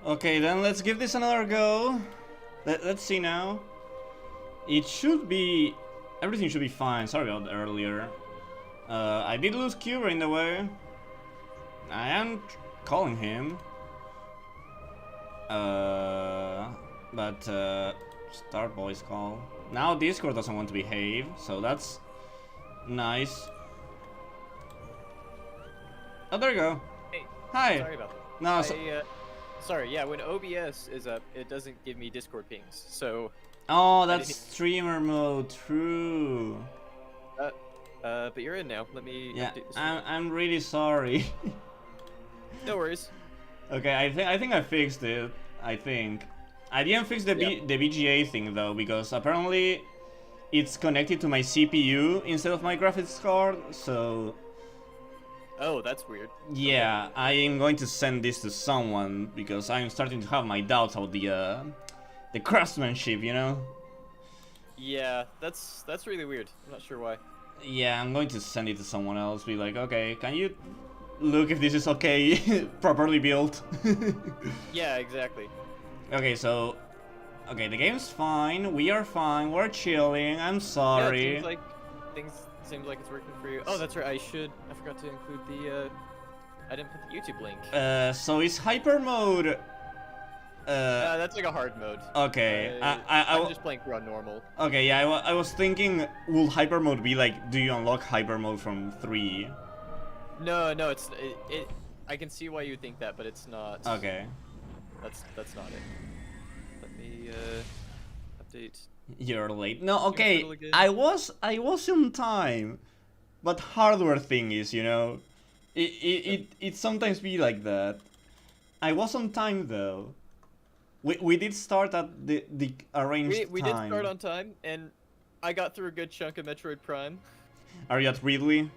Okay, then let's give this another go. Let's see now. It should be... Everything should be fine. Sorry about earlier. I did lose Cuber in the way. I am calling him. But start voice call. Now Discord doesn't want to behave, so that's nice. Oh, there you go. Hey. Hi. Sorry about that. No, sorry, yeah, when OBS is up, it doesn't give me Discord pings, so... Oh, that's streamer mode, true. But you're in now. Let me Yeah, update the I'm really sorry. No worries. Okay, I think I fixed it. I think I didn't fix the the VGA thing though, because apparently it's connected to my CPU instead of my graphics card. So Oh, that's weird. yeah, I am going to send this to someone because I'm starting to have my doubts about the craftsmanship, you know. Yeah, that's really weird. I'm not sure why. Yeah, I'm going to send it to someone else. Be like, okay, can you look if this is okay, properly built? Yeah, exactly. Okay, so okay, the game's fine. We are fine. We're chilling. I'm sorry. Yeah, seems like it's working for you. Oh, that's right. I forgot to include the. I didn't put the YouTube link. So it's hyper mode. That's like a hard mode. Okay. I'm just playing through on normal. Okay, yeah. I was thinking, will hyper mode be like? Do you unlock hyper mode from 3? No, it's it. I can see why you think that, but it's not. Okay. That's not it. Let me update. You're late. No, okay. I was on time, but hardware thing is, you know, it sometimes be like that. I was on time though. We did start at the arranged time. We did start on time, and I got through a good chunk of Metroid Prime. Are you at Ridley?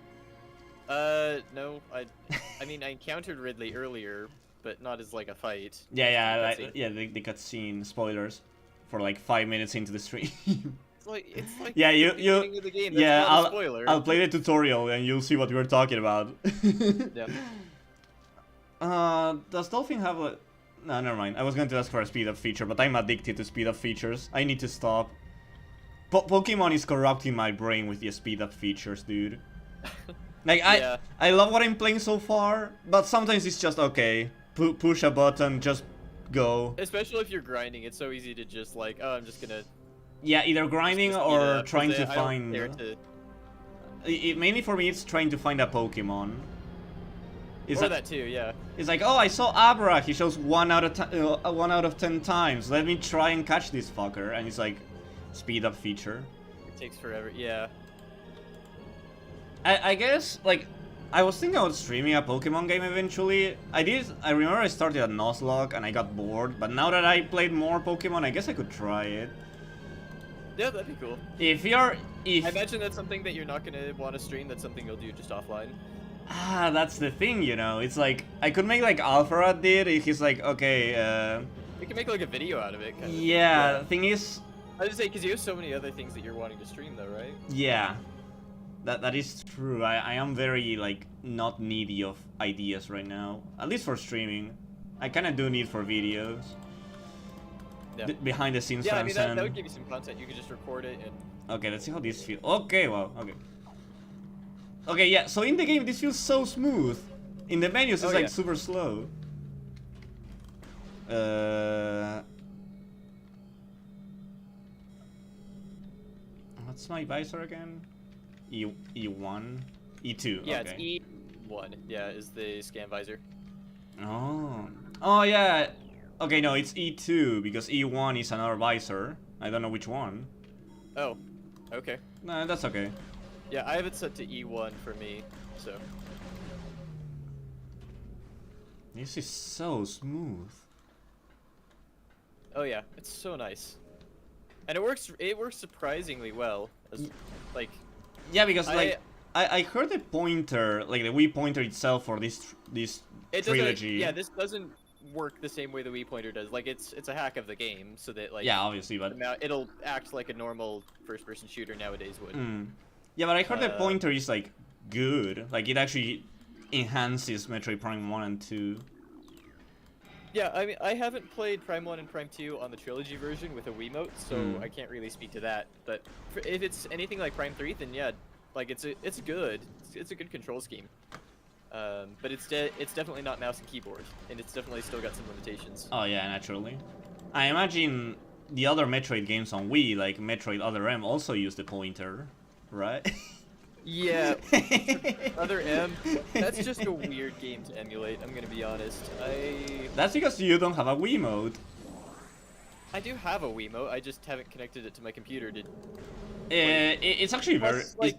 No. I mean, I encountered Ridley earlier, but not as like a fight. Yeah, the cutscene spoilers for like 5 minutes into the stream. It's like yeah, the beginning of the game. That's yeah, not a spoiler. I'll play the tutorial and you'll see what we're talking about. Yeah. Does Dolphin have a... No, never mind. I was going to ask for a speed up feature, but I'm addicted to speed up features. I need to stop. Pokemon is corrupting my brain with the speed up features, dude. Like, I love what I'm playing so far, but sometimes it's just okay. Push a button, just go. Especially if you're grinding, it's so easy to just like, oh, I'm just gonna... Yeah, either grinding or trying to find... Mainly for me, it's trying to find a Pokemon. Or that too, yeah. It's like, oh, I saw Abra. He shows 1 out of 10 times. Let me try and catch this fucker. And it's like, speed up feature. It takes forever, yeah. I guess, like, I was thinking about streaming a Pokemon game eventually. I remember I started at Nuzlocke and I got bored. But now that I played more Pokemon, I guess I could try it. Yeah, that'd be cool. I imagine that's something that you're not gonna want to stream. That's something you'll do just offline. Ah, that's the thing, you know. It's like, I could make like Alpharad did. He's like, okay, You can make like a video out of it, kind of. Yeah, the thing is... I was just say, because you have so many other things that you're wanting to stream though, right? Yeah. That is true. I am very, like, not needy of ideas right now. At least for streaming. I kinda do need for videos. Yeah. Behind the scenes Yeah, I mean, that would give you some content. You could just record it and... Okay, let's see how this feels. Okay, well, okay. Okay, yeah, so in the game this feels so smooth. In the menus it's like super slow. What's my visor again? E1? E2, yeah, okay. it's E1, yeah, is the scan visor. Oh. Oh, yeah. Okay, no, it's E2, because E1 is another visor. I don't know which one. Oh, okay. No, that's okay. Yeah, I have it set to E1 for me, so... This is so smooth. Oh yeah, it's so nice. And it works surprisingly well. Like... Yeah, because like I heard the pointer, like the Wii pointer itself for this trilogy. Yeah, this doesn't work the same way the Wii pointer does. Like it's a hack of the game, so that like yeah, obviously, but it'll act like a normal first-person shooter nowadays would. Yeah, but I heard the pointer is like good. Like it actually enhances Metroid Prime 1 and 2. Yeah, I mean, I haven't played Prime 1 and Prime 2 on the Trilogy version with a Wiimote, so I can't really speak to that. But if it's anything like Prime 3, then yeah, like it's good. It's a good control scheme. But it's definitely not mouse and keyboard, and it's definitely still got some limitations. Oh yeah, naturally. I imagine the other Metroid games on Wii, like Metroid Other M, also use the pointer, right? Yeah, Other M, that's just a weird game to emulate, I'm gonna be honest. That's because you don't have a Wiimote. I do have a Wiimote, I just haven't connected it to my computer to... It's actually very... Plus, like,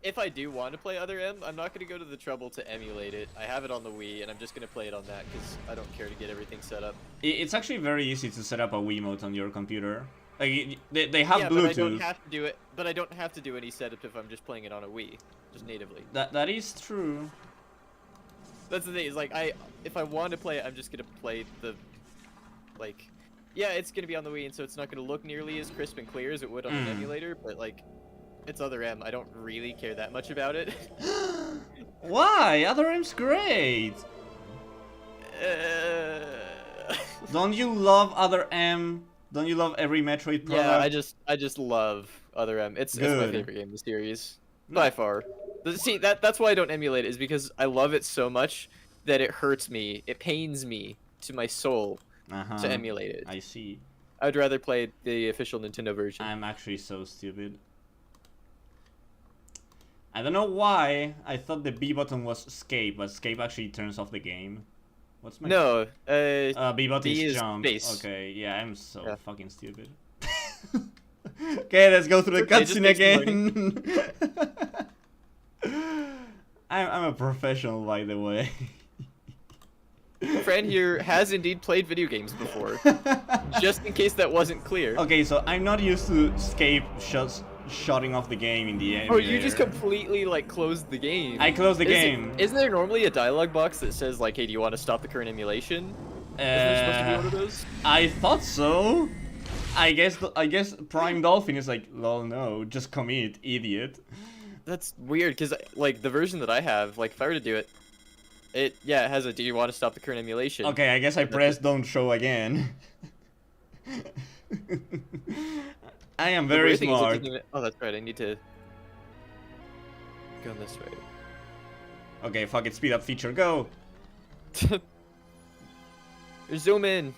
if I do want to play Other M, I'm not gonna go to the trouble to emulate it. I have it on the Wii, and I'm just gonna play it on that, because I don't care to get everything set up. It's actually very easy to set up a Wiimote on your computer. Like, they have Bluetooth. But I don't have to do it. But I don't have to do any setup if I'm just playing it on a Wii, just natively. That is true. That's the thing. Is like if I want to play it, I'm just gonna play the, like, yeah, it's gonna be on the Wii, and so it's not gonna look nearly as crisp and clear as it would on an emulator. But like, it's Other M. I don't really care that much about it. Why? Other M's great. Don't you love Other M? Don't you love every Metroid product? Yeah, I just love Other M. It's my favorite game in the series by far. See, that's why I don't emulate it, is because I love it so much that it hurts me. It pains me to my soul to emulate it. I see. I'd rather play the official Nintendo version. I'm actually so stupid. I don't know why I thought the B button was escape, but escape actually turns off the game. What's my... No, B button B is is jump. base. Okay, yeah, I'm so fucking stupid. Okay, let's go through the cutscene again. I'm a professional, by the way. Friend here has indeed played video games before. Just in case that wasn't clear. Okay, so I'm not used to escape shutting off the game in the end. Oh, you just completely, like, closed the game. I closed the game. Isn't there normally a dialogue box that says, like, hey, do you want to stop the current emulation? Isn't there supposed to be one of those? I thought so. I guess Prime Dolphin is like, lol, no, just commit, idiot. That's weird, because, like, the version that I have, like, if I were to do it, it has a do you want to stop the current emulation? Okay, I guess I pressed don't show again. I am very smart. Oh, that's right, I need to go this way. Okay, fuck it, speed up feature, go! Zoom in!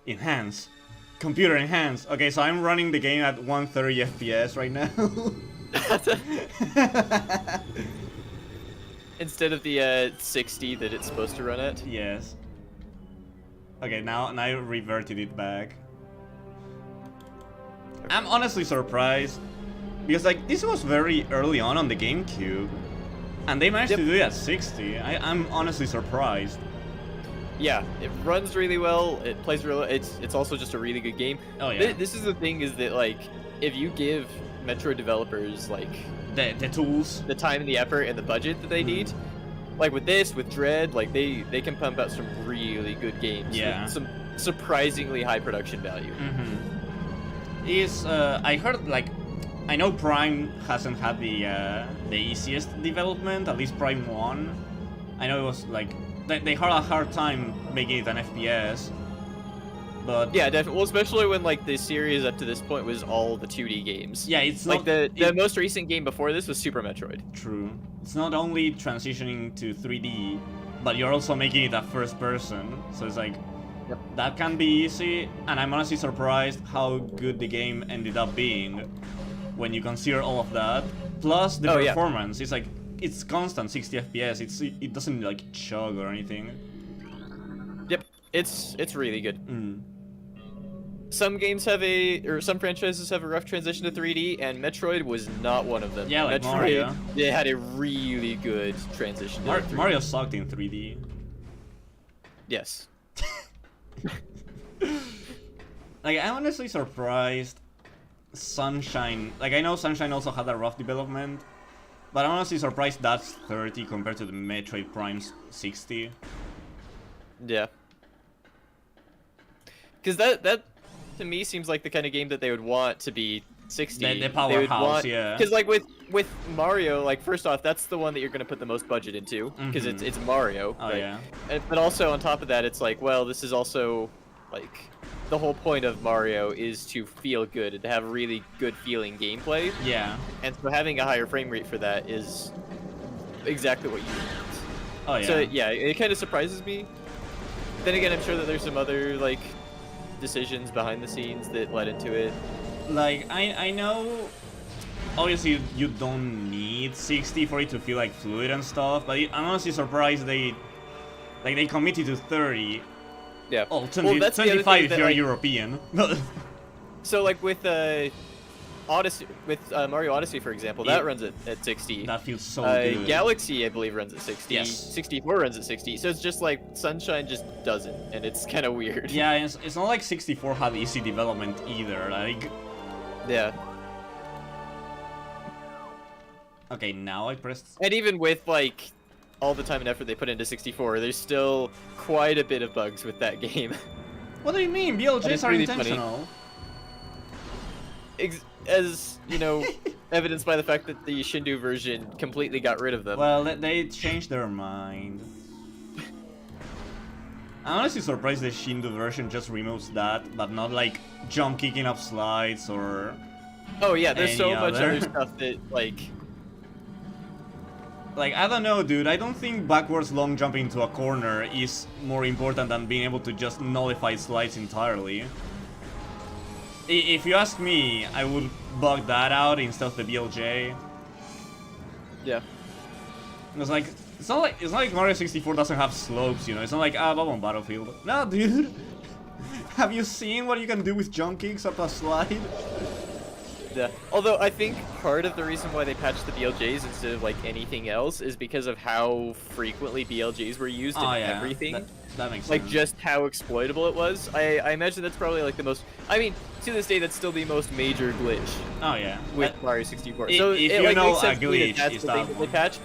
Enhance. Computer enhance. Okay, so I'm running the game at 130 FPS right now. Instead of the 60 that it's supposed to run at? Yes. Okay, now I reverted it back. I'm honestly surprised, because like this was very early on the GameCube, and they managed to do it at 60. I'm honestly surprised. Yeah, it runs really well. It plays real. It's also just a really good game. Oh yeah. This is the thing, is that like if you give Metroid developers like the tools, the time and the effort and the budget that they need, like with Dread, like they can pump out some really good games. Yeah. With some surprisingly high production value. I heard, like, I know Prime hasn't had the easiest development, at least Prime 1. I know it was like they had a hard time making it an FPS, but yeah, definitely. Well, especially when like the series up to this point was all the 2D games. Yeah, it's like not, the most recent game before this was Super Metroid. True. It's not only transitioning to 3D, but you're also making it a first person, so it's like that can be easy, and I'm honestly surprised how good the game ended up being when you consider all of that. Plus the performance, it's like it's constant 60 FPS. It doesn't like chug or anything. Yep, it's really good. Some games have some franchises have a rough transition to 3D, and Metroid was not one of them. Yeah, like Metroid, Mario. They had a really good transition to 3D. Mario sucked in 3D. Yes. Like, I'm honestly surprised Sunshine... Like, I know Sunshine also had a rough development, but I'm honestly surprised that's 30 compared to the Metroid Prime's 60. Yeah. Because that to me seems like the kind of game that they would want to be 60. The powerhouse, yeah. Because like with Mario, like first off, that's the one that you're gonna put the most budget into because it's Mario. Oh right? yeah. But also on top of that, it's like, well, this is also like the whole point of Mario is to feel good and to have really good feeling gameplay. Yeah. And so having a higher frame rate for that is exactly what you need. Oh yeah. So yeah, it kind of surprises me. Then again, I'm sure that there's some other like decisions behind the scenes that led into it. Like I know, obviously you don't need 60 for it to feel like fluid and stuff, but I'm honestly surprised they committed to 30. Yeah. Oh, 20, that's 25 if that, you're like, European. So like with Odyssey, with Mario Odyssey, for example, that runs at 60. That feels so good. Galaxy, I believe, runs at 60. Yes. 64 runs at 60. So it's just like Sunshine just doesn't, and it's kind of weird. Yeah, it's not like 64 had easy development either. Like. Yeah. Okay, now I pressed. And even with like all the time and effort they put into 64, there's still quite a bit of bugs with that game. What do you mean? BLJs are really intentional. As you know, evidenced by the fact that the Shindu version completely got rid of them. Well, they changed their mind. I'm honestly surprised the Shindu version just removes that, but not like jump kicking up slides or. Oh yeah, there's so much other other stuff that like. Like, I don't know, dude. I don't think backwards long jumping into a corner is more important than being able to just nullify slides entirely. If you ask me, I would bug that out instead of the BLJ. Yeah. It's not like Mario 64 doesn't have slopes, you know. It's not like Bob on Battlefield. No, dude. Have you seen what you can do with jump kicks up a slide? Yeah. Although I think part of the reason why they patched the BLJs instead of like anything else is because of how frequently BLJs were used in everything. That makes sense. Like just how exploitable it was. I imagine that's probably like the most. I mean, to this day, that's still the most major glitch. Oh yeah. With Mario 64. If So you it like, know makes sense a to me glitch, that's is the that thing that they one. patched.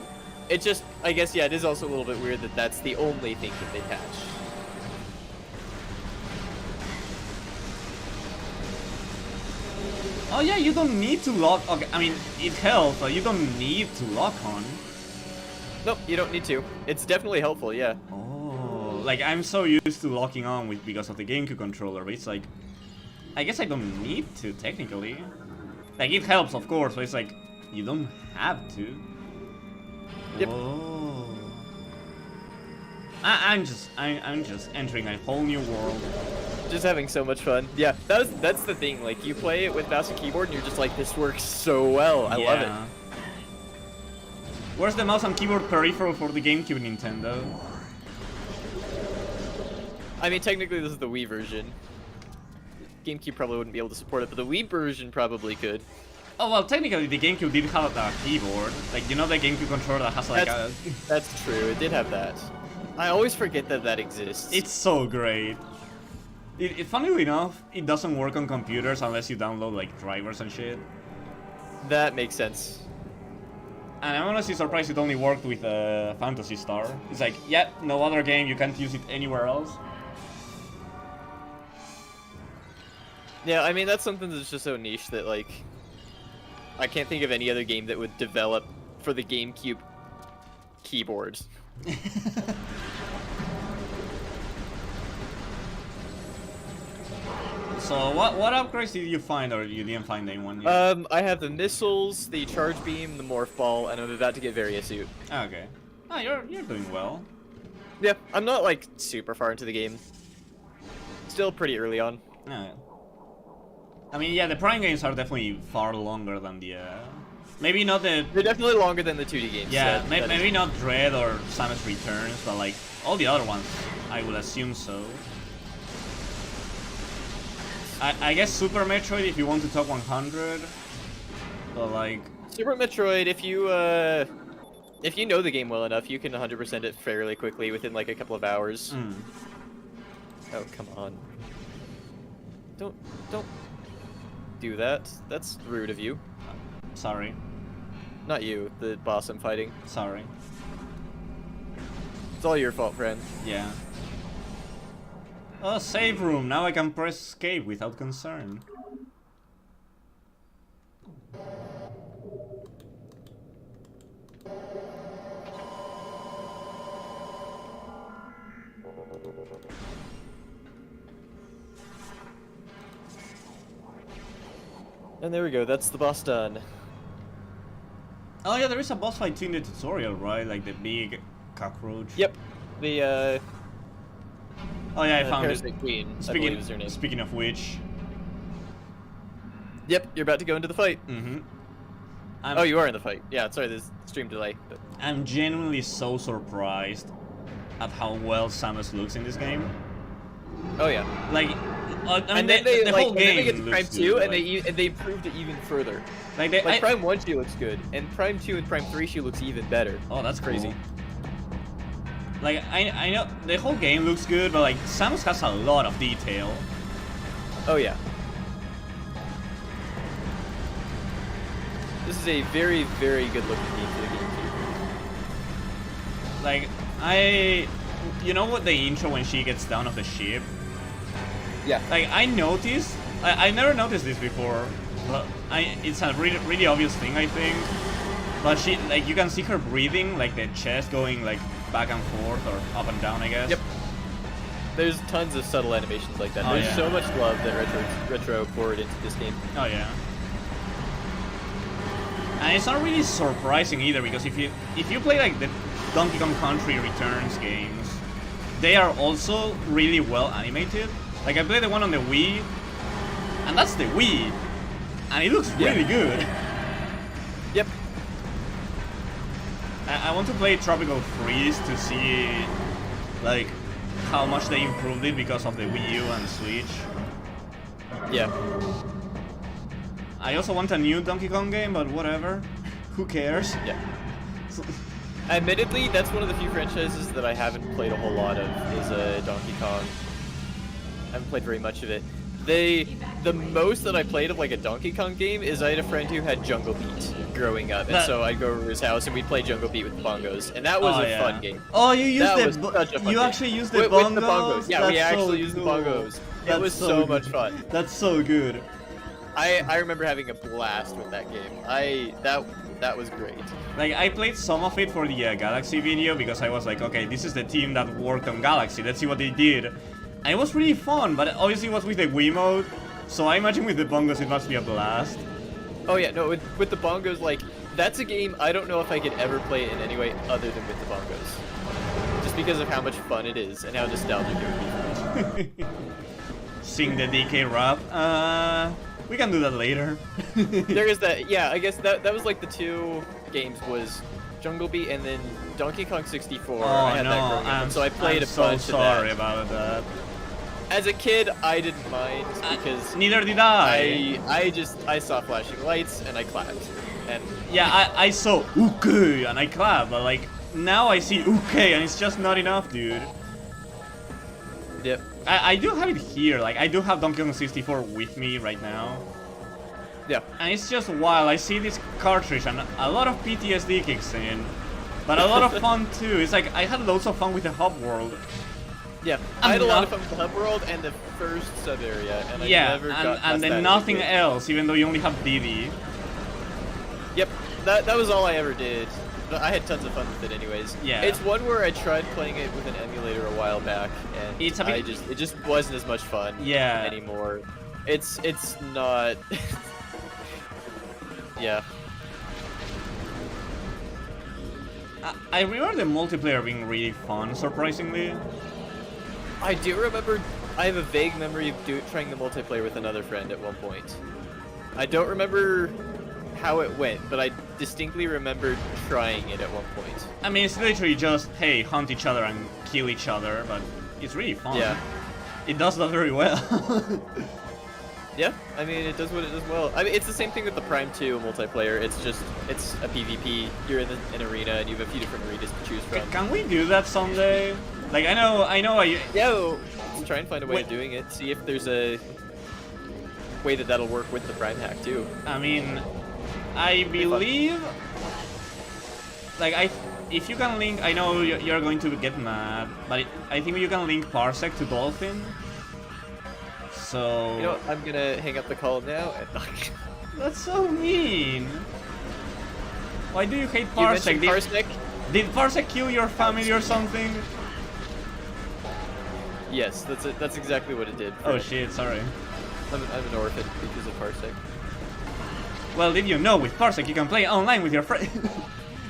It just, I guess, yeah, it is also a little bit weird that that's the only thing that they patched. Oh yeah, you don't need to lock. Okay, I mean it helps, but you don't need to lock on. Nope, you don't need to. It's definitely helpful, yeah. Oh, like I'm so used to locking on with because of the GameCube controller, but it's like, I guess I don't need to technically. Like it helps, of course, but it's like you don't have to. Yep. Oh. I'm just entering a whole new world. Just having so much fun. Yeah, that's the thing. Like you play it with mouse and keyboard, and you're just like, this works so well. I love it. Where's the mouse and keyboard peripheral for the GameCube Nintendo? I mean, technically this is the Wii version. GameCube probably wouldn't be able to support it, but the Wii version probably could. Oh well, technically the GameCube did have a keyboard. Like, you know the GameCube controller that has like That's true, it did have that. I always forget that that exists. It's so great. Funnily enough, it doesn't work on computers unless you download like drivers and shit. That makes sense. And I'm honestly surprised it only worked with Phantasy Star. It's like, yeah, no other game, you can't use it anywhere else. Yeah, I mean, that's something that's just so niche that, like, I can't think of any other game that would develop for the GameCube keyboard. So what upgrades did you find, or you didn't find anyone yet? I have the missiles, the charge beam, the morph ball, and I'm about to get Varia suit. Okay. Ah, you're doing well. Yeah, I'm not like super far into the game. Still pretty early on. Yeah. I mean, yeah, the Prime games are definitely far longer than the. Maybe not the. They're definitely longer than the 2D games. Yeah, maybe not Dread or Samus Returns, but like all the other ones, I would assume so. I guess Super Metroid if you want to talk 100, but like... Super Metroid, if you know the game well enough, you can 100% it fairly quickly within like a couple of hours. Mm. Oh, come on. Don't do that. That's rude of you. Sorry. Not you, the boss I'm fighting. Sorry. It's all your fault, friend. Yeah. Oh, save room! Now I can press escape without concern. And there we go, that's the boss done. Oh yeah, there is a boss fight too in the tutorial, right? Like the big cockroach. Yep. The Oh yeah, I found it. Parasite Queen, I believe is her name. Speaking of which. Yep, you're about to go into the fight. Mm-hmm. Oh, you are in the fight. Yeah, sorry, there's stream delay. But... I'm genuinely so surprised at how well Samus looks in this game. Oh yeah. Like, I mean, and then they the like, whole and then they game get to looks Prime 2, good, and they improved it even further. Like, Prime 1 she looks good, and Prime 2 and Prime 3 she looks even better. Oh, that's crazy. Cool. Like, I know the whole game looks good, but like Samus has a lot of detail. Oh yeah. This is a very, very good looking game for the GameCube. Like, you know what the intro when she gets down off the ship? Yeah. Like, I noticed, I never noticed this before, but it's a really, really obvious thing, I think. But she, like, you can see her breathing, like the chest going like back and forth or up and down, I guess. Yep. There's tons of subtle animations like that. Oh, There's yeah. so much love that Retro poured into this game. Oh yeah. And it's not really surprising either, because if you play like the Donkey Kong Country Returns games, they are also really well animated. Like, I played the one on the Wii, and that's the Wii, and it looks really good. Yep. I want to play Tropical Freeze to see like how much they improved it because of the Wii U and Switch. Yeah. I also want a new Donkey Kong game, but whatever. Who cares? Yeah. Admittedly, that's one of the few franchises that I haven't played a whole lot of, is Donkey Kong. I haven't played very much of it. The most that I played of like a Donkey Kong game is I had a friend who had Jungle Beat growing up, and so I'd go over to his house and we'd play Jungle Beat with the bongos, and that was a fun game. Oh, you used You actually used the with bongos? the bongos. Yeah, That's we actually so used the cool. bongos. That's It was so much fun. That's so good. I remember having a blast with that game. That was great. Like, I played some of it for the Galaxy video because I was like, okay, this is the team that worked on Galaxy, let's see what they did. And it was really fun, but obviously it was with the Wii mode, so I imagine with the bongos it must be a blast. Oh yeah, no, with the bongos, like, that's a game I don't know if I could ever play it in any way other than with the bongos. Just because of how much fun it is and how nostalgic it would be. Sing the DK rap. We can do that later. There is that, yeah, I guess that was like the two games was Jungle Beat and then Donkey Kong 64. Oh I had no, that growing up, and so I played I'm a bunch so of that. sorry about that. As a kid, I didn't mind because Neither did I. I saw flashing lights and I clapped. And yeah, I saw okay and I clapped, but like now I see okay and it's just not enough, dude. Yep. I do have it here, like I do have Donkey Kong 64 with me right now. Yeah. And it's just wild, I see this cartridge and a lot of PTSD kicks in. But a lot of fun too. It's like I had loads of fun with the hub world. Yeah, I had a lot of fun with the hub world and the first sub area, and I never got past and then that nothing again. else, even though you only have Diddy. Yep, that was all I ever did. But I had tons of fun with it anyways. Yeah. It's one where I tried playing it with an emulator a while back, and It's a bit... it just wasn't as much fun anymore. It's not... yeah. I remember the multiplayer being really fun, surprisingly. I do remember, I have a vague memory of trying the multiplayer with another friend at one point. I don't remember how it went, but I distinctly remember trying it at one point. I mean, it's literally just, hey, hunt each other and kill each other, but it's really fun. Yeah. It does that very well. Yeah, I mean, it does what it does well. I mean, it's the same thing with the Prime 2 multiplayer. It's just, it's a PvP. You're in an arena, and you have a few different arenas to choose from. Can we do that someday? Like, I know. Yeah, let's try and find a way of doing it. See if there's a way that'll work with the Prime hack too. I mean, I believe, like, if you can link, I know you're going to get mad, but I think you can link Parsec to Dolphin. So... You know what, I'm gonna hang up the call now and... That's so mean! Why do you hate You Parsec? mentioned Parsec? Did Parsec kill your family or something? Yes, that's exactly what it did. Oh shit, sorry. I'm an orphan because of Parsec. Well, did you know with Parsec you can play online with your friends?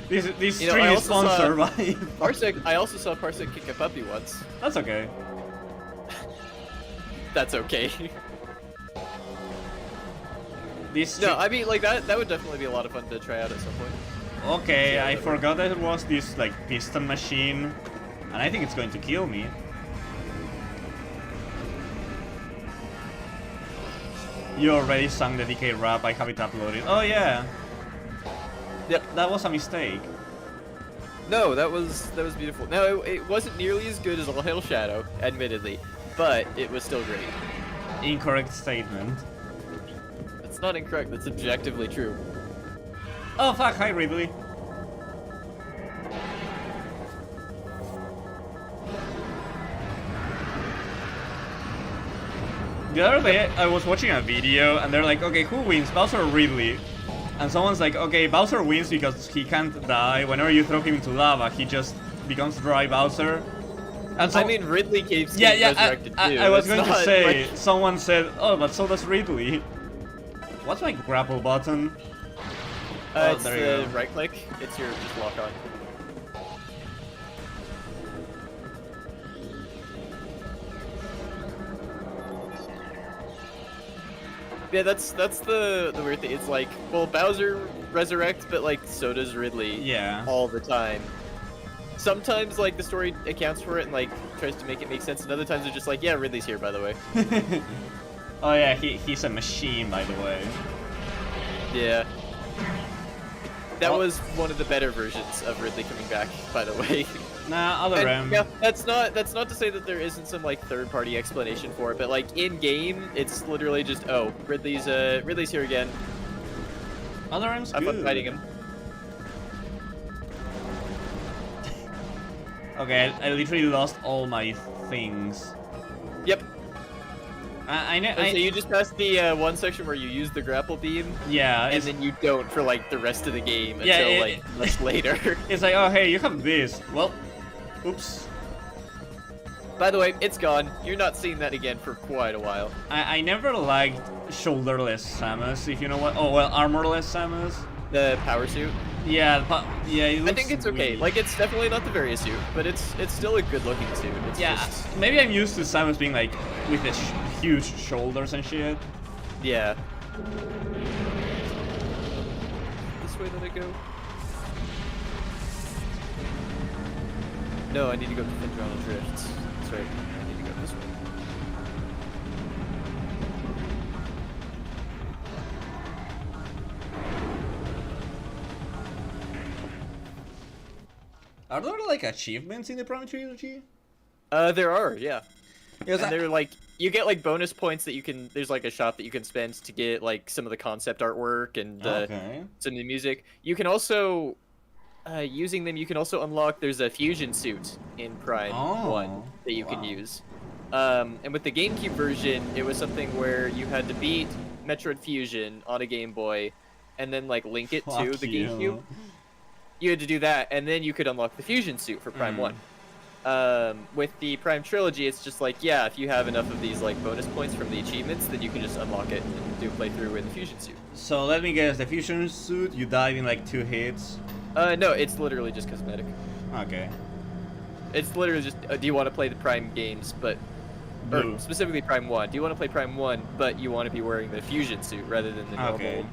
This stream is sponsored by Parsec. I also saw Parsec kick a puppy once. That's okay. That's okay. No, I mean, like, that would definitely be a lot of fun to try out at some point. Okay, I forgot that it was this, like, piston machine. And I think it's going to kill me. You already sung the DK rap, I have it uploaded. Oh yeah! Yep. That was a mistake. No, that was beautiful. No, it wasn't nearly as good as All Hail Shadow, admittedly. But it was still great. Incorrect statement. It's not incorrect, that's objectively true. Oh fuck, hi Ridley. The other day, I was watching a video, and they're like, okay, who wins, Bowser or Ridley? And someone's like, okay, Bowser wins because he can't die. Whenever you throw him into lava, he just becomes dry Bowser. And so, I mean, Ridley keeps getting resurrected too. I was going to say, like... someone said, oh, but so does Ridley. What's my grapple button? It's the right click. It's your just lock on. Yeah, that's the weird thing. It's like, well, Bowser resurrects, but like so does Ridley. Yeah. All the time. Sometimes like the story accounts for it and like tries to make it make sense, and other times they're just like, yeah, Ridley's here, by the way. Oh yeah, he's a machine, by the way. Yeah. That was one of the better versions of Ridley coming back, by the way. Nah, other RAM. Yeah, that's not to say that there isn't some like third-party explanation for it, but like in game, it's literally just, oh, Ridley's here again. Other RAM's good. Have fun fighting him. Okay, I literally lost all my things. Yep. I know. So you just passed the one section where you use the grapple beam. Yeah. And then you don't for like the rest of the game until like much later. It's like, oh hey, you have this. Well, oops. By the way, it's gone. You're not seeing that again for quite a while. I never liked shoulderless Samus, if you know what. Oh well, armorless Samus. The power suit. Yeah, but yeah, it looks I think it's okay. weird. Like it's definitely not the very suit, but it's still a good looking suit. It's just... maybe I'm used to Samus being like with the huge shoulders and shit. Yeah. This way that I go. No, I need to go to Fendrona Drifts. That's right. I need to go this way. Are there like achievements in the Prime Trilogy? There are, yeah. And they're like, you get like bonus points that you can, there's like a shop that you can spend to get like some of the concept artwork and some of the music. You can also, using them, you can also unlock, there's a fusion suit in Prime 1 that you can use. And with the GameCube version, it was something where you had to beat Metroid Fusion on a Game Boy and then like link it to the GameCube. You had to do that, and then you could unlock the fusion suit for Prime 1. With the Prime Trilogy, it's just like, yeah, if you have enough of these like bonus points from the achievements, then you can just unlock it and do a playthrough in the fusion suit. So let me guess, the fusion suit, you died in like 2 hits? No, it's literally just cosmetic. Okay. It's literally just, do you want to play the Prime games, but... Or specifically Prime 1. Do you want to play Prime 1, but you want to be wearing the fusion suit rather than the normal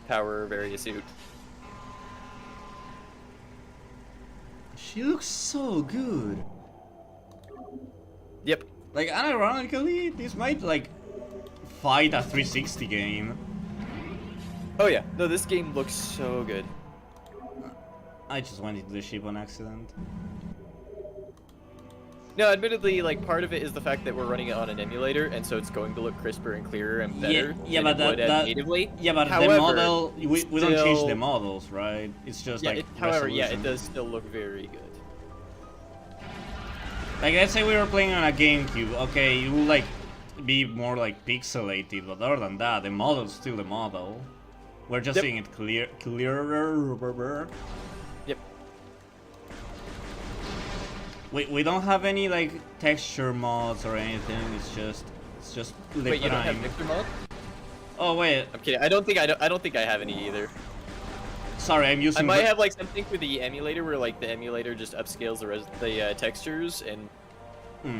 power Varia suit? She looks so good. Yep. Like, unironically, this might, like, fight a 360 game. Oh yeah. No, this game looks so good. I just went into the ship on accident. No, admittedly, like, part of it is the fact that we're running it on an emulator, and so it's going to look crisper and clearer and better than it would natively. Yeah, but however, the model, we don't change the models, right? It's just, like, however, resolution. yeah, it does still look very good. Like, let's say we were playing on a GameCube, okay, it will, like, be more, like, pixelated, but other than that, the model's still the model. We're just seeing it clearer. Yep. We don't have any like texture mods or anything. It's just the Wait, you don't have Prime. Victor mod? Oh wait, I'm kidding. I don't think I have any either. sorry, I'm using. I might have like something for the emulator where like the emulator just upscales the textures and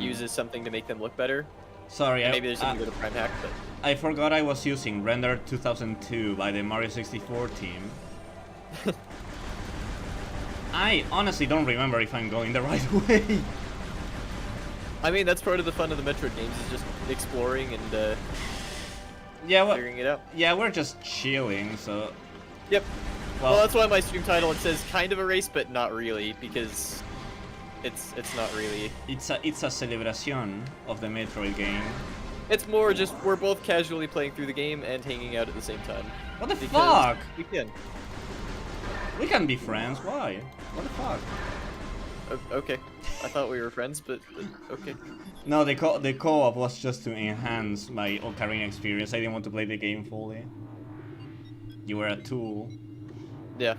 uses something to make them look better. Sorry, Maybe there's something with a Prime hack, but I forgot I was using Render 2002 by the Mario 64 team. I honestly don't remember if I'm going the right way. I mean, that's part of the fun of the Metroid games, is just exploring and Yeah, figuring it out. Yeah, we're just chilling, so... Yep. Well, that's why my stream title, it says kind of a race, but not really, because it's not really. It's a celebration of the Metroid game. It's more just we're both casually playing through the game and hanging out at the same time. What the fuck? We can. We can be friends, why? What the fuck? Okay. I thought we were friends, but okay. No, the co-op was just to enhance my Ocarina experience. I didn't want to play the game fully. You were a tool. Yeah.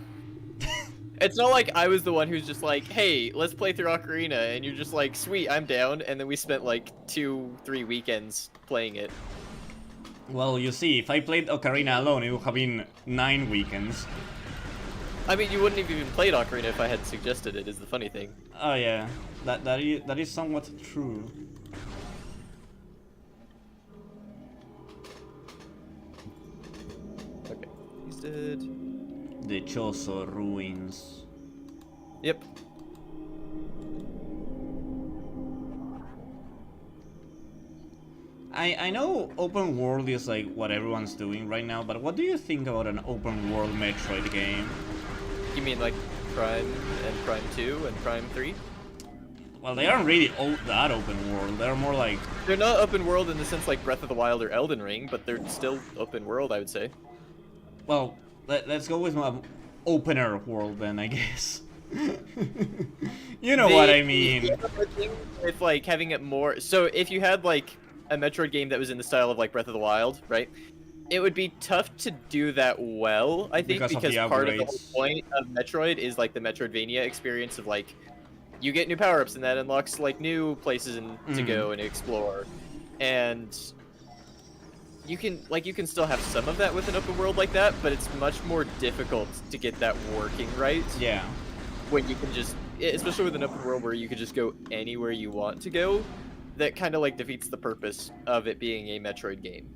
It's not like I was the one who's just like, hey, let's play through Ocarina, and you're just like, sweet, I'm down, and then we spent like 2-3 weekends playing it. Well, you see, if I played Ocarina alone, it would have been 9 weekends. I mean, you wouldn't have even played Ocarina if I had suggested it, is the funny thing. Oh yeah, that is somewhat true. Okay, he's dead. The Choso ruins. Yep. I know open world is like what everyone's doing right now, but what do you think about an open world Metroid game? You mean like Prime and Prime 2 and Prime 3? Well, they aren't really that open world. They're more like... They're not open world in the sense like Breath of the Wild or Elden Ring, but they're still open world, I would say. Well, let's go with my opener world then, I guess. You know what I mean. With like having it more... So if you had like a Metroid game that was in the style of like Breath of the Wild, right? It would be tough to do that well, I think, because part of the whole point of Metroid is like the Metroidvania experience of like, you get new power-ups and that unlocks like new places to go and explore. And you can still have some of that with an open world like that, but it's much more difficult to get that working right. Yeah. When you can just, especially with an open world where you could just go anywhere you want to go, that kind of like defeats the purpose of it being a Metroid game.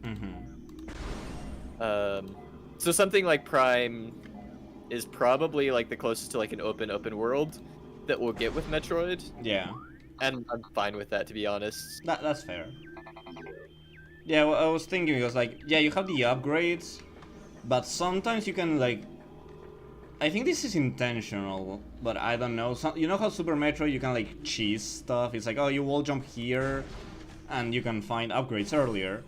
So something like Prime is probably like the closest to like an open world that we'll get with Metroid. Yeah. And I'm fine with that, to be honest. That's fair. Yeah, well, I was thinking, because like, yeah, you have the upgrades, but sometimes you can like, I think this is intentional, but I don't know. You know how Super Metroid, you can like cheese stuff? It's like, oh, you wall jump here, and you can find upgrades earlier.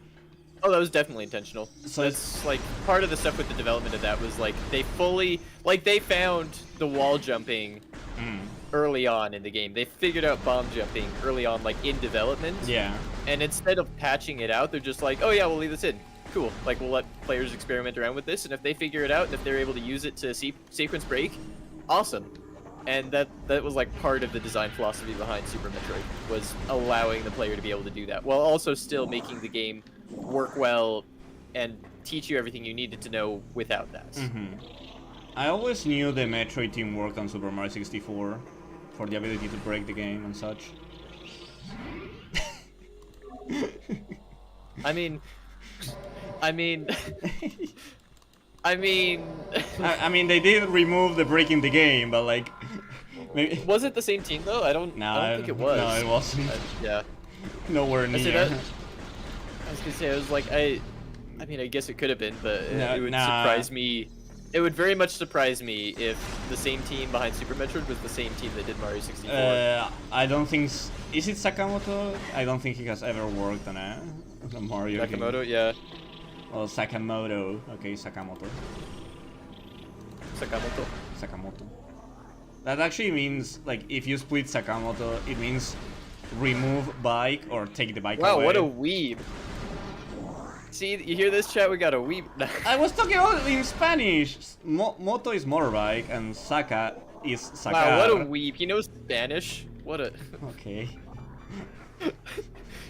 Oh, that was definitely intentional. So it's like part of the stuff with the development of that was like they found the wall jumping early on in the game. They figured out bomb jumping early on, like in development. Yeah. And instead of patching it out, they're just like, oh yeah, we'll leave this in. Cool. Like we'll let players experiment around with this, and if they figure it out, and if they're able to use it to sequence break, awesome. And that was like part of the design philosophy behind Super Metroid, was allowing the player to be able to do that, while also still making the game work well and teach you everything you needed to know without that. I always knew the Metroid team worked on Super Mario 64 for the ability to break the game and such. I mean, I mean, they did remove the breaking the game, but like, maybe... Was it the same team though? I don't think it was. No, it wasn't. Yeah. Nowhere near. I was gonna say, I was like, I mean, I guess it could have been, but it would surprise me. It would very much surprise me if the same team behind Super Metroid was the same team that did Mario 64. I don't think... Is it Sakamoto? I don't think he has ever worked on a Mario game. Sakamoto, yeah. Well, Sakamoto. Okay, Sakamoto. Sakamoto. That actually means, like, if you split Sakamoto, it means remove bike or take the bike away. Wow, what a weeb. See, you hear this, chat? We got a weeb. I was talking about it in Spanish. Moto is motorbike and Saka is Saka. Wow, what a weeb. He knows Spanish. What a... Okay.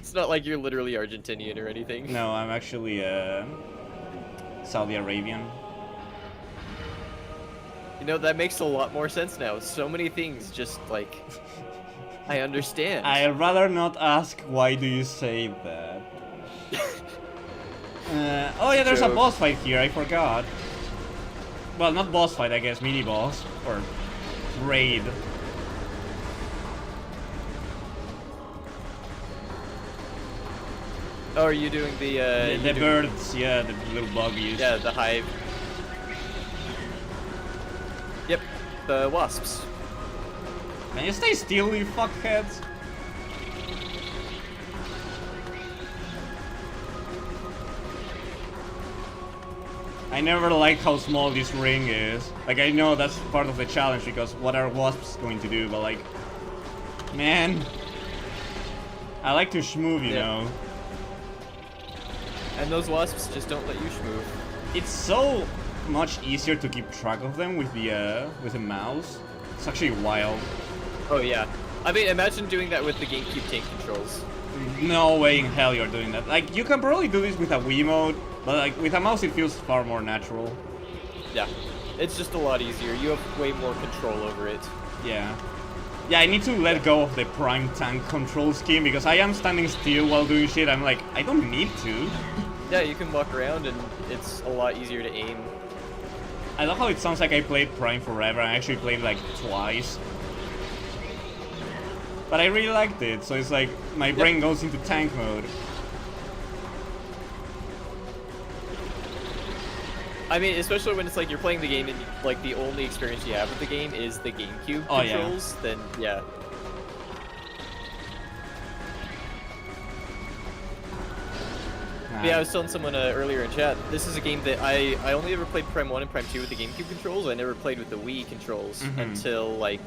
It's not like you're literally Argentinian or anything. No, I'm actually Saudi Arabian. You know, that makes a lot more sense now. So many things just like I understand. I'd rather not ask why do you say that. Oh yeah, there's a boss fight here, I forgot. Well, not boss fight, I guess, mini boss or raid. Oh, are you doing the birds, yeah, the little buggies. Yeah, the hive. Yep, the wasps. Can you stay still, you fuckheads? I never liked how small this ring is. Like, I know that's part of the challenge because what are wasps going to do, but like, man, I like to schmoove, you know. And those wasps just don't let you schmoove. It's so much easier to keep track of them with the mouse. It's actually wild. Oh yeah. I mean, imagine doing that with the GameCube tank controls. No way in hell you're doing that. Like, you can probably do this with a Wiimote, but like with a mouse it feels far more natural. Yeah. It's just a lot easier. You have way more control over it. Yeah. Yeah, I need to let go of the Prime Tank control scheme because I am standing still while doing shit. I'm like, I don't need to. Yeah, you can walk around and it's a lot easier to aim. I love how it sounds like I played Prime forever. I actually played like twice. But I really liked it, so it's like my brain goes into tank mode. I mean, especially when it's like you're playing the game and like the only experience you have with the game is the GameCube controls, then yeah. Yeah, I was telling someone earlier in chat, this is a game that I only ever played Prime 1 and Prime 2 with the GameCube controls. I never played with the Wii controls until like,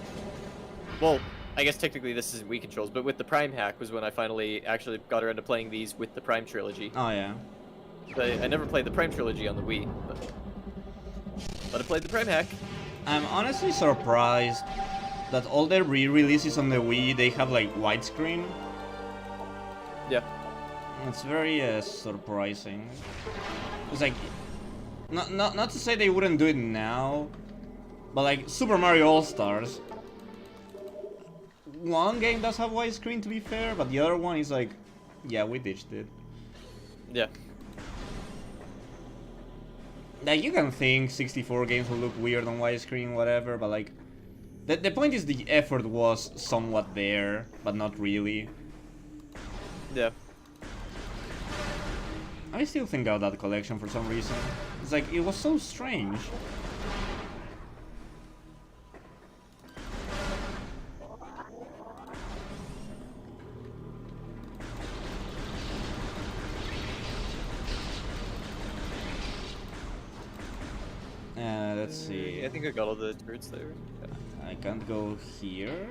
well, I guess technically this isn't Wii controls, but with the Prime hack was when I finally actually got around to playing these with the Prime trilogy. Oh yeah. I never played the Prime trilogy on the Wii, but I played the Prime hack. I'm honestly surprised that all the re-releases on the Wii, they have like widescreen. Yeah. It's very surprising. It's like, not to say they wouldn't do it now, but like Super Mario All-Stars, one game does have widescreen to be fair, but the other one is like, yeah, we ditched it. Yeah. Like, you can think 64 games will look weird on widescreen, whatever, but like, the point is the effort was somewhat there, but not really. Yeah. I still think about that collection for some reason. It's like, it was so strange. Let's see. I think I got all the turrets there. I can't go here.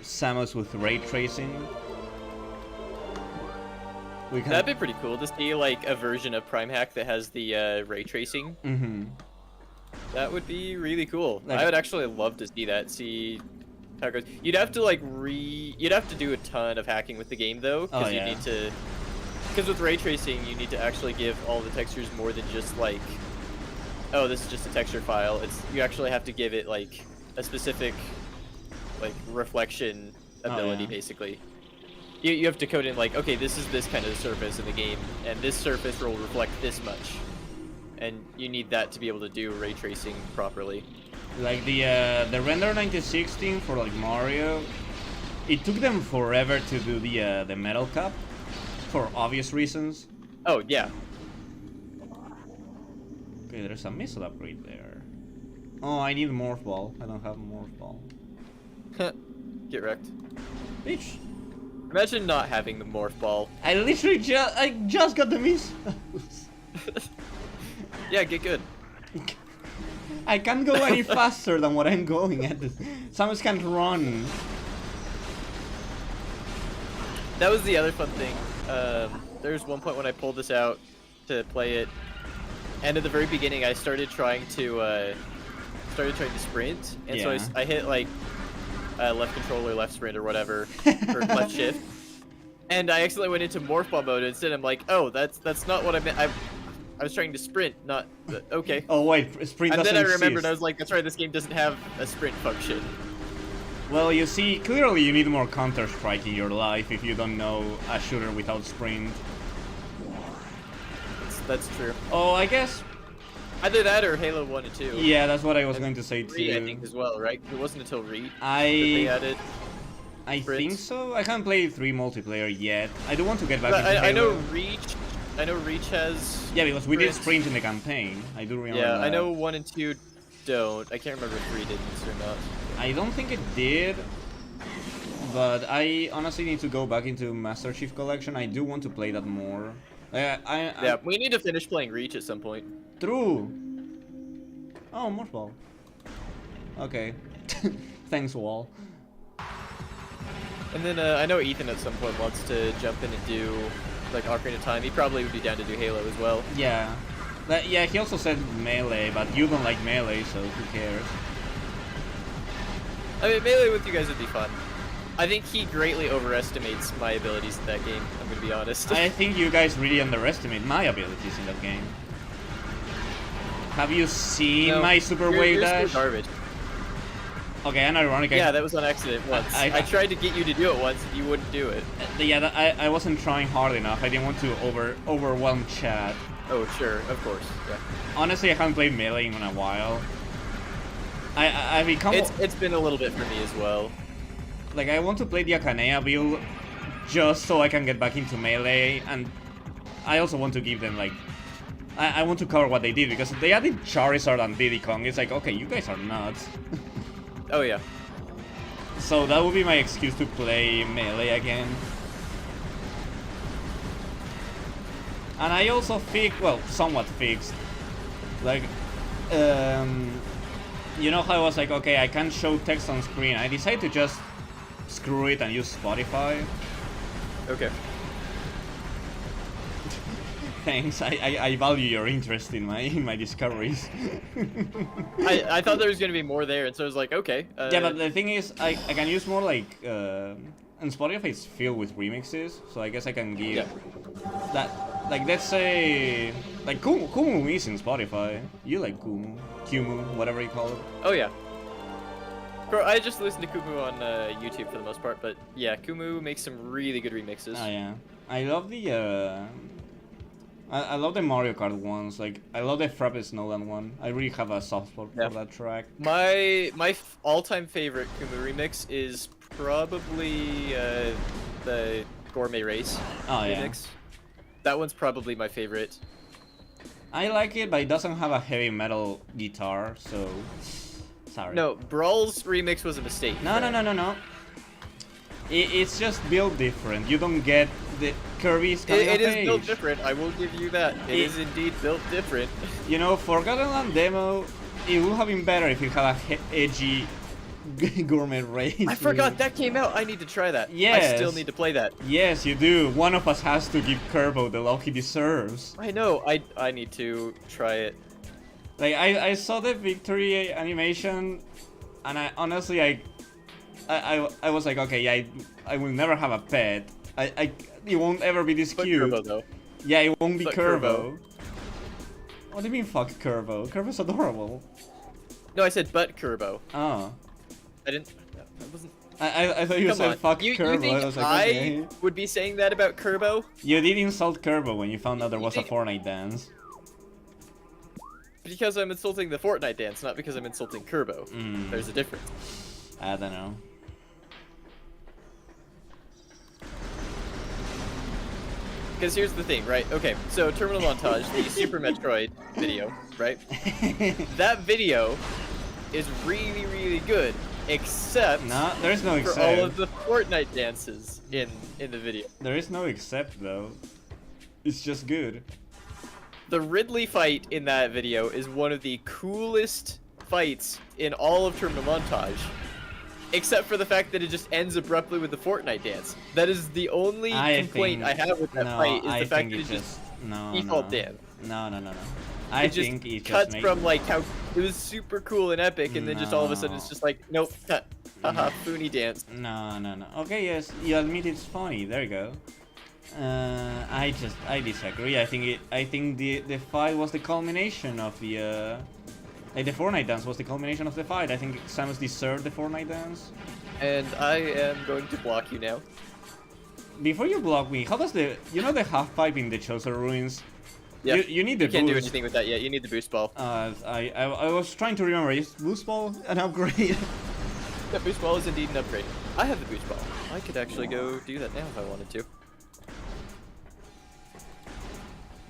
Samus with ray tracing. That'd be pretty cool to see like a version of Prime Hack that has the ray tracing. Mm-hmm. That would be really cool. I would actually love to see that. See how it goes. You'd have to like you'd have to do a ton of hacking with the game though, because you need to. Because with ray tracing, you need to actually give all the textures more than just like, oh, this is just a texture file. You actually have to give it like a specific like reflection ability basically. You have to code in like, okay, this is this kind of surface in the game, and this surface will reflect this much. And you need that to be able to do ray tracing properly. Like the render 1916 for like Mario, it took them forever to do the metal cup, for obvious reasons. Oh yeah. Okay, there's a missile upgrade there. Oh, I need a morph ball. I don't have a morph ball. Get wrecked. Bitch. Imagine not having the morph ball. I literally just got the miss. Yeah, get good. I can't go any faster than what I'm going at. Samus can't run. That was the other fun thing. There's one point when I pulled this out to play it, and at the very beginning, I started trying to sprint, and so Yeah. I hit like left control or left sprint or whatever, or left shift, and I accidentally went into morph ball mode. Instead, I'm like, oh, that's not what I meant. I was trying to sprint, not okay. Oh wait, sprint And doesn't then I remembered, exist. I was like, that's right, this game doesn't have a sprint function. Well, you see, clearly you need more Counter-Strike in your life if you don't know a shooter without sprint. That's true. Oh, I guess... Either that or Halo 1 and 2. Yeah, that's what I was And going to say 3, I too. think, as well, right? It wasn't until Reach that they added I sprint. think so. I haven't played 3 multiplayer yet. I do want to get back But into I know Halo. Reach has... Yeah, because we did sprint. sprint in the campaign. I do remember Yeah, that. I know 1 and 2 don't. I can't remember if 3 did or not. I don't think it did. But I honestly need to go back into Master Chief Collection. I do want to play that more. Yeah, we need to finish playing Reach at some point. True. Oh, Morph Ball. Okay. Thanks, Wall. And then I know Ethan at some point wants to jump in and do like Ocarina of Time. He probably would be down to do Halo as well. Yeah. Yeah, he also said Melee, but you don't like Melee, so who cares? I mean, Melee with you guys would be fun. I think he greatly overestimates my abilities in that game, I'm gonna be honest. I think you guys really underestimate my abilities in that game. Have you seen No, my Super you're Wave still Dash? garbage. Okay, and ironic. Yeah, that was on accident once. I tried to get you to do it once, and you wouldn't do it. Yeah, I wasn't trying hard enough. I didn't want to overwhelm chat. Oh, sure, of course, yeah. Honestly, I haven't played Melee in a while. I become... It's been a little bit for me as well. Like, I want to play the Akanea build just so I can get back into Melee, and I also want to give them, like... I want to cover what they did, because they added Charizard and Diddy Kong. It's like, okay, you guys are nuts. Oh, yeah. So that would be my excuse to play Melee again. And I also somewhat fixed. Like, you know how I was like, okay, I can't show text on screen. I decided to just screw it and use Spotify. Okay. Thanks, I value your interest in my discoveries. I thought there was gonna be more there, and so I was like, okay. Yeah, but the thing is, I can use more like, and Spotify is filled with remixes, so I guess I can give that, like, let's say, like, Kumu is in Spotify. You like Kumu, whatever you call it. Oh, yeah. Bro, I just listened to Kumu on YouTube for the most part, but yeah, Kumu makes some really good remixes. Oh, yeah. I love the, I love the Mario Kart ones. Like, I love the Frappes Nolan one. I really have a soft spot for that track. My all-time favorite Kumu remix is probably the Gourmet Race remix. That one's probably my favorite. I like it, but it doesn't have a heavy metal guitar, so sorry. No, Brawl's remix was a mistake. No. It's just built different. You don't get the Kirby's coming of It is age. built different, I will give you that. It is indeed built different. You know, Forgotten Land demo, it would have been better if it had a edgy Gourmet Race. I forgot that came out. I need to try that. Yes. I still need to play that. Yes, you do. One of us has to give Kerbo the love he deserves. I know. I need to try it. Like, I saw the victory animation, and I honestly, I was like, okay, I will never have a pet. It won't ever be this But cute. Kerbo, though. Yeah, it won't be But Kerbo. What do you mean, fuck Kerbo? Kerbo's adorable. No, I said but Kerbo. Oh. I didn't. That wasn't. I thought you Come said on. fuck You Kerbo. think I was like, okay. would be saying that about Kerbo? You did insult Kerbo when you found out there You was a think- Fortnite dance. Because I'm insulting the Fortnite dance, not because I'm insulting Kerbo. There's a difference. I don't know. Because here's the thing, right? Okay, so Terminal Montage, the Super Metroid video, right? That video is really, really good, except No, there's no for except. all of the Fortnite dances in the video. There is no except though. It's just good. The Ridley fight in that video is one of the coolest fights in all of Terminal Montage. Except for the fact that it just ends abruptly with the Fortnite dance. That is the only complaint I have with that fight, is the fact that it just default dance. No. I it just think it just cuts makes... from like how it was super cool and epic, and then just all of a sudden it's just like, nope, cut. Haha, Foony dance. No. Okay, yes, you admit it's funny. There you go. I disagree. I think the fight was the culmination of the like the Fortnite dance was the culmination of the fight. I think Samus deserved the Fortnite dance. And I am going to block you now. Before you block me, how does the the half pipe in the Chosen Ruins? Yeah. You need the You can't do boost. anything with that yet. You need the boost ball. I was trying to remember. Is boost ball an upgrade? The boost ball is indeed an upgrade. I have the boost ball. I could actually go do that now if I wanted to.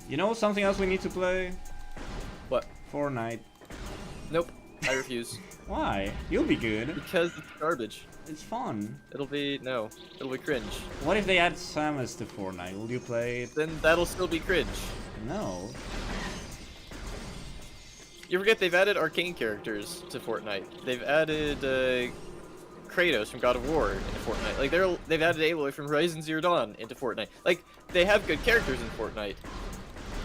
You know something else we need to play? What? Fortnite. Nope. I refuse. Why? You'll be good. Because it's garbage. It's fun. It'll be cringe. What if they add Samus to Fortnite? Will you play it? Then that'll still be cringe. No. You forget they've added arcane characters to Fortnite. They've added Kratos from God of War into Fortnite. Like they've added Aloy from Horizon Zero Dawn into Fortnite. Like they have good characters in Fortnite.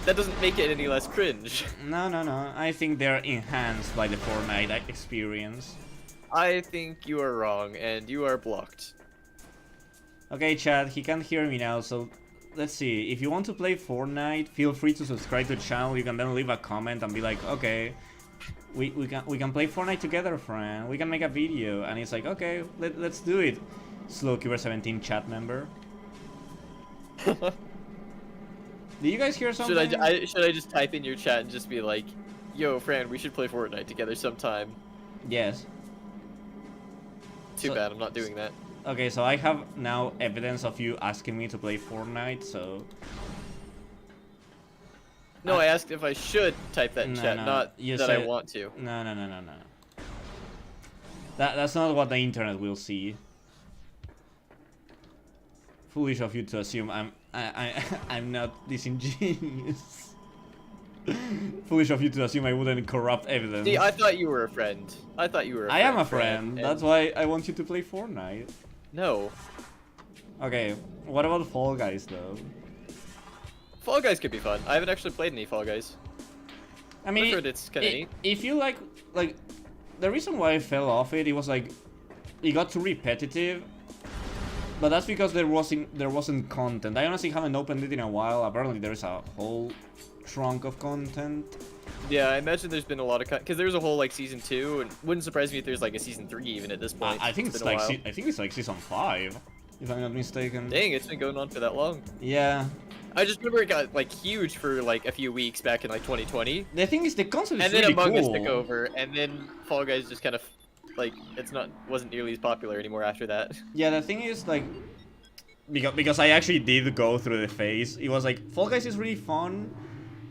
That doesn't make it any less cringe. No. I think they're enhanced by the Fortnite experience. I think you are wrong, and you are blocked. Okay, Chad, he can't hear me now, so let's see. If you want to play Fortnite, feel free to subscribe to the channel. You can then leave a comment and be like, okay, we can play Fortnite together, friend. We can make a video, and it's like, okay, let's do it. Slowkeeper17 chat member. Did you guys hear something? Should I just type in your chat and just be like, yo, friend, we should play Fortnite together sometime? Yes. Too bad, I'm not doing that. Okay, so I have now evidence of you asking me to play Fortnite, so... No, I asked if I should type that in chat, not that I want to. No. That's not what the internet will see. Foolish of you to assume I'm not disingenuous. Foolish of you to assume I wouldn't corrupt evidence. See, I thought you were a friend. I thought you were a friend. I am a friend. That's why I want you to play Fortnite. No. Okay, what about Fall Guys though? Fall Guys could be fun. I haven't actually played any Fall Guys. I mean, I've heard it's kind of neat. If you like, the reason why I fell off it was like, it got too repetitive. But that's because there wasn't content. I honestly haven't opened it in a while. Apparently there is a whole trunk of content. Yeah, I imagine there's been a lot of because there's a whole like season 2, and wouldn't surprise me if there's like a season 3 even at this point. I think it's like season 5, if I'm not mistaken. Dang, it's been going on for that long. Yeah. I just remember it got like huge for like a few weeks back in like 2020. The thing is, the concept is and then really Among Us cool. took over, and then Fall Guys just kind of like wasn't nearly as popular anymore after that. Yeah, the thing is like, because I actually did go through the phase. It was like Fall Guys is really fun.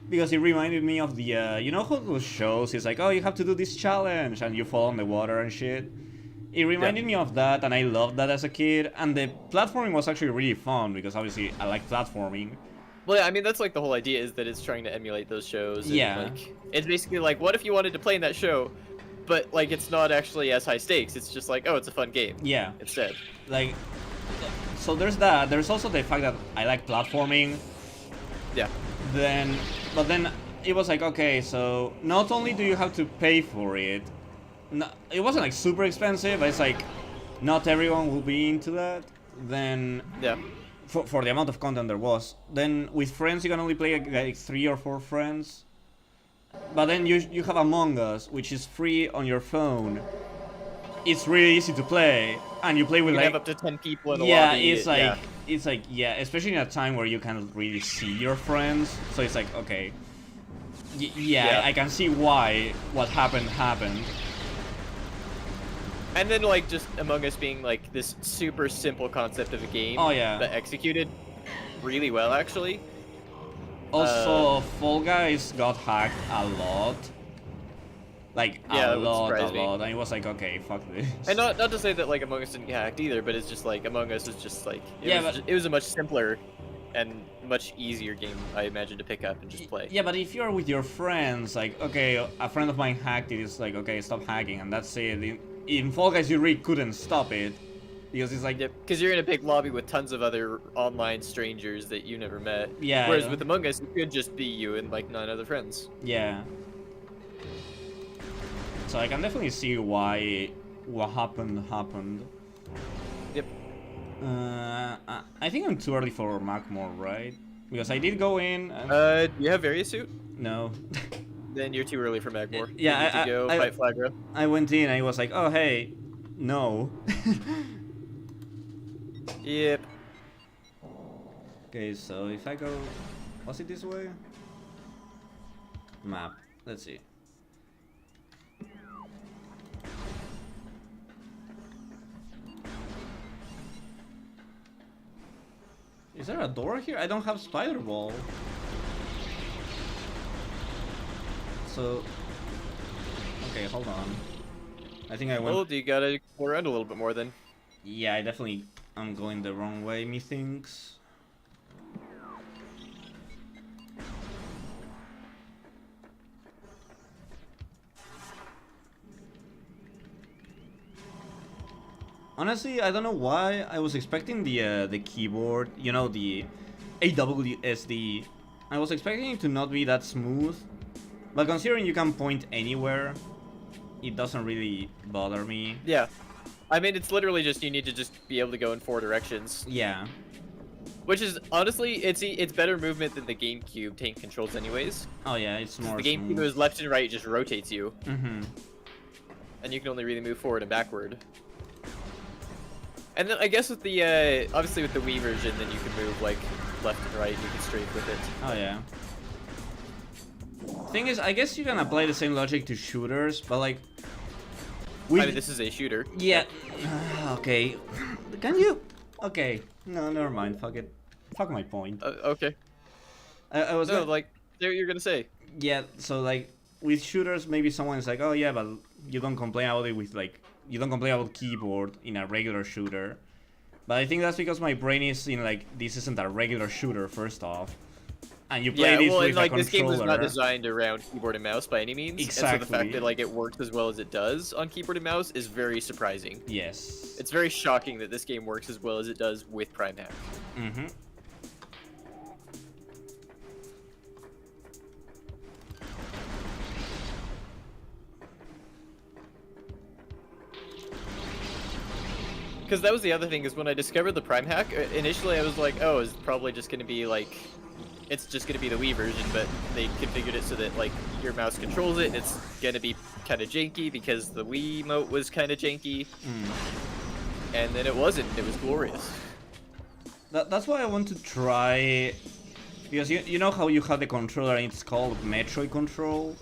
Because it reminded me of the, you know how those shows, it's like, oh, you have to do this challenge, and you fall in the water and shit. It reminded me of that, and I loved that as a kid, and the platforming was actually really fun, because obviously I like platforming. Well, yeah, I mean, that's like the whole idea, is that it's trying to emulate those shows. And, Yeah. like, it's basically like, what if you wanted to play in that show, but, like, it's not actually as high stakes, it's just like, oh, it's a fun game. Yeah. Instead. Like, so there's that. There's also the fact that I like platforming. Yeah. But then it was like, okay, so not only do you have to pay for it, no, it wasn't like super expensive, but it's like not everyone will be into that. Then Yeah. for the amount of content there was, then with friends you can only play like 3 or 4 friends. But then you have Among Us, which is free on your phone. It's really easy to play, and you play with You like have up to 10 people in the yeah, lobby. it's like especially in a time where you can't really see your friends, so it's like, okay, yeah, I can see why what happened. And then like just Among Us being like this super simple concept of a game. Oh yeah. But executed really well actually. Also, Fall Guys got hacked a lot. Like a lot, and it was like, okay, fuck this. And not to say that like Among Us didn't get hacked either, but it's just like Among Us is just like it was a much simpler and much easier game, I imagine, to pick up and just play. Yeah, but if you're with your friends, like, okay, a friend of mine hacked it, it's like, okay, stop hacking, and that's it. In Fall Guys, you really couldn't stop it. Because it's like... Yep, because you're in a big lobby with tons of other online strangers that you never met. Yeah. Whereas with Among Us, it could just be you and like 9 other friends. Yeah. So I can definitely see why what happened. Yep. I think I'm too early for Macmore, right? Because I did go in. And... Do you have Various Suit? No. Then you're too early for Magmore. Yeah, you need to go fight Flagra. I went in and I was like, oh hey, no. Yep. Okay, so if I go, was it this way? Map. Let's see. Is there a door here? I don't have spider ball. So, okay, hold on. I think I went. Well, you gotta go around a little bit more then. Yeah, I definitely am going the wrong way, methinks. Honestly, I don't know why I was expecting the keyboard, you know, the AWSD. I was expecting it to not be that smooth, but considering you can point anywhere, it doesn't really bother me. Yeah. I mean, it's literally just you need to just be able to go in 4 directions. Yeah. Which is, honestly, it's better movement than the GameCube tank controls anyways. Oh yeah, it's more The GameCube smooth. is left and right, it just rotates you. Mm-hmm. And you can only really move forward and backward. And then I guess with the, obviously with the Wii version, then you can move, like, left and right, you can strafe with it. Oh yeah. Thing is, I guess you can apply the same logic to shooters, but like... I mean, this is a shooter. Yeah. Okay. Can you... Okay. No, never mind. Fuck it. Fuck my point. Okay. I was No, gonna... like, there you're gonna say. Yeah, so like, with shooters, maybe someone's like, oh yeah, but you don't complain about it with like... You don't complain about keyboard in a regular shooter. But I think that's because my brain is in like, this isn't a regular shooter, first off. And you play this with and, like, a this game was controller. not designed around keyboard and mouse by any means. Exactly. And so the fact that like it works as well as it does on keyboard and mouse is very surprising. Yes. It's very shocking that this game works as well as it does with Prime Hack. Mm-hmm. Because that was the other thing, is when I discovered the Prime Hack, initially I was like, oh, it's probably just going to be like, it's just going to be the Wii version, but they configured it so that like your mouse controls it, and it's going to be kind of janky because the Wii Wiimote was kind of janky. And then it wasn't, it was glorious. That's why I want to try, because you know how you have the controller and it's called METROID control?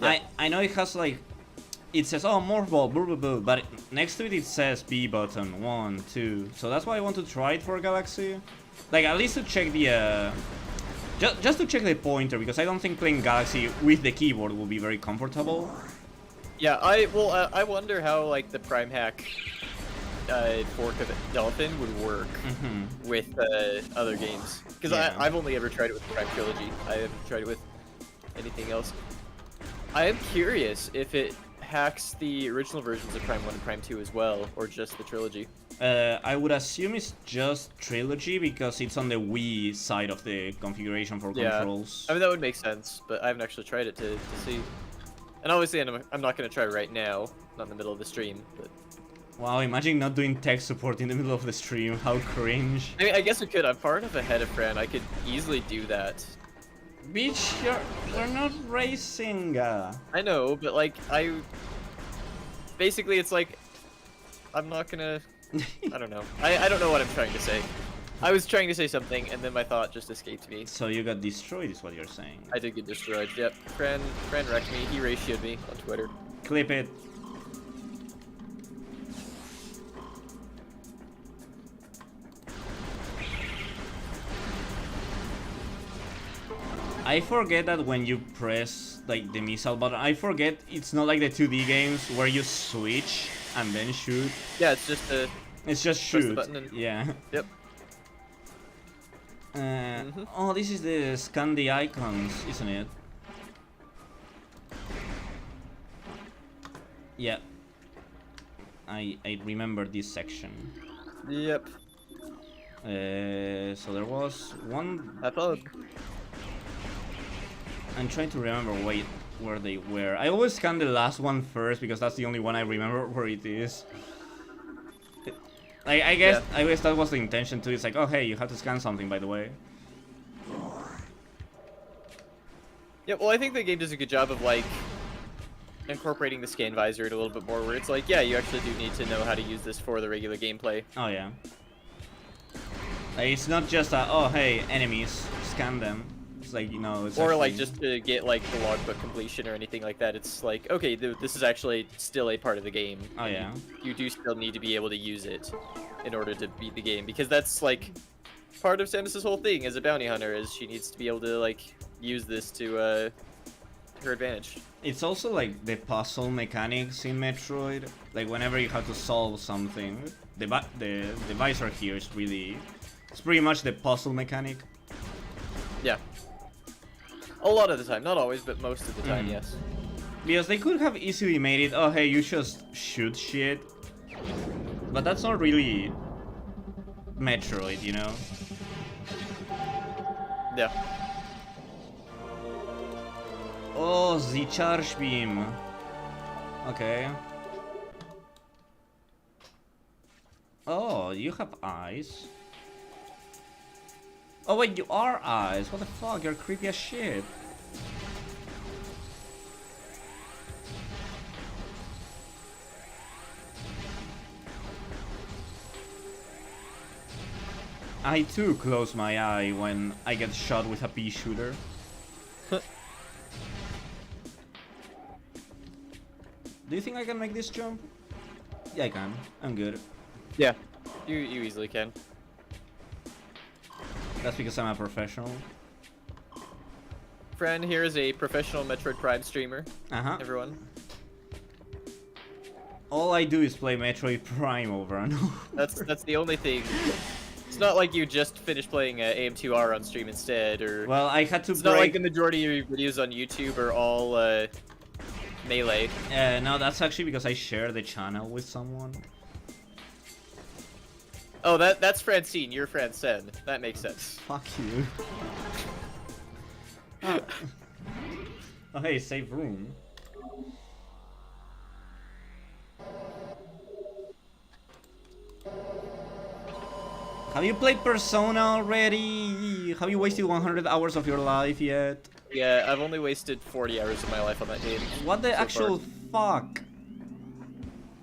Yeah. I know it has like, it says, oh, more ball, blah, blah, blah, but next to it, it says B button, 1, 2. So that's why I want to try it for Galaxy. Like, at least to check the, just to check the pointer, because I don't think playing Galaxy with the keyboard will be very comfortable. Yeah, I wonder how, like, the Prime Hack fork of Dolphin would work with other games. Because I've only ever tried it with the Prime Trilogy. I haven't tried it with anything else. I am curious if it hacks the original versions of Prime 1 and Prime 2 as well, or just the Trilogy. I would assume it's just Trilogy because it's on the Wii side of the configuration for controls. I mean, that would make sense, but I haven't actually tried it to see. And obviously, I'm not going to try right now, not in the middle of the stream. But... Wow, imagine not doing tech support in the middle of the stream, how cringe. I mean, I guess I could. I'm far enough ahead of Fran, I could easily do that. Bitch, you're not racing. I know, but like, basically it's like, I'm not gonna, I don't know. I don't know what I'm trying to say. I was trying to say something, and then my thought just escaped me. So you got destroyed is what you're saying. I did get destroyed, yep. Fran wrecked me, he ratioed me on Twitter. Clip it. I forget that when you press like the missile button, I forget it's not like the 2D games where you switch and then shoot. Yeah, it's just a... It's just shoot. The button and... Yeah. Yep. Oh, this is the scan the icons, isn't it? Yeah. I remember this section. Yep. So there was one. Have fun. I'm trying to remember where they were. I always scan the last one first because that's the only one I remember where it is. I guess that was the intention too. It's like, oh hey, you have to scan something, by the way. Yeah, well, I think the game does a good job of like incorporating the scan visor in a little bit more, where it's like, yeah, you actually do need to know how to use this for the regular gameplay. Oh yeah. Like, it's not just oh hey, enemies, scan them. It's like, you know, it's or actually... like just to get like the logbook completion or anything like that. It's like, okay, this is actually still a part of the game. Oh yeah. You do still need to be able to use it in order to beat the game, because that's like part of Samus's whole thing as a bounty hunter, is she needs to be able to like use this to her advantage. It's also like the puzzle mechanics in Metroid. Like whenever you have to solve something, the visor here is really, it's pretty much the puzzle mechanic. Yeah. A lot of the time, not always, but most of the time, yes. Because they could have easily made it, oh hey, you just shoot shit. But that's not really Metroid, you know? Yeah. Oh, the charge beam. Okay. Oh, you have eyes. Oh wait, you are eyes. What the fuck? You're creepy as shit. I too close my eye when I get shot with a pea shooter. Do you think I can make this jump? Yeah, I can. I'm good. Yeah. You easily can. That's because I'm a professional. Fran here is a professional Metroid Prime streamer. Uh-huh. Everyone. All I do is play Metroid Prime over and over. That's the only thing. It's not like you just finished playing AM2R on stream instead, or... Well, I had to It's not like the majority of your videos on YouTube are all, Melee. No, that's actually because I share the channel with someone. Oh, that's Francine. You're Francine. That makes sense. Fuck you. Oh. Oh, hey, save room. Have you played Persona already? Have you wasted 100 hours of your life yet? Yeah, I've only wasted 40 hours of my life on that game. What the actual fuck?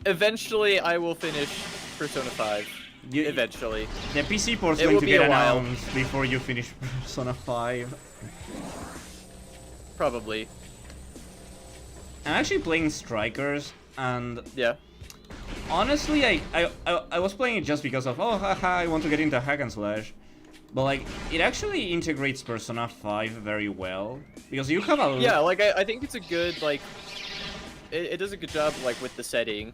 Eventually, I will finish Persona 5. Eventually. The PC port's going to get announced before you finish Persona 5. Probably. I'm actually playing Strikers, and yeah. Honestly, I was playing it just because of, oh haha, I want to get into hack and slash. But like, it actually integrates Persona 5 very well, because you have a... Yeah, like, I think it's a good, like, it does a good job, like, with the setting.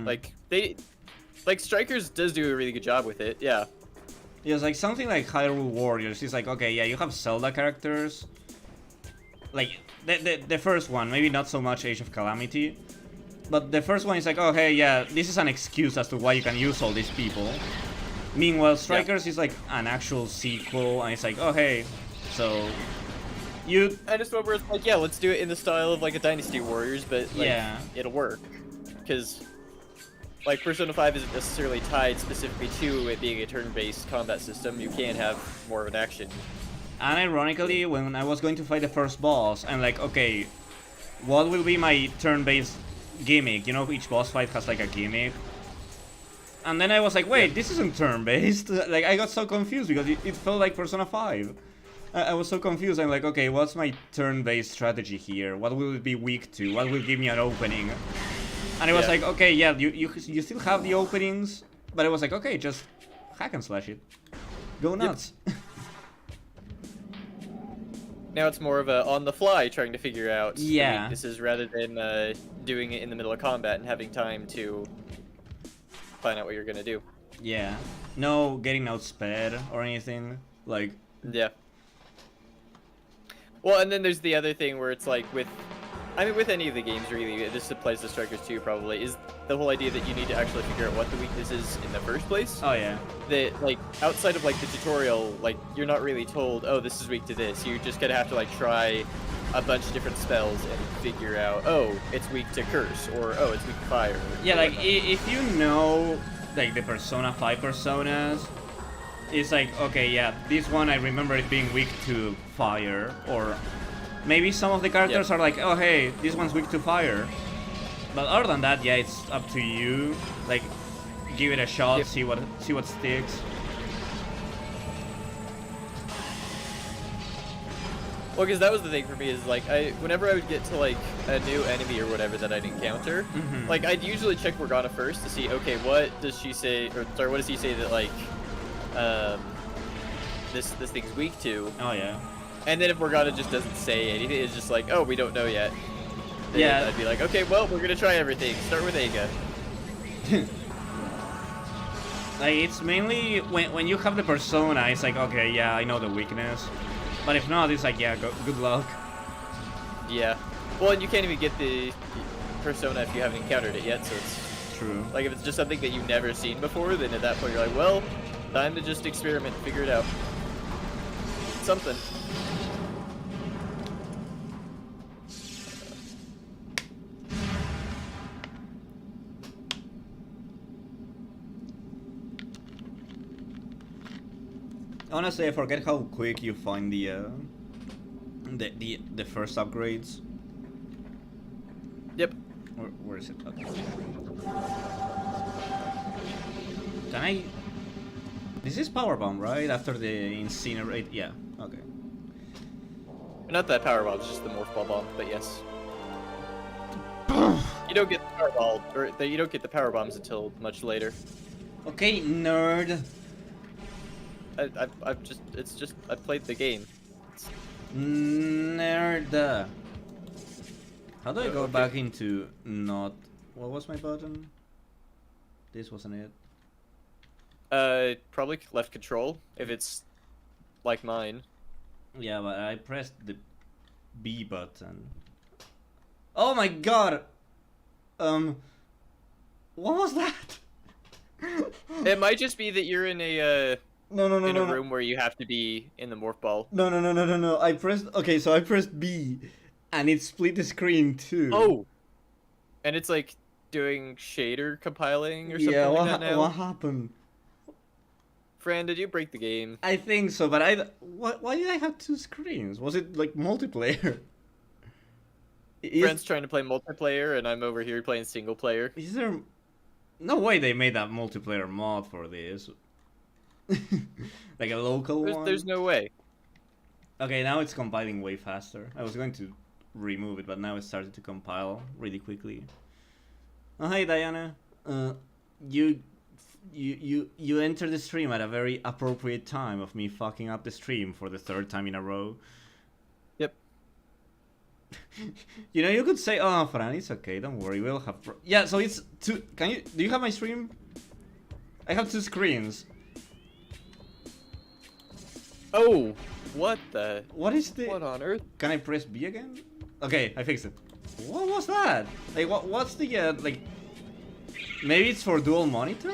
Like, Strikers does do a really good job with it, yeah. Yes, like, something like Hyrule Warriors is like, okay, yeah, you have Zelda characters. Like, the first one, maybe not so much Age of Calamity. But the first one is like, oh hey, yeah, this is an excuse as to why you can use all these people. Meanwhile, Strikers is like an actual sequel, and it's like, oh hey, so you... I just remember it's like, yeah, let's do it in the style of like a Dynasty Warriors, but like, yeah, it'll work. Because, like, Persona 5 isn't necessarily tied specifically to it being a turn-based combat system. You can have more of an action. And ironically, when I was going to fight the first boss, I'm like, okay, what will be my turn-based gimmick? You know, each boss fight has like a gimmick. And then I was like, wait, this isn't turn-based. Like, I got so confused because it felt like Persona 5. I was so confused. I'm like, okay, what's my turn-based strategy here? What will it be weak to? What will give me an opening? And it was like, okay, yeah, you still have the openings, but I was like, okay, just hack and slash it. Go nuts. Yep. Now it's more of a on-the-fly trying to figure out the weaknesses rather than doing it in the middle of combat and having time to find out what you're gonna do. Yeah. No getting outsped or anything. Like... Yeah. Well, and then there's the other thing where it's like with I mean, with any of the games, really, this applies to Strikers too, probably, is the whole idea that you need to actually figure out what the weakness is in the first place. Oh yeah. That, like, outside of, like, the tutorial, like, you're not really told, oh, this is weak to this. You just gotta have to, like, try a bunch of different spells and figure out, oh, it's weak to curse, or, oh, it's weak to fire. Yeah, like, if you know, like, the Persona 5 personas, it's like, okay, yeah, this one I remember it being weak to fire, or maybe some of the characters are like, oh hey, this one's weak to fire. But other than that, yeah, it's up to you. Like, give it a shot, see what sticks. Well, because that was the thing for me, is like, whenever I would get to like a new enemy or whatever that I'd encounter, like I'd usually check Morgana first to see, okay, what does she say, or sorry, what does he say that like, this thing's weak to? Oh yeah. And then if Morgana just doesn't say anything, it's just like, oh, we don't know yet. Then Yeah. I'd be like, okay, well, we're gonna try everything. Start with Aga. Like, it's mainly when you have the persona, it's like, okay, yeah, I know the weakness. But if not, it's like, yeah, good luck. Yeah. Well, and you can't even get the persona if you haven't encountered it yet, so it's True. like if it's just something that you've never seen before, then at that point you're like, well, time to just experiment and figure it out. Something. Honestly, I forget how quick you find the first upgrades. Yep. Where is it? Okay. Can I? This is power bomb, right? After the incinerate. Yeah. Okay. Not that power bomb, it's just the morph ball bomb, but yes. You don't get the power ball, or you don't get the power bombs until much later. Okay, nerd. I played the game. Nerd. How do I go Okay. back into not? What was my button? This wasn't it. Probably left control, if it's like mine. Yeah, but I pressed the B button. Oh my god! What was that? It might just be that you're in a, No, room where you have to be in the morph ball. No. I pressed. Okay, so I pressed B, and it split the screen too. Oh! And it's like doing shader compiling or something yeah. like that now. What happened? Fran, did you break the game? I think so, but why did I have two screens? Was it like multiplayer? Fran's trying to play multiplayer, and I'm over here playing single player. Is there? No way they made that multiplayer mod for this. Like a local one. There's no way. Okay, now it's compiling way faster. I was going to remove it, but now it started to compile really quickly. Oh, hey Diana. You entered the stream at a very appropriate time of me fucking up the stream for the third time in a row. Yep. You know, you could say, "Oh, Fran, it's okay. Don't worry, we'll have." Yeah, so it's two. Do you have my stream? I have two screens. Oh, what the? What is the? What on earth? Can I press B again? Okay, I fixed it. What was that? Like, what's the like? Maybe it's for dual monitor.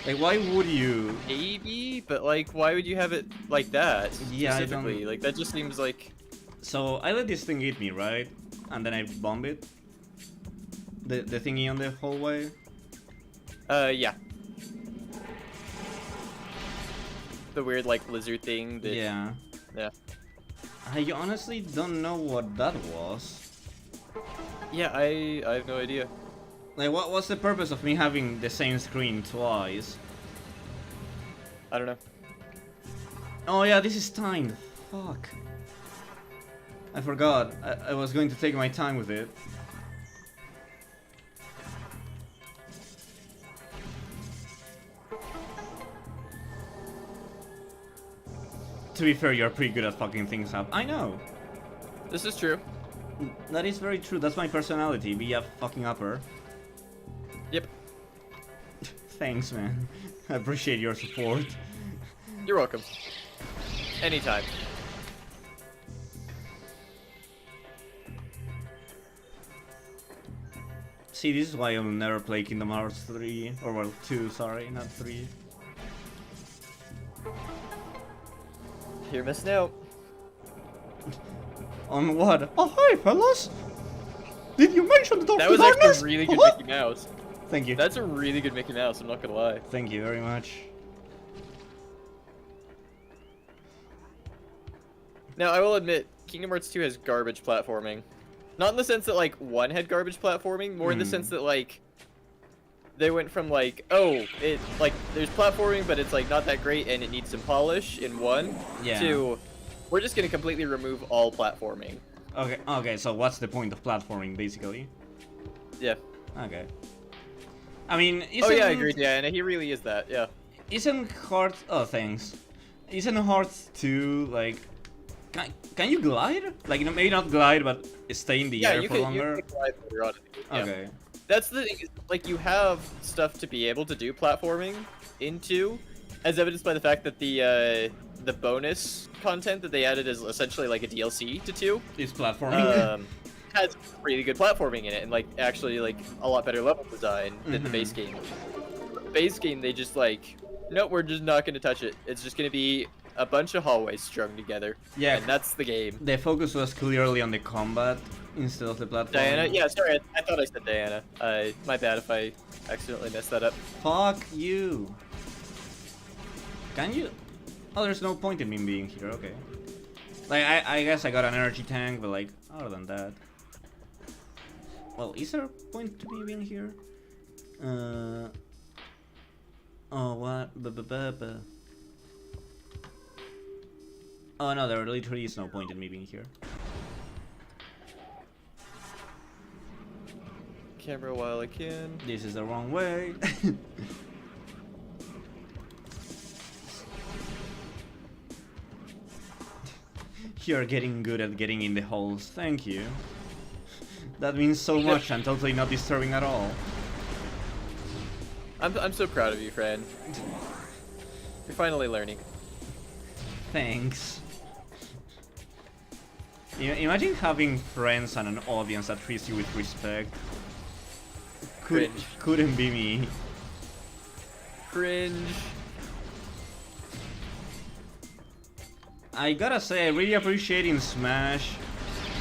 Like, why would you? Maybe, but like, why would you have it like that Yeah, I specifically? don't- Like, that just seems like. So I let this thing hit me, right? And then I bomb it. The thingy on the hallway. Yeah. The weird like lizard thing. That, Yeah. Yeah. I honestly don't know what that was. Yeah, I have no idea. Like, what's the purpose of me having the same screen twice? I don't know. Oh yeah, this is timed. Fuck. I forgot. I was going to take my time with it. To be fair, you're pretty good at fucking things up. I know. This is true. That is very true. That's my personality. Be a fucking upper. Yep. Thanks, man. I appreciate your support. You're welcome. Anytime. See, this is why I'll never play Kingdom Hearts 3, or well, 2, sorry, not 3. You're missing out. On what? Oh, hi, fellas! Did you mention the Dark That was actually a really good Mickey Mouse. Thank you. That's a really good Mickey Mouse, I'm not gonna lie. Thank you very much. Now, I will admit, Kingdom Hearts 2 has garbage platforming. Not in the sense that, like, 1 had garbage platforming, more in the sense that, like, they went from, like, oh, it, like, there's platforming, but it's, like, not that great and it needs some polish in 1, to, we're just gonna completely remove all platforming. Okay, so what's the point of platforming, basically? Yeah. Okay. I mean, oh yeah, I agree, yeah, and he really is that, yeah. Isn't Hearts... Oh, thanks. Isn't Hearts 2, like... Can you glide? Like, maybe not glide, but stay in the air for longer? You can glide later on. Yeah. Okay. That's the thing, like, you have stuff to be able to do platforming in 2, as evidenced by the fact that the bonus content that they added is essentially like a DLC to 2. Is platforming. Has really good platforming in it, and, like, actually, like, a lot better level design than the base game. The base game, they just, like, nope, we're just not going to touch it. It's just going to be a bunch of hallways strung together. Yeah. And that's the game. The focus was clearly on the combat instead of the platform. Diana? Yeah, sorry, I thought I said Diana. My bad if I accidentally messed that up. Fuck you. Can you? Oh, there's no point in me being here, okay. Like, I guess I got an energy tank, but, like, other than that. Well, is there a point to me being here? Oh, what? Oh no, there literally is no point in me being here. Camera while I can. This is the wrong way. You're getting good at getting in the holes, thank you. That means so much and totally not disturbing at all. I'm so proud of you, friend. You're finally learning. Thanks. Imagine having friends and an audience that treats you with respect. Couldn't be me. Cringe. I gotta say, I really appreciate in Smash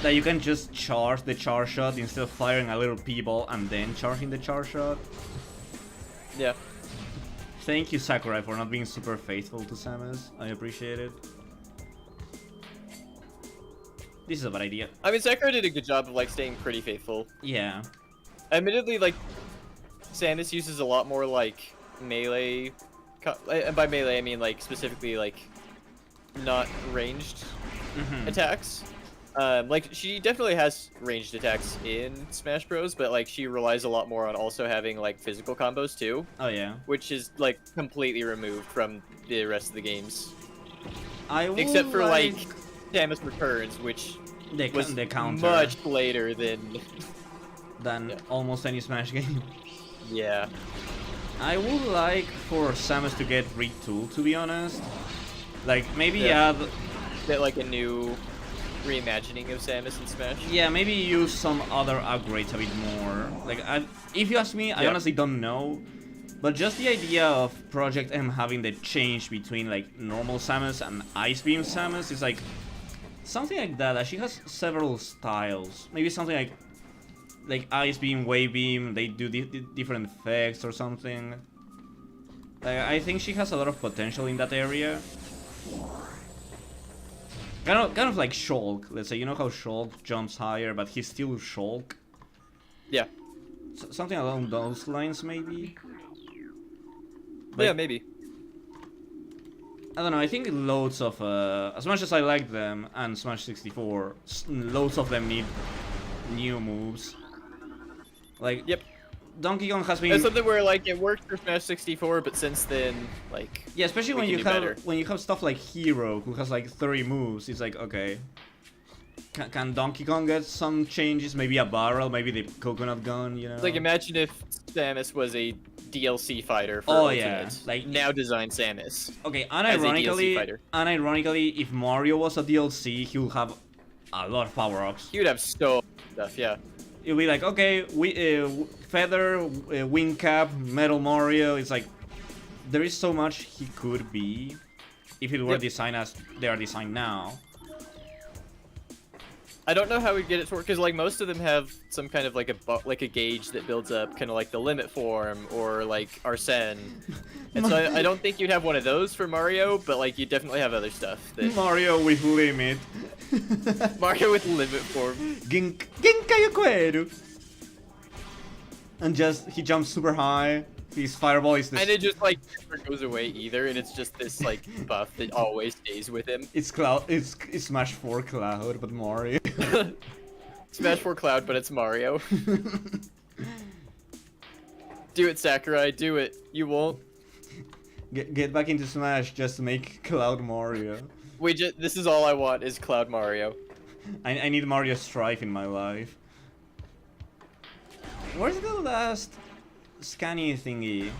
that you can just charge the charge shot instead of firing a little P-ball and then charging the charge shot. Yeah. Thank you, Sakurai, for not being super faithful to Samus. I appreciate it. This is a bad idea. I mean, Sakurai did a good job of, like, staying pretty faithful. Yeah. Admittedly, like, Samus uses a lot more, like, melee... And by melee, I mean, like, specifically, like, not ranged attacks. Like, she definitely has ranged attacks in Smash Bros, but, like, she relies a lot more on also having, like, physical combos, too. Oh, yeah. Which is, like, completely removed from the rest of the games. Except for, like Samus Returns, which was much later than almost any Smash game. Yeah. I would like for Samus to get retooled, to be honest. Like, maybe add... Get, like, a new reimagining of Samus in Smash? Yeah, maybe use some other upgrades a bit more. Like, if you ask me, I honestly don't know. But just the idea of Project M having the change between, like, normal Samus and Ice Beam Samus is, like, something like that. She has several styles. Maybe something like Ice Beam, Wave Beam, they do different effects or something. I think she has a lot of potential in that area. Kind of like Shulk, let's say. You know how Shulk jumps higher, but he's still Shulk? Yeah. Something along those lines, maybe? But yeah, maybe. I don't know, I think loads of, as much as I like them, and Smash 64, loads of them need new moves. Like, yep. Donkey Kong has been... It's something where, like, it worked for Smash 64, but since then, like... Yeah, especially when you have stuff like Hero, who has, like, 30 moves, it's like, okay. Can Donkey Kong get some changes? Maybe a barrel, maybe the coconut gun, you know? Like, imagine if Samus was a DLC fighter for Ultimate. Yeah. Like, now design Samus. Okay, unironically, if Mario was a DLC, he would have a lot of power-ups. He would have so much stuff, yeah. It'll be like, okay, Feather, Wing Cap, Metal Mario. It's like, there is so much he could be if it were designed as they are designed now. I don't know how we'd get it to work, because like most of them have some kind of like a gauge that builds up, kind of like the limit form or like Arsene. And so I don't think you'd have one of those for Mario, but like you definitely have other stuff. That... Mario with limit. Mario with limit form. Genkai eu quero. And just he jumps super high. His fireball is this. And it just like never goes away either, and it's just this like buff that always stays with him. It's Cloud. It's Smash 4 Cloud, but Mario. Smash 4 Cloud, but it's Mario. Do it, Sakurai. Do it. You won't. Get back into Smash just to make Cloud Mario. This is all I want is Cloud Mario. I need Mario Strife in my life. Where's the last scanny thingy?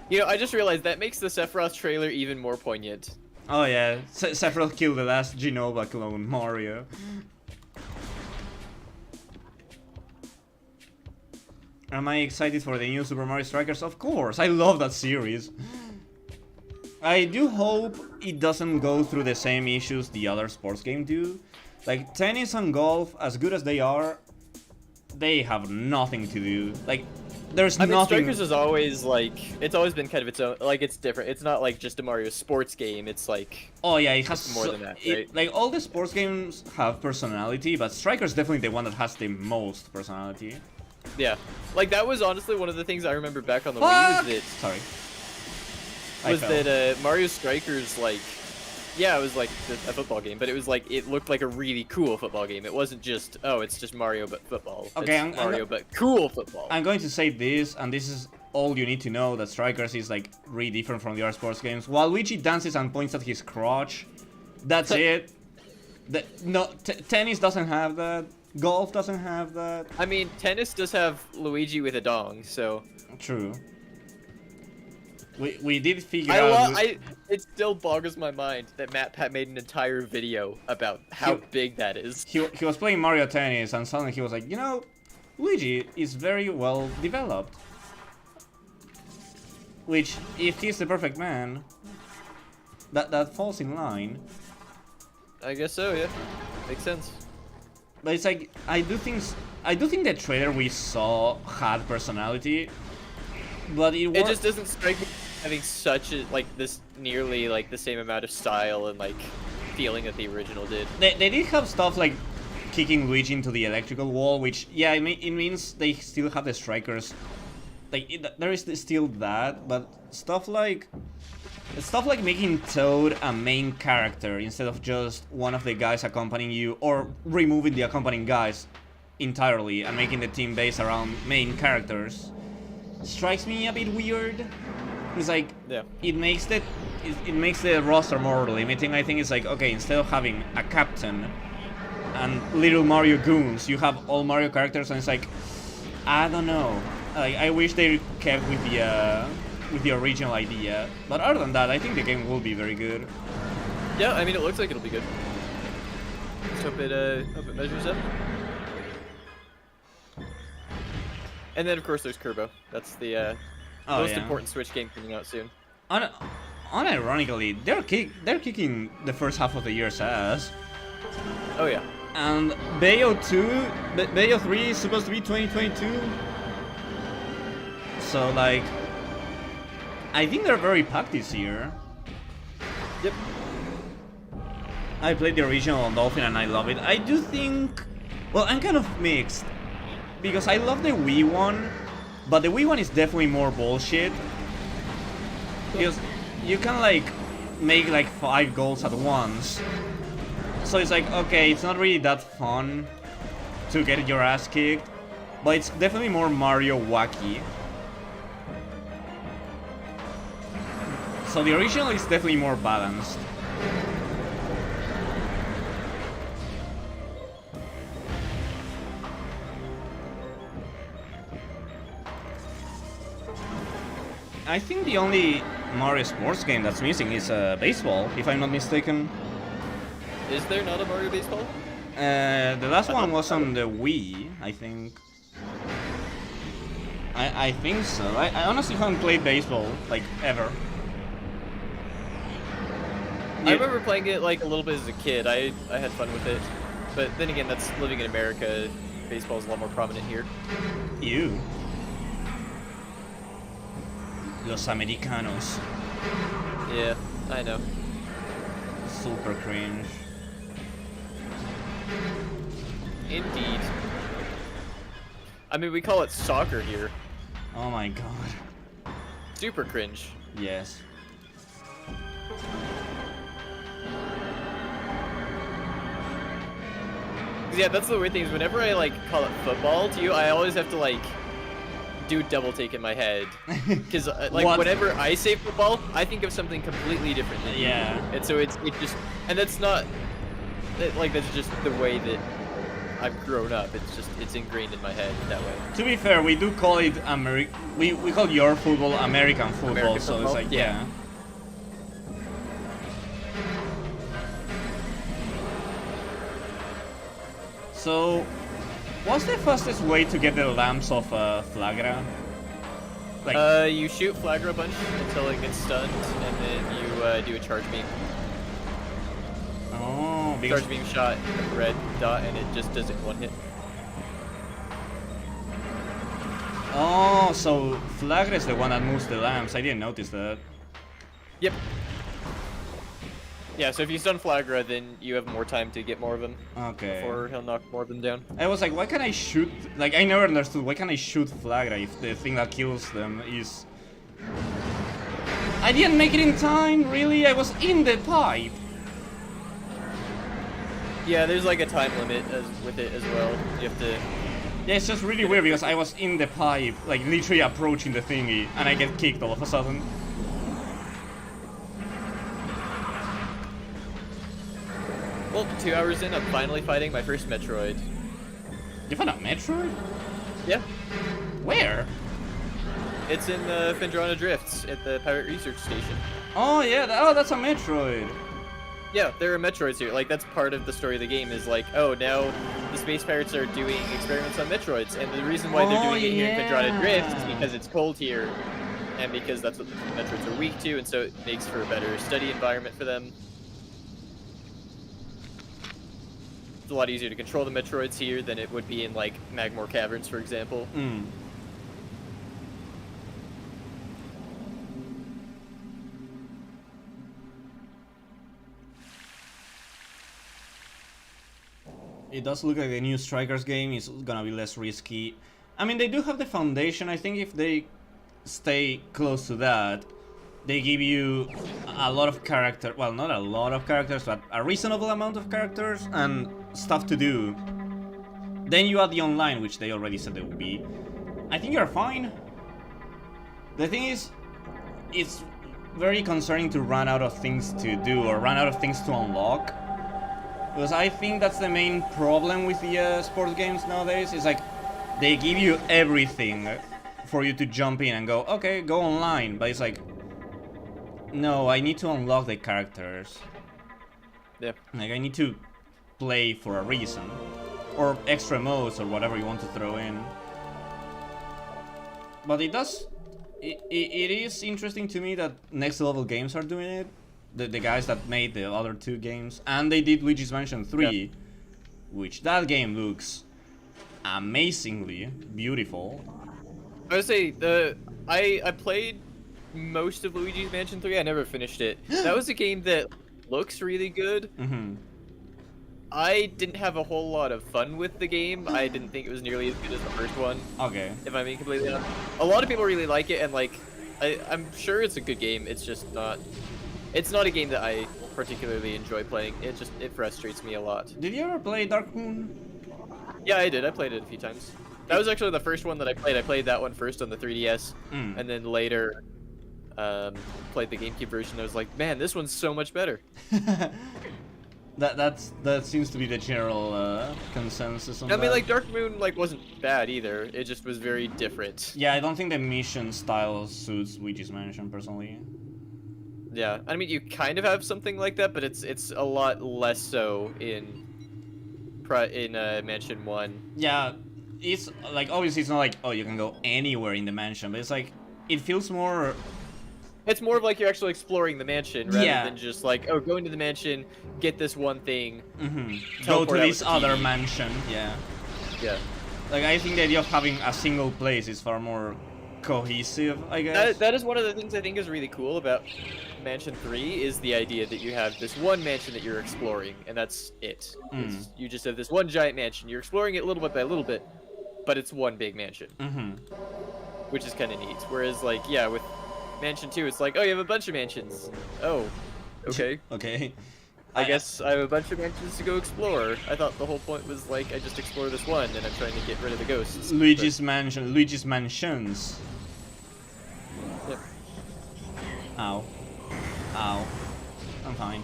You know, I just realized that makes the Sephiroth trailer even more poignant. Oh yeah, Sephiroth killed the last Genova clone, Mario. Am I excited for the new Super Mario Strikers? Of course, I love that series. I do hope it doesn't go through the same issues the other sports games do. Like, tennis and golf, as good as they are, they have nothing to do. Like, there's nothing... Strikers is always, like, it's always been kind of its own, like, it's different. It's not, like, just a Mario sports game, it's, like... Oh, yeah, it has more than that, right? Like, all the sports games have personality, but Strikers is definitely the one that has the most personality. Yeah. Like, that was honestly one of the things I remember back on the Wii was that... Sorry. Was that, Mario Strikers, like... Yeah, it was like a football game, but it was like, it looked like a really cool football game. It wasn't just, oh, it's just Mario but football. Okay, it's Mario but cool football. I'm going to say this, and this is all you need to know, that Strikers is like really different from the other sports games. While Luigi dances and points at his crotch, that's it. Tennis doesn't have that. Golf doesn't have that. I mean, tennis does have Luigi with a dong, so... True. We did figure out... It still boggles my mind that MatPat made an entire video about how big that is. He was playing Mario Tennis, and suddenly he was like, you know, Luigi is very well developed. Which, if he's the perfect man, that falls in line. I guess so, yeah. Makes sense. But it's like, I do think the trailer we saw had personality, but it just doesn't strike me having such a, like, this nearly, like, the same amount of style and, like, feeling that the original did. They did have stuff like kicking Luigi into the electrical wall, which, yeah, it means they still have the Strikers. Like, there is still that, but stuff like making Toad a main character instead of just one of the guys accompanying you, or removing the accompanying guys entirely and making the team based around main characters, strikes me a bit weird. It's like, yeah. it makes the roster more limiting. I think it's like, okay, instead of having a captain and little Mario goons, you have all Mario characters, and it's like, I don't know. I wish they kept with the original idea. But other than that, I think the game will be very good. Yeah, I mean, it looks like it'll be good. Let's hope it measures up. And then, of course, there's Kerbo. That's the most important Switch game coming out soon. Unironically, they're kicking the first half of the year's ass. Oh yeah. And Bayo 3 is supposed to be 2022. So like, I think they're very packed this year. Yep. I played the original on Dolphin and I love it. I do think, well, I'm kind of mixed, because I love the Wii one, but the Wii one is definitely more bullshit. Because you can like make like 5 goals at once. So it's like, okay, it's not really that fun to get your ass kicked, but it's definitely more Mario wacky. So the original is definitely more balanced. I think the only Mario sports game that's missing is baseball, if I'm not mistaken. Is there not a Mario Baseball? The last one was on the Wii, I think. I think so. I honestly haven't played baseball, like, ever. I remember playing it like a little bit as a kid. I had fun with it. But then again, that's living in America. Baseball is a lot more prominent here. You. Los Americanos. Yeah, I know. Super cringe. Indeed. I mean, we call it soccer here. Oh my god. Super cringe. Yes. Yeah, that's the weird thing is whenever I like call it football to you, I always have to like do double take in my head because like What? whenever I say football, I think of something completely different than you. Yeah. And so it just and that's not like that's just the way that I've grown up. It's ingrained in my head that way. To be fair, we do call it we call your football American football, American so football? it's like Yeah. So, what's the fastest way to get the lamps of Flagra? Like, You shoot Flagra a bunch until it gets stunned, and then you do a charge beam. oh, because Charge beam shot, a red dot, and it just does it one hit. oh, so Flagra is the one that moves the lamps. I didn't notice that. Yep. Yeah, so if you stun Flagra, then you have more time to get more of them Okay. before he'll knock more of them down. I was like, why can't I shoot? Like, I never understood why can't I shoot Flagra if the thing that kills them is. I didn't make it in time, really. I was in the pipe. Yeah, there's like a time limit with it as well. You have to. Yeah, it's just really weird because I was in the pipe, like literally approaching the thingy, and I get kicked all of a sudden. Well, 2 hours in, I'm finally fighting my first Metroid. You found a Metroid? Yeah, Where? it's in Phendrana Drifts at the Pirate Research Station. Oh yeah, that's a Metroid. Yeah, there are Metroids here. Like, that's part of the story of the game is like, oh, now the Space Pirates are doing experiments on Metroids, and the reason why they're Oh, doing it here in Phendrana Drifts is yeah. because it's cold here, and because that's what the Metroids are weak to, and so it makes for a better study environment for them. It's a lot easier to control the Metroids here than it would be in, like, Magmore Caverns, for example. Hmm. It does look like the new Strikers game is gonna be less risky. I mean, they do have the foundation. I think if they stay close to that, they give you a lot of character. Well, not a lot of characters, but a reasonable amount of characters and stuff to do. Then you add the online, which they already said there would be. I think you're fine. The thing is, it's very concerning to run out of things to do or run out of things to unlock. Because I think that's the main problem with the sports games nowadays. Is like they give you everything for you to jump in and go, okay, go online. But it's like, no, I need to unlock the characters. Yeah. Like I need to play for a reason, or extra modes or whatever you want to throw in. But it does. It is interesting to me that Next Level Games are doing it. The guys that made the other two games, and they did Luigi's Mansion 3, Yeah. which that game looks amazingly beautiful. I would say I played most of Luigi's Mansion 3. I never finished it. That was a game that looks really good. Mm-hmm. I didn't have a whole lot of fun with the game. I didn't think it was nearly as good as the first one. Okay. If I'm being completely honest, a lot of people really like it, and like I'm sure it's a good game. It's just not. It's not a game that I particularly enjoy playing. It frustrates me a lot. Did you ever play Dark Moon? Yeah, I did. I played it a few times. That was actually the first one that I played. I played that one first on the 3DS, and then later played the GameCube version. I was like, man, this one's so much better. That seems to be the general consensus on I mean, that. like Dark Moon wasn't bad either. It just was very different. Yeah, I don't think the mission style suits Luigi's Mansion personally. Yeah, I mean, you kind of have something like that, but it's a lot less so in Mansion 1. Yeah, it's like obviously it's not like, oh, you can go anywhere in the mansion, but it's like it feels more. It's more of like you're actually exploring the mansion rather Yeah. than just like, oh, go into the mansion, get this one thing. Go to out this with the other TV. mansion. Yeah. Yeah. Like I think the idea of having a single place is far more cohesive, I guess. That is one of the things I think is really cool about Mansion 3 is the idea that you have this one mansion that you're exploring, and that's it. You just have this one giant mansion. You're exploring it little bit by little bit, but it's one big mansion, which is kind of neat. Whereas, like, yeah, with Mansion 2, it's like, oh, you have a bunch of mansions. Oh, okay. Okay. I guess I have a bunch of mansions to go explore. I thought the whole point was, like, I just explore this one, and I'm trying to get rid of the ghosts. Luigi's Mansion, Luigi's Mansions. Yep. Ow. Ow. I'm fine.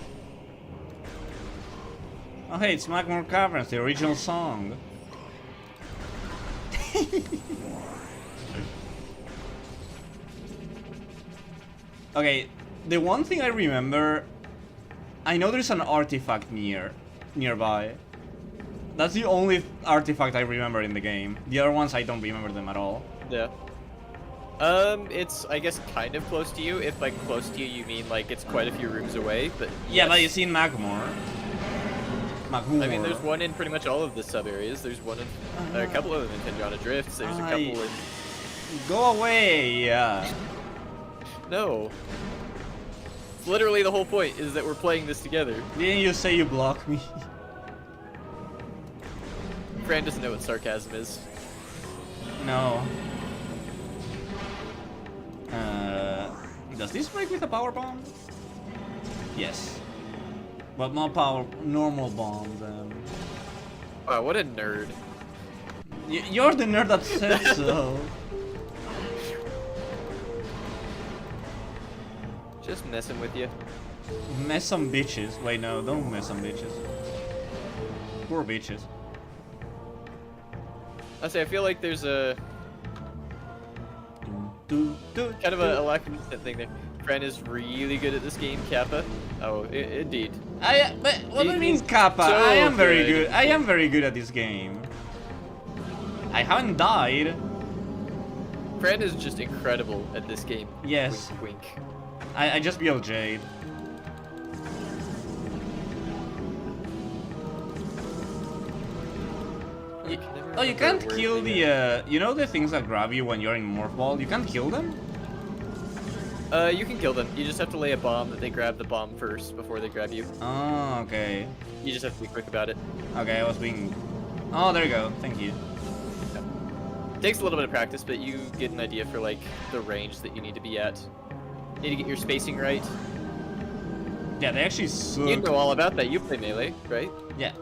Oh hey, it's Magmore Caverns, the original song. Okay, the one thing I remember, I know there's an artifact nearby. That's the only artifact I remember in the game. The other ones I don't remember them at all. Yeah. It's, I guess, kind of close to you. If by close to you, you mean, like, it's quite a few rooms away, but... Yeah, but it's in Magmore. Magmore. I mean, there's one in pretty much all of the sub-areas. There's one in... a couple of them in Tenjana Drifts. There's a couple in... Go away! Yeah. No. It's literally the whole point, is that we're playing this together. Didn't you say you blocked me? Fran doesn't know what sarcasm is. No. Does this break with a power bomb? Yes. But not power, normal bombs. Wow, what a nerd. You're the nerd that said so. Just messing with you. Mess some bitches. Wait, no, don't mess some bitches. Poor bitches. I say, I feel like there's a... kind of a lack of consent thing there. Fran is really good at this game, Kappa. Oh, indeed. But what do you mean, Kappa? So I am very good. good. I am very good at this game. I haven't died. Fran is just incredible at this game. Yes. Wink, wink. I just built Jade. Oh, you can't kill the, you know the things that grab you when you're in Morph Ball? You can't kill them? You can kill them. You just have to lay a bomb that they grab the bomb first before they grab you. Oh, okay. You just have to be quick about it. Okay, I was being... Oh, there you go. Thank you. Takes a little bit of practice, but you get an idea for, like, the range that you need to be at. You need to get your spacing right. Yeah, they actually suck. You know all about that. You play Melee, right? Yeah.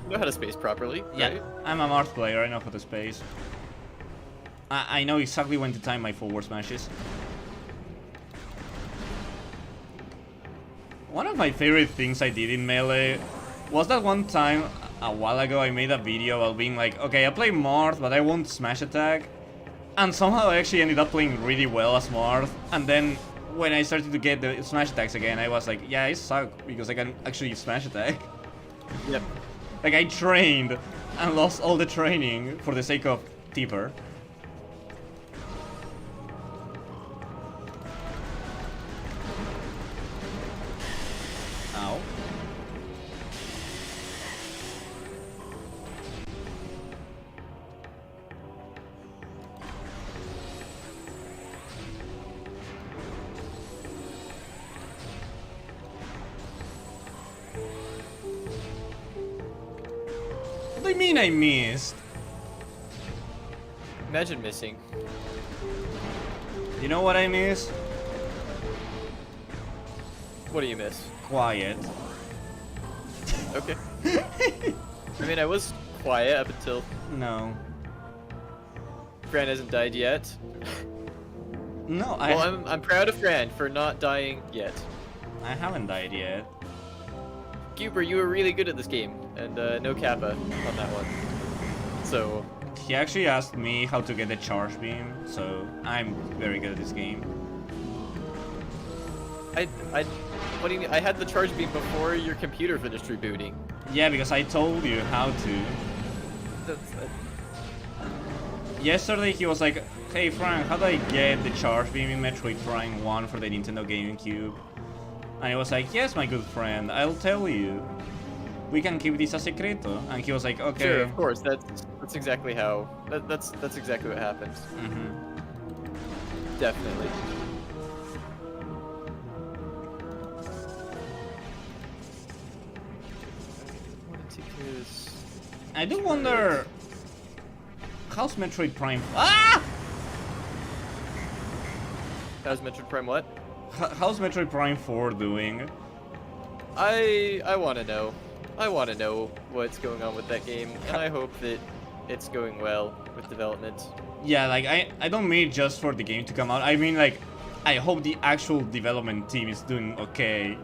You know how to space properly, Yeah, right? I'm a Marth player. I know how to space. I know exactly when to time my forward smashes. One of my favorite things I did in Melee was that one time, a while ago, I made a video about being like, okay, I play Marth, but I won't smash attack. And somehow I actually ended up playing really well as Marth. And then when I started to get the smash attacks again, I was like, yeah, I suck because I can actually smash attack. Yep. Like, I trained and lost all the training for the sake of Tipper. Ow. What do you mean I missed? Imagine missing. You know what I miss? What do you miss? Quiet. Okay. I mean, I was quiet up until No. Fran hasn't died yet. No, Well, I'm proud of Fran for not dying yet. I haven't died yet. Cuber, you were really good at this game, and no Kappa on that one. So, He actually asked me how to get the charge beam, so I'm very good at this game. what do you mean? I had the charge beam before your computer finished rebooting. Yeah, because I told you how to. Yesterday he was like, hey Frank, how do I get the charge beam in Metroid Prime 1 for the Nintendo GameCube? And I was like, yes, my good friend, I'll tell you. We can keep this a secreto. And he was like, okay. Sure, of course. That's exactly how. That's exactly what happens. Definitely. I do wonder. How's Metroid Prime? Ah! How's Metroid Prime what? How's Metroid Prime 4 doing? I want to know. I want to know what's going on with that game, and I hope that it's going well with development. Yeah, like I don't mean just for the game to come out. I mean like I hope the actual development team is doing okay.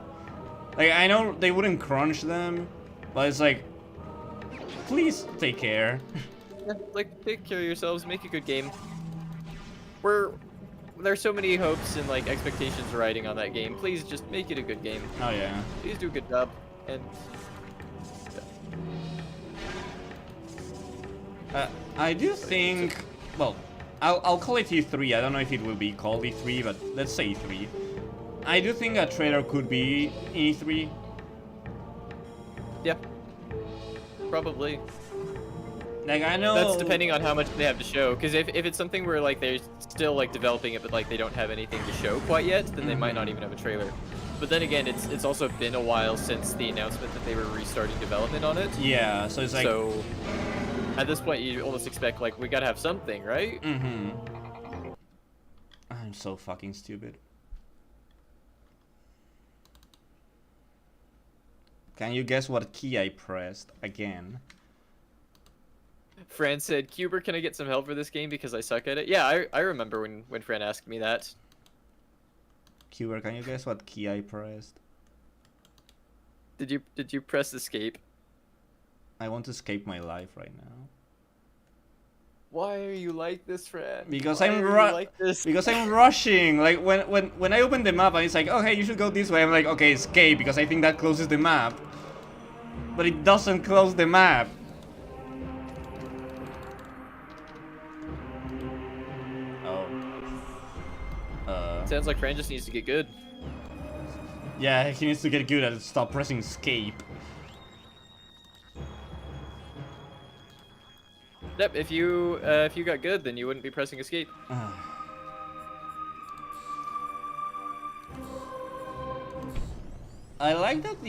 Like I know they wouldn't crunch them, but it's like please take care. Yeah, like take care of yourselves, make a good game. There's so many hopes and like expectations riding on that game. Please just make it a good game. Oh yeah. Please do a good job. And I do think, well, I'll call it E3. I don't know if it will be called E3, but let's say E3. I do think a trailer could be in E3. Yeah, probably. Like I know that's depending on how much they have to show. Because if it's something where like they're still like developing it, but like they don't have anything to show quite yet, then they might not even have a trailer. But then again, it's also been a while since the announcement that they were restarting development on it. Yeah, so it's like so. At this point, you almost expect, like, we gotta have something, right? I'm so fucking stupid. Can you guess what key I pressed again? Fran said, Cuber, can I get some help for this game because I suck at it? Yeah, I remember when Fran asked me that. Cuber, can you guess what key I pressed? Did you press escape? I want to escape my life right now. Why are you like this, Fran? Because because I'm rushing. Like when I open the map and it's like, okay, you should go this way. I'm like, okay, escape because I think that closes the map. But it doesn't close the map. Sounds like Fran just needs to get good. Yeah, he needs to get good at stop pressing escape. Yep, if you got good, then you wouldn't be pressing escape. I like that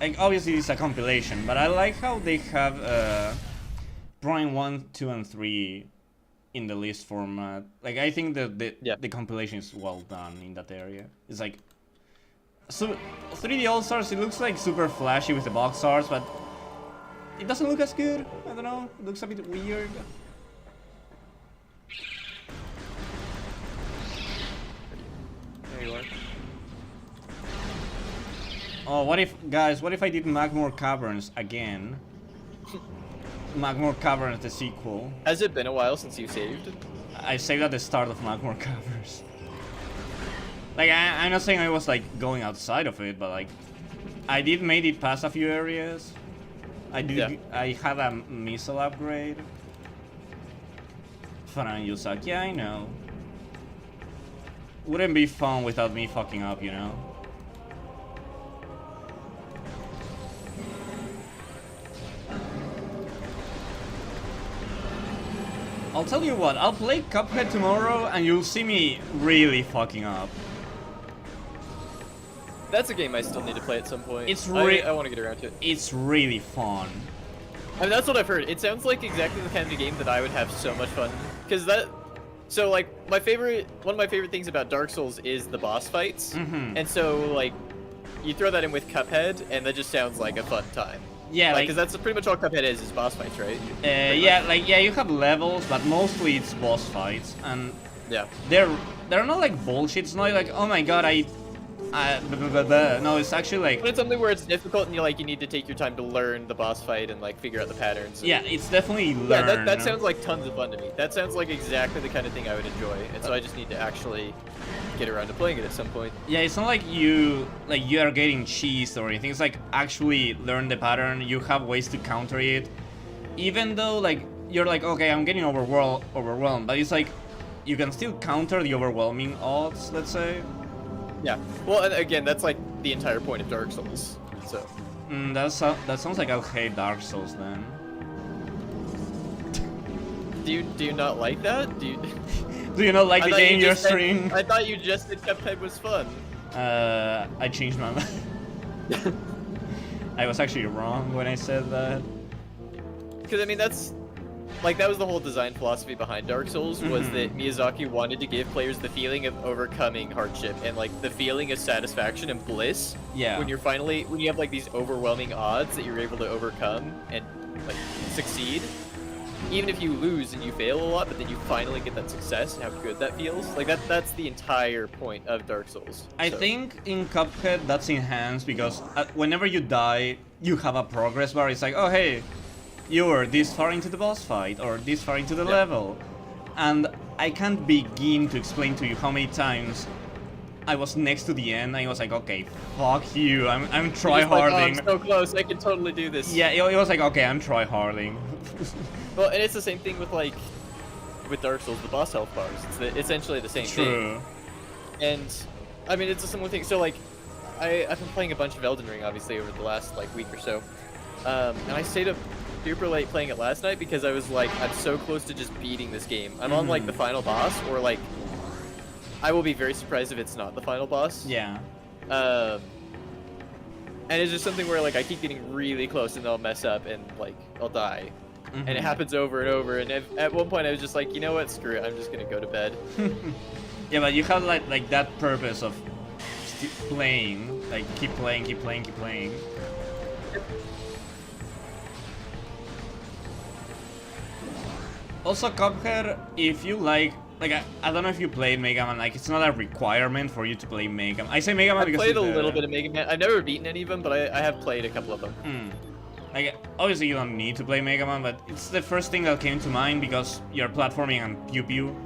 like obviously it's a compilation, but I like how they have Prime 1, 2, and 3 in the list format. Like I think that the compilation is well done in that area. It's like so 3D All Stars. It looks like super flashy with the box arts, but it doesn't look as good. I don't know. It looks a bit weird. There you are. Oh, what if, guys? What if I did Magmore Caverns again? Magmore Caverns, the sequel. Has it been a while since you saved? I saved at the start of Magmore Caverns. Like, I'm not saying I was like going outside of it, but like, I did made it past a few areas. I did. Yeah. I had a missile upgrade. Fun, you suck. Yeah, I know. Wouldn't be fun without me fucking up, you know. I'll tell you what, I'll play Cuphead tomorrow and you'll see me really fucking up. That's a game I still need to play at some point. It's I want to get around to it. It's really fun. I mean, that's what I've heard. It sounds like exactly the kind of game that I would have so much fun. So like, one of my favorite things about Dark Souls is the boss fights. And so like, you throw that in with Cuphead and that just sounds like a fun time. Yeah, like, because that's pretty much all Cuphead is boss fights, right? Yeah, you have levels, but mostly it's boss fights, and yeah, they're not like bullshit. It's not like, oh my god, I No, it's actually like... But it's something where it's difficult and you need to take your time to learn the boss fight and like figure out the patterns. Yeah, it's definitely learn. Yeah, that sounds like tons of fun to me. That sounds like exactly the kind of thing I would enjoy, and so I just need to actually get around to playing it at some point. Yeah, it's not like you are getting cheesed or anything. It's like actually learn the pattern. You have ways to counter it, even though like you're like, okay, I'm getting overwhelmed, but it's like you can still counter the overwhelming odds, let's say. Yeah. Well, and again, that's like the entire point of Dark Souls. So. That sounds like I'll hate Dark Souls then. Do you not like that? Do you? Do you not like the game you're streaming? I thought you just said Cuphead was fun. I changed my mind. I was actually wrong when I said that. Because I mean that was the whole design philosophy behind Dark Souls, was that Miyazaki wanted to give players the feeling of overcoming hardship and like the feeling of satisfaction and bliss. Yeah. When you have like these overwhelming odds that you're able to overcome and like succeed. Even if you lose and you fail a lot, but then you finally get that success and how good that feels. Like that's the entire point of Dark Souls. I think in Cuphead that's enhanced because whenever you die, you have a progress bar. It's like, oh hey, you were this far into the boss fight or this far into the level. And I can't begin to explain to you how many times I was next to the end and I was like, okay, fuck you, I'm tryharding. Like, oh, I'm so close, I can totally do this. Yeah, it was like, okay, I'm tryharding. Well, and it's the same thing with like, with Dark Souls, the boss health bars. It's essentially the same thing. And, I mean, it's a similar thing. So like, I've been playing a bunch of Elden Ring, obviously, over the last like week or so. And I stayed up super late playing it last night because I was like, I'm so close to just beating this game. I'm on like the final boss, or like, I will be very surprised if it's not the final boss. Yeah. And it's just something where like I keep getting really close and I'll mess up and like I'll die. And it happens over and over. And at one point I was just like, you know what, screw it, I'm just gonna go to bed. Yeah, but you have like that purpose of playing, like keep playing. Also, Cuphead, if you like I don't know if you played Mega Man, like it's not a requirement for you to play Mega Man. I say Mega Man because I played a little bit of Mega Man. I've never beaten any of them, but I have played a couple of them. Like, obviously you don't need to play Mega Man, but it's the first thing that came to mind because you're platforming and pew.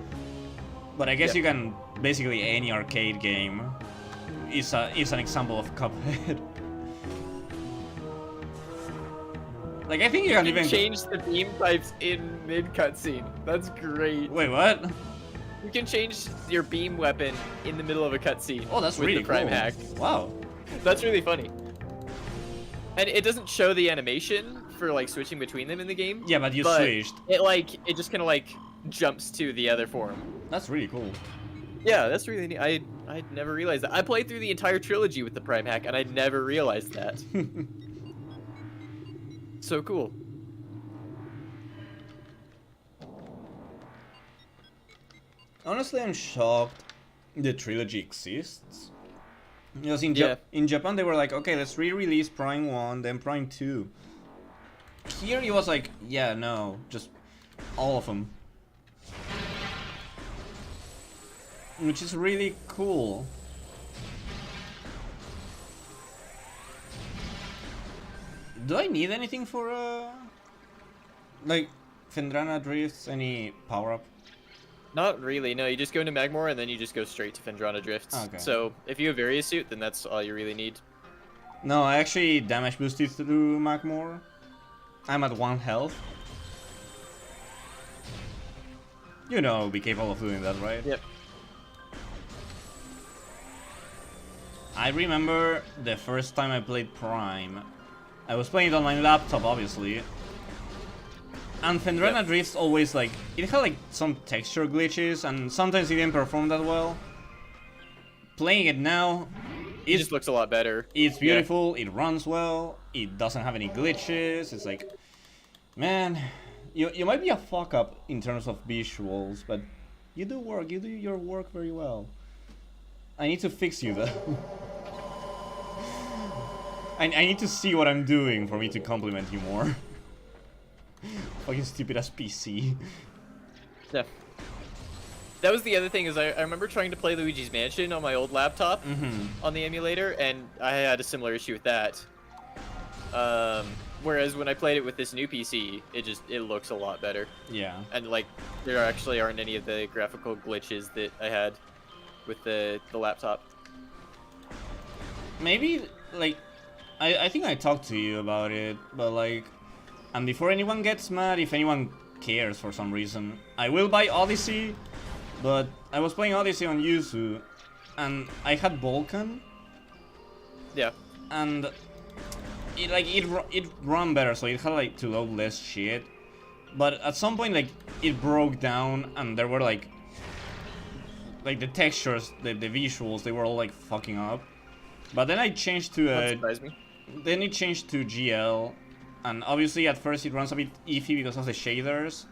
But I guess you can, basically any arcade game is an example of Cuphead. Like, I think you can even change the beam types in mid-cutscene. That's great. Wait, what? You can change your beam weapon in the middle of a cutscene. Oh, that's really with the Prime cool. hack. Wow. That's really funny. And it doesn't show the animation for like switching between them in the game. Yeah, but you switched. It just kind of like jumps to the other form. That's really cool. Yeah, that's really neat. I'd never realized that. I played through the entire trilogy with the Prime hack, and I never realized that. So cool. Honestly, I'm shocked the trilogy exists. Because in Japan they were like, okay, let's re-release Prime 1, then Prime 2. Here it was like, yeah, no, just all of them. Which is really cool. Do I need anything for, like, Fendrana Drifts, any power-up? Not really, no. You just go into Magmore and then you just go straight to Fendrana Drifts. Okay. So if you have Various Suit, then that's all you really need. No, I actually damage boosted through Magmore. I'm at 1 health. You know, be capable of doing that, right? Yep. I remember the first time I played Prime. I was playing it on my laptop, obviously. And Fendrana Drifts always, like, it had like some texture glitches and sometimes it didn't perform that well. Playing it now, it just looks a lot better. It's beautiful, it runs well, it doesn't have any glitches. It's like, man, you might be a fuck up in terms of visuals, but you do your work very well. I need to fix you though. I need to see what I'm doing for me to compliment you more. Fucking stupid ass PC. Yeah. That was the other thing is I remember trying to play Luigi's Mansion on my old laptop on the emulator, and I had a similar issue with that. Whereas when I played it with this new PC, it looks a lot better. Yeah. And like there actually aren't any of the graphical glitches that I had with the laptop. Maybe like I think I talked to you about it, but like, and before anyone gets mad, if anyone cares for some reason, I will buy Odyssey. But I was playing Odyssey on WUUU, and I had Vulkan. Yeah. And it ran better, so it had like to load less shit. But at some point, like it broke down, and there were like the textures, the visuals, they were all like fucking up. But then I changed to That surprised me. then it changed to GL, and obviously at first it runs a bit iffy because of the shaders.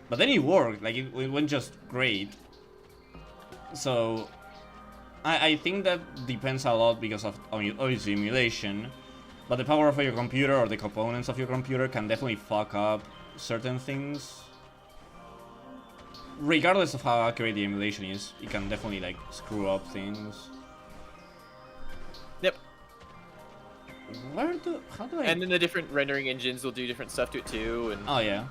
But then it worked, like it went just great. So I think that depends a lot because of obviously emulation, but the power of your computer or the components of your computer can definitely fuck up certain things. Regardless of how accurate the emulation is, it can definitely like screw up things. Yep. How do I... And then the different rendering engines will do different stuff to it too, and Oh yeah.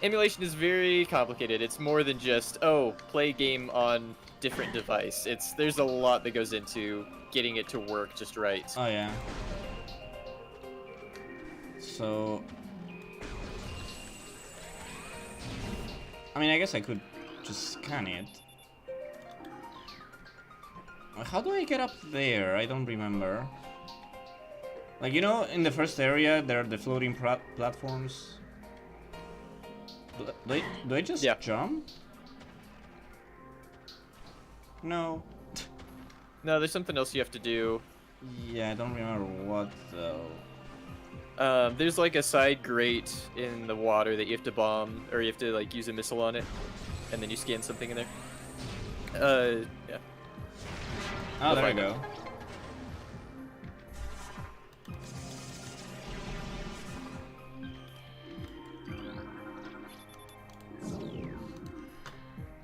emulation is very complicated. It's more than just, oh, play game on different device. There's a lot that goes into getting it to work just right. Oh yeah. So I mean, I guess I could just scan it. How do I get up there? I don't remember. Like, you know, in the first area, there are the floating platforms. Do I just jump? No. No, there's something else you have to do. Yeah, I don't remember what though. There's like a side grate in the water that you have to bomb, or you have to like use a missile on it, and then you scan something in there. Yeah. Oh, there we go.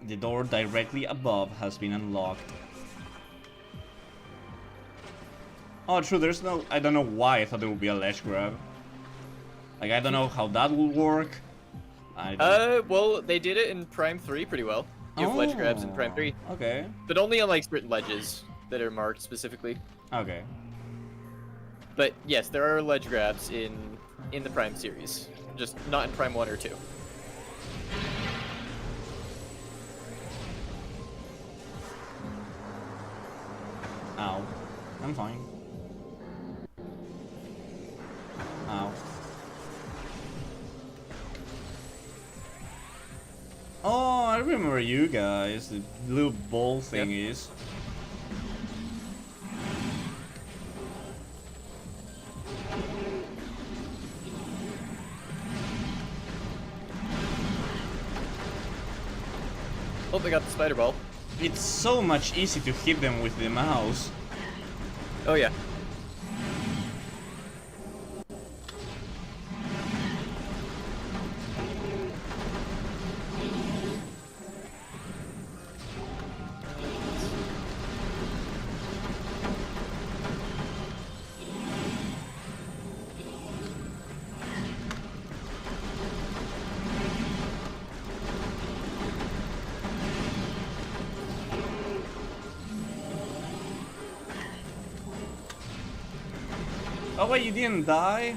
The door directly above has been unlocked. Oh, true, there's no... I don't know why I thought there would be a ledge grab. Like, I don't know how that would work. Well, they did it in Prime 3 pretty well. You have ledge grabs in Prime 3. Okay. But only on, like, certain ledges that are marked specifically. Okay. But, yes, there are ledge grabs in the Prime series. Just not in Prime 1 or 2. Ow. I'm fine. Ow. Oh, I remember you guys. The little ball thing is. Oh, they got the spider ball. It's so much easier to hit them with the mouse. Oh, yeah. Oh wait, you didn't die?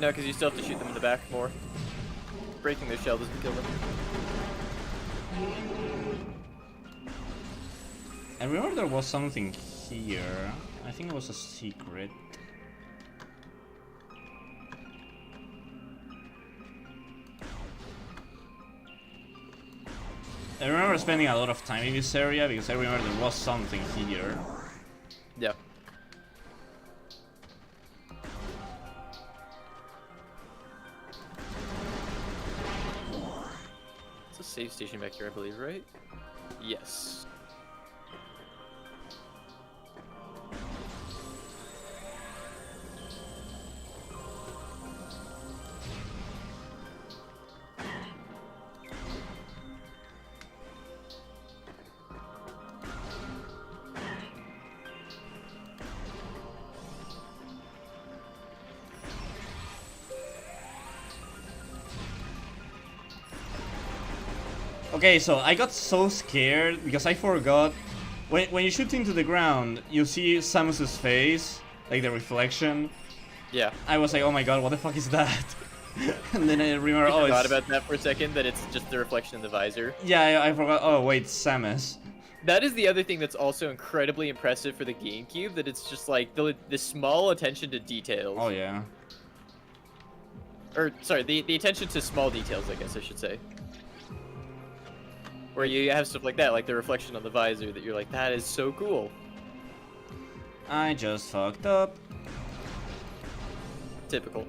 No, because you still have to shoot them in the back more. Breaking their shell doesn't kill them. I remember there was something here. I think it was a secret. I remember spending a lot of time in this area because I remember there was something here. Yeah. It's a save station back here, I believe, right? Yes. Okay, so I got so scared because I forgot. When you shoot into the ground, you see Samus's face, like the reflection. Yeah. I was like, oh my god, what the fuck is that? And then I remember, I oh, forgot it's... about that for a second, that it's just the reflection in the visor. Yeah, I forgot. Oh, wait, Samus. That is the other thing that's also incredibly impressive for the GameCube, that it's just like the small attention to details. Oh, yeah. Or, sorry, the attention to small details, I guess I should say. Where you have stuff like that, like the reflection on the visor, that you're like, that is so cool. I just fucked up. Typical.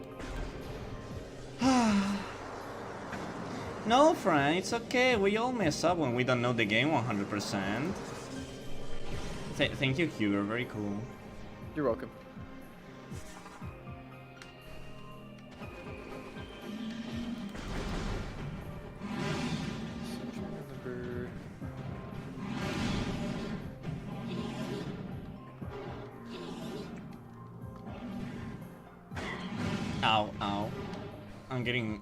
No, friend, it's okay. We all mess up when we don't know the game 100%. Thank you, Hugo. Very cool. You're welcome. Ow, ow. I'm getting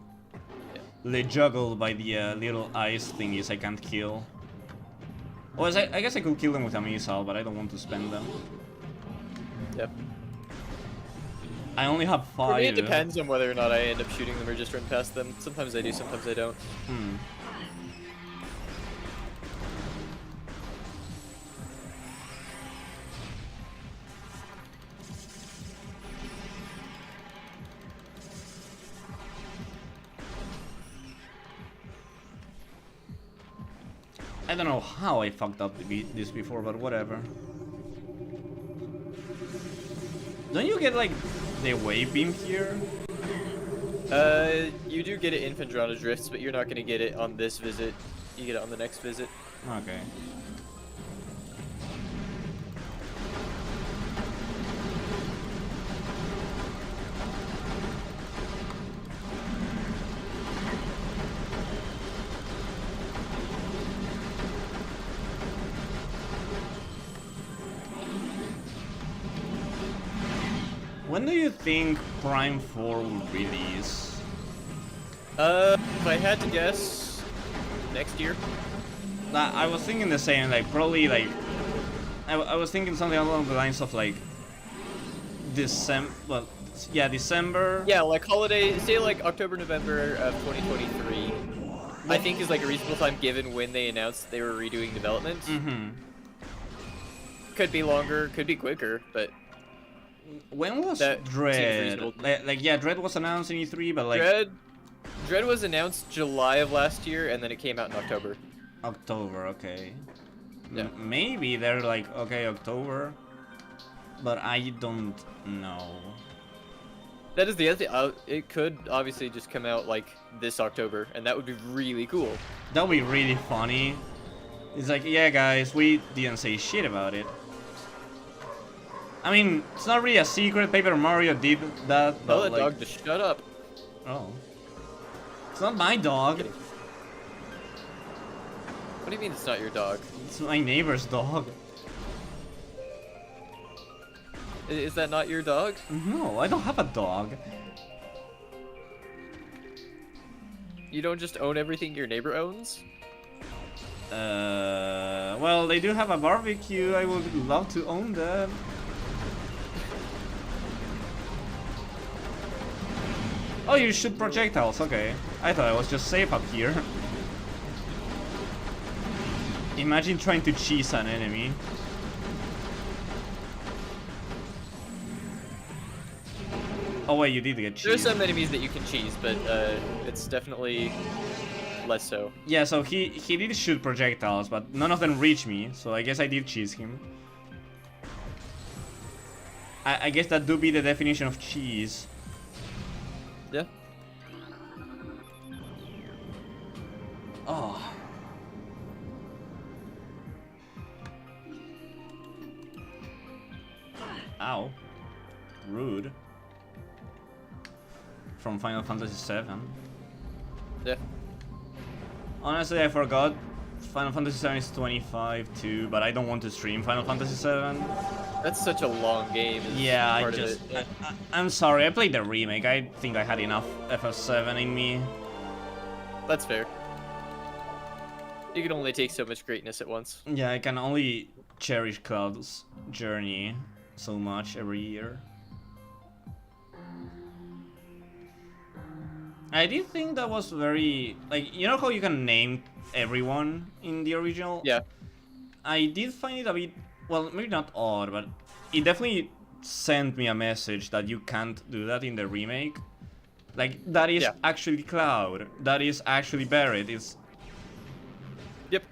juggled by the little ice thingies I can't kill. Well, I guess I could kill them with a missile, but I don't want to spend them. Yep. I only have 5. For me, it depends on whether or not I end up shooting them or just run past them. Sometimes I do, sometimes I don't. Hmm. I don't know how I fucked up this before, but whatever. Don't you get like the wave beam here? You do get it in Phendrana Drifts, but you're not going to get it on this visit. You get it on the next visit. Okay. When do you think Prime 4 will release? If I had to guess, next year. I was thinking the same, like, probably, like... I was thinking something along the lines of, like... December... Well, yeah, December... Yeah, like holiday... Say, like, October, November of 2023. I think is, like, a reasonable time given when they announced they were redoing development. Mm-hmm. Could be longer, could be quicker, but... When was that Dread? Like, yeah, Dread was announced in E3, but like... Dread was announced July of last year, and then it came out in October. October, okay. Yeah. Maybe they're like, okay, October, but I don't know. That is the other thing. It could obviously just come out like this October, and that would be really cool. That would be really funny. It's like, yeah, guys, we didn't say shit about it. I mean, it's not really a secret. Paper Mario did that, but Tell that like... dog to shut up. Oh. It's not my dog. What do you mean it's not your dog? It's my neighbor's dog. Is that not your dog? No, I don't have a dog. You don't just own everything your neighbor owns? Well, they do have a barbecue. I would love to own that. Oh, you shoot projectiles, okay. I thought I was just safe up here. Imagine trying to cheese an enemy. Oh wait, you did get cheese. There's some enemies that you can cheese, but it's definitely less so. Yeah, so he did shoot projectiles, but none of them reached me, so I guess I did cheese him. I guess that do be the definition of cheese. Yeah. Oh. Ow. Rude. From Final Fantasy VII. Yeah. Honestly, I forgot. Final Fantasy VII is 25 too, but I don't want to stream Final Fantasy VII. That's such a long game. Yeah, Yeah. I'm sorry, I played the remake. I think I had enough FF7 in me. That's fair. You can only take so much greatness at once. Yeah, I can only cherish Cloud's journey so much every year. I did think that was very, like, you know how you can name everyone in the original? Yeah. I did find it a bit, well, maybe not odd, but it definitely sent me a message that you can't do that in the remake. Like, that is actually Cloud. That is actually Barret. It's... Yep.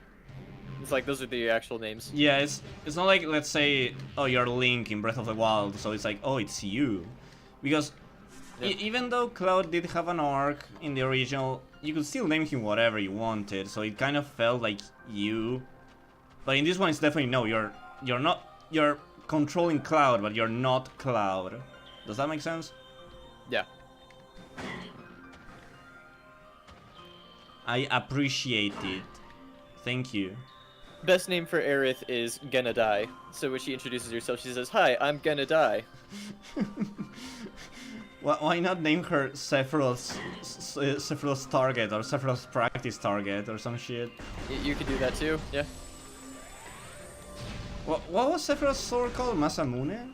It's like, those are the actual names. Yeah, it's not like, let's say, oh, you're Link in Breath of the Wild, so it's like, oh, it's you. Because even though Cloud did have an arc in the original, you could still name him whatever you wanted, so it kind of felt like you. But in this one, it's definitely no, you're controlling Cloud, but you're not Cloud. Does that make sense? Yeah. I appreciate it. Thank you. Best name for Aerith is Gonna Die. So when she introduces herself, she says, "Hi, I'm gonna die." Why not name her Sephiroth's target or Sephiroth's practice target or some shit? You could do that too, yeah. What was Sephiroth's sword called? Masamune?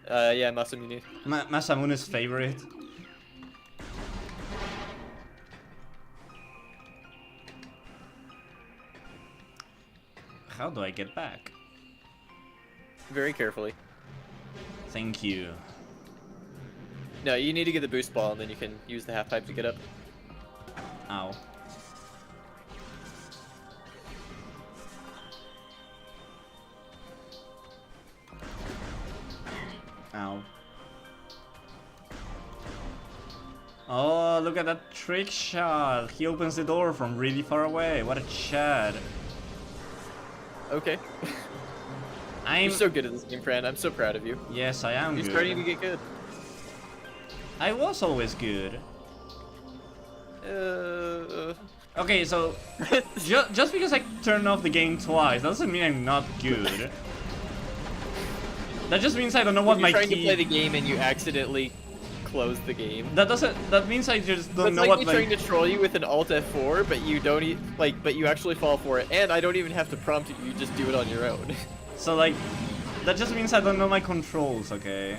Yeah, Masamune. Masamune's favorite. How do I get back? Very carefully. Thank you. No, you need to get the boost ball and then you can use the half pipe to get up. Ow. Ow. Oh, look at that trick shot. He opens the door from really far away. What a Chad. Okay. You're so good at this game, Fran. I'm so proud of you. Yes, I am good. You're starting to get good. I was always good. Okay, so just because I turned off the game twice doesn't mean I'm not good. That just means I don't know what my key... You're trying to play the game and you accidentally close the game. That means I just don't know like what me my... trying to troll you with an Alt F4, but you don't but you actually fall for it, and I don't even have to prompt you. You just do it on your own. So like, that just means I don't know my controls, okay?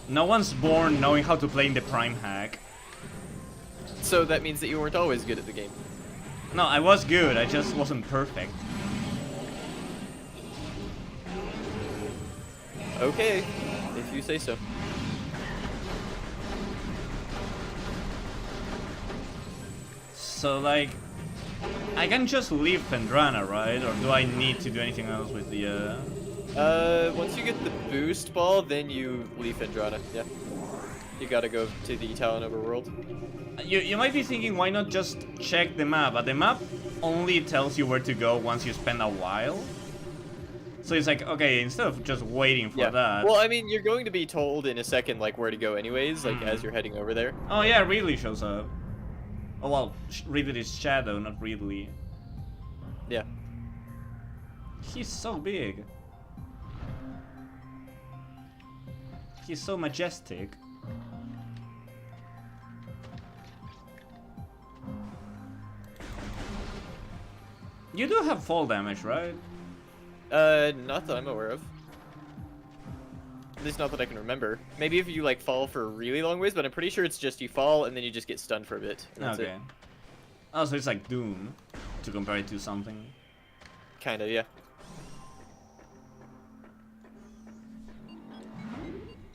No one's born knowing how to play in the Prime hack. So that means that you weren't always good at the game. No, I was good, I just wasn't perfect. Okay, if you say so. So like, I can just leave Pendrana, right? Or do I need to do anything else with the once you get the boost ball, then you leave Andrana, yeah. You gotta go to the Talon overworld. You might be thinking, why not just check the map? But the map only tells you where to go once you spend a while. So it's like, okay, instead of just waiting for that... Well, I mean, you're going to be told in a second, like, where to go anyways, like, as you're heading over there. Oh yeah, Ridley shows up. Oh well, Ridley's shadow, not Ridley. Yeah. He's so big. He's so majestic. You do have fall damage, right? Not that I'm aware of. At least not that I can remember. Maybe if you, like, fall for a really long ways, but I'm pretty sure it's just you fall and then you just get stunned for a bit. And that's okay. Oh, so it's like Doom, to compare it to something. Kinda, yeah.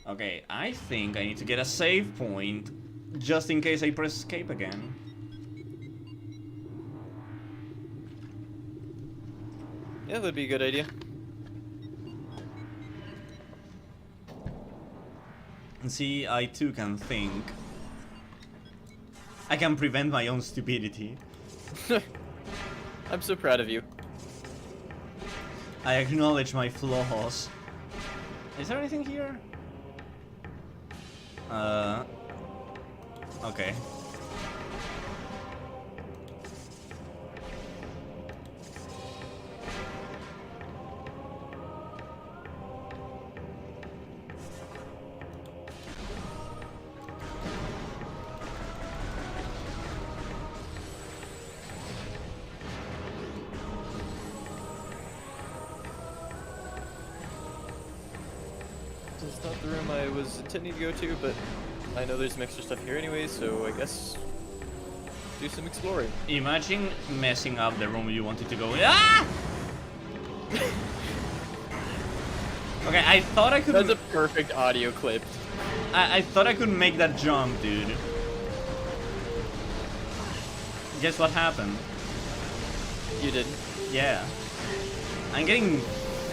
Okay, I think I need to get a save point, just in case I press escape again. Yeah, that'd be a good idea. See, I too can think. I can prevent my own stupidity. I'm so proud of you. I acknowledge my flaws. Is there anything here? Okay. is not the room I was intending to go to, but I know there's some extra stuff here anyway, so I guess do some exploring. Imagine messing up the room you wanted to go in. Ah! Okay, I thought I could. That's a perfect audio clip. I thought I could make that jump, dude. Guess what happened? You didn't. Yeah. I'm getting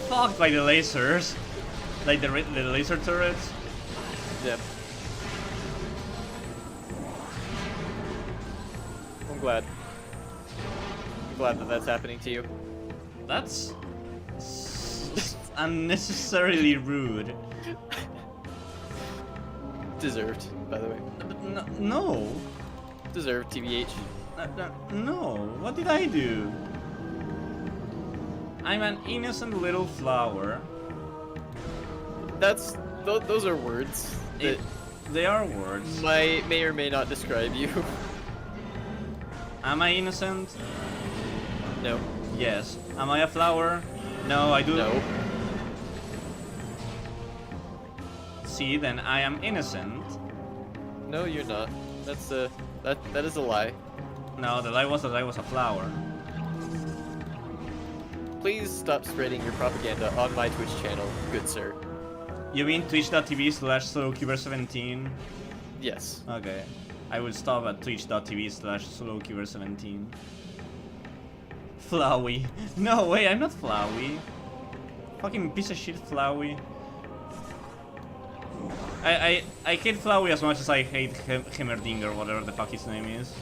fucked by the lasers. Like the laser turrets. Yep. I'm glad. I'm glad that that's happening to you. That's unnecessarily rude. Deserved, by the way. No. Deserved, TBH. No. What did I do? I'm an innocent little flower. Those are words that they are words. may or may not describe you. Am I innocent? No. Yes. Am I a flower? No, I do. No. See, then I am innocent. No, you're not. That's that is a lie. No, the lie was that I was a flower. Please stop spreading your propaganda on my Twitch channel, good sir. You mean twitch.tv/slowcuber17? Yes. Okay. I will stop at twitch.tv/slowcuber17. Flowey. No way, I'm not Flowey. Fucking piece of shit Flowey. I hate Flowey as much as I hate Hemmerdinger, whatever the fuck his name is.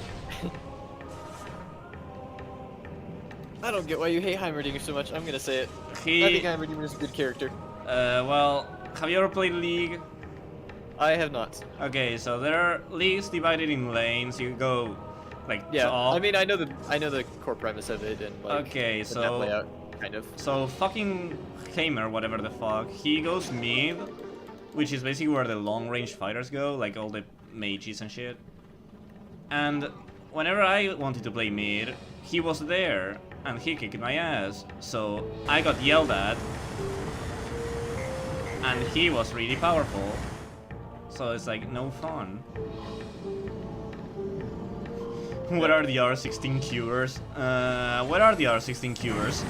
I don't get why you hate Heimerdinger so much. I'm gonna say it. I think Heimerdinger is a good character. Well, have you ever played League? I have not. Okay, so there are leagues divided in lanes. You go like top. I mean, I know the core premise of it and like okay, the map layout, kind of. So fucking Hamer, whatever the fuck, he goes mid, which is basically where the long range fighters go, like all the mages and shit. And whenever I wanted to play mid, he was there and he kicked my ass. So I got yelled at, and he was really powerful. So it's like no fun. What are the R16 cubers? What are the R16 cubers?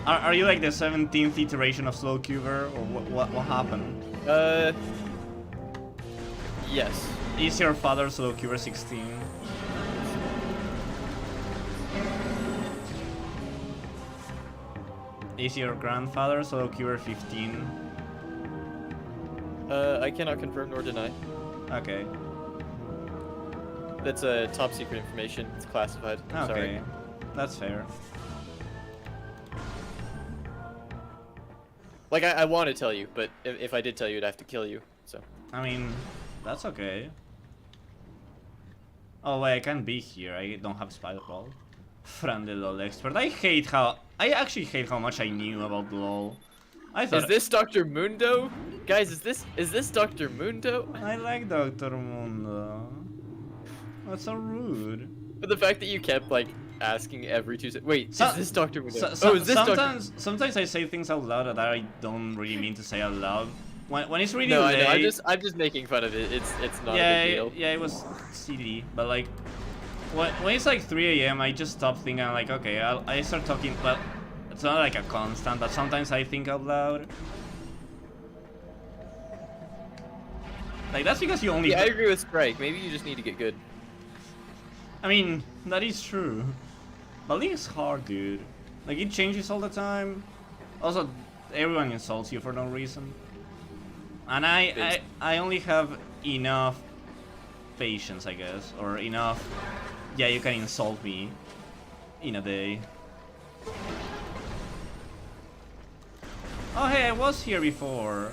Are you like the 17th iteration of Slow Cuber, or what happened? Yes. Is your father Slow Cuber 16? Is your grandfather Slow Cuber 15? I cannot confirm nor deny. Okay. That's top secret information. It's classified. I'm Okay. sorry. That's fair. Like, I want to tell you, but if I did tell you, I'd have to kill you, so. I mean, that's okay. Oh wait, I can't be here. I don't have Spider Ball. From the LOL expert. I actually hate how much I knew about LOL. I thought. Is this Dr. Mundo? Guys, is this Dr. Mundo? I like Dr. Mundo. That's so rude. But the fact that you kept like asking every 2 seconds. Wait, is this Dr. Mundo? Is this sometimes I say things out loud that I don't really mean to say out loud. When it's really no, late. I know. I'm just making fun of it. It's not a big deal. Yeah, it was silly, but like when it's like 3 AM, I just stop thinking. I'm like, okay, I start talking. Well, it's not like a constant, but sometimes I think out loud. Like that's because you only. Yeah, I agree with Strike. Maybe you just need to get good. I mean, that is true. But League is hard, dude. Like it changes all the time. Also, everyone insults you for no reason. And I only have enough patience, I guess, or enough. Yeah, you can insult me in a day. Oh hey, I was here before.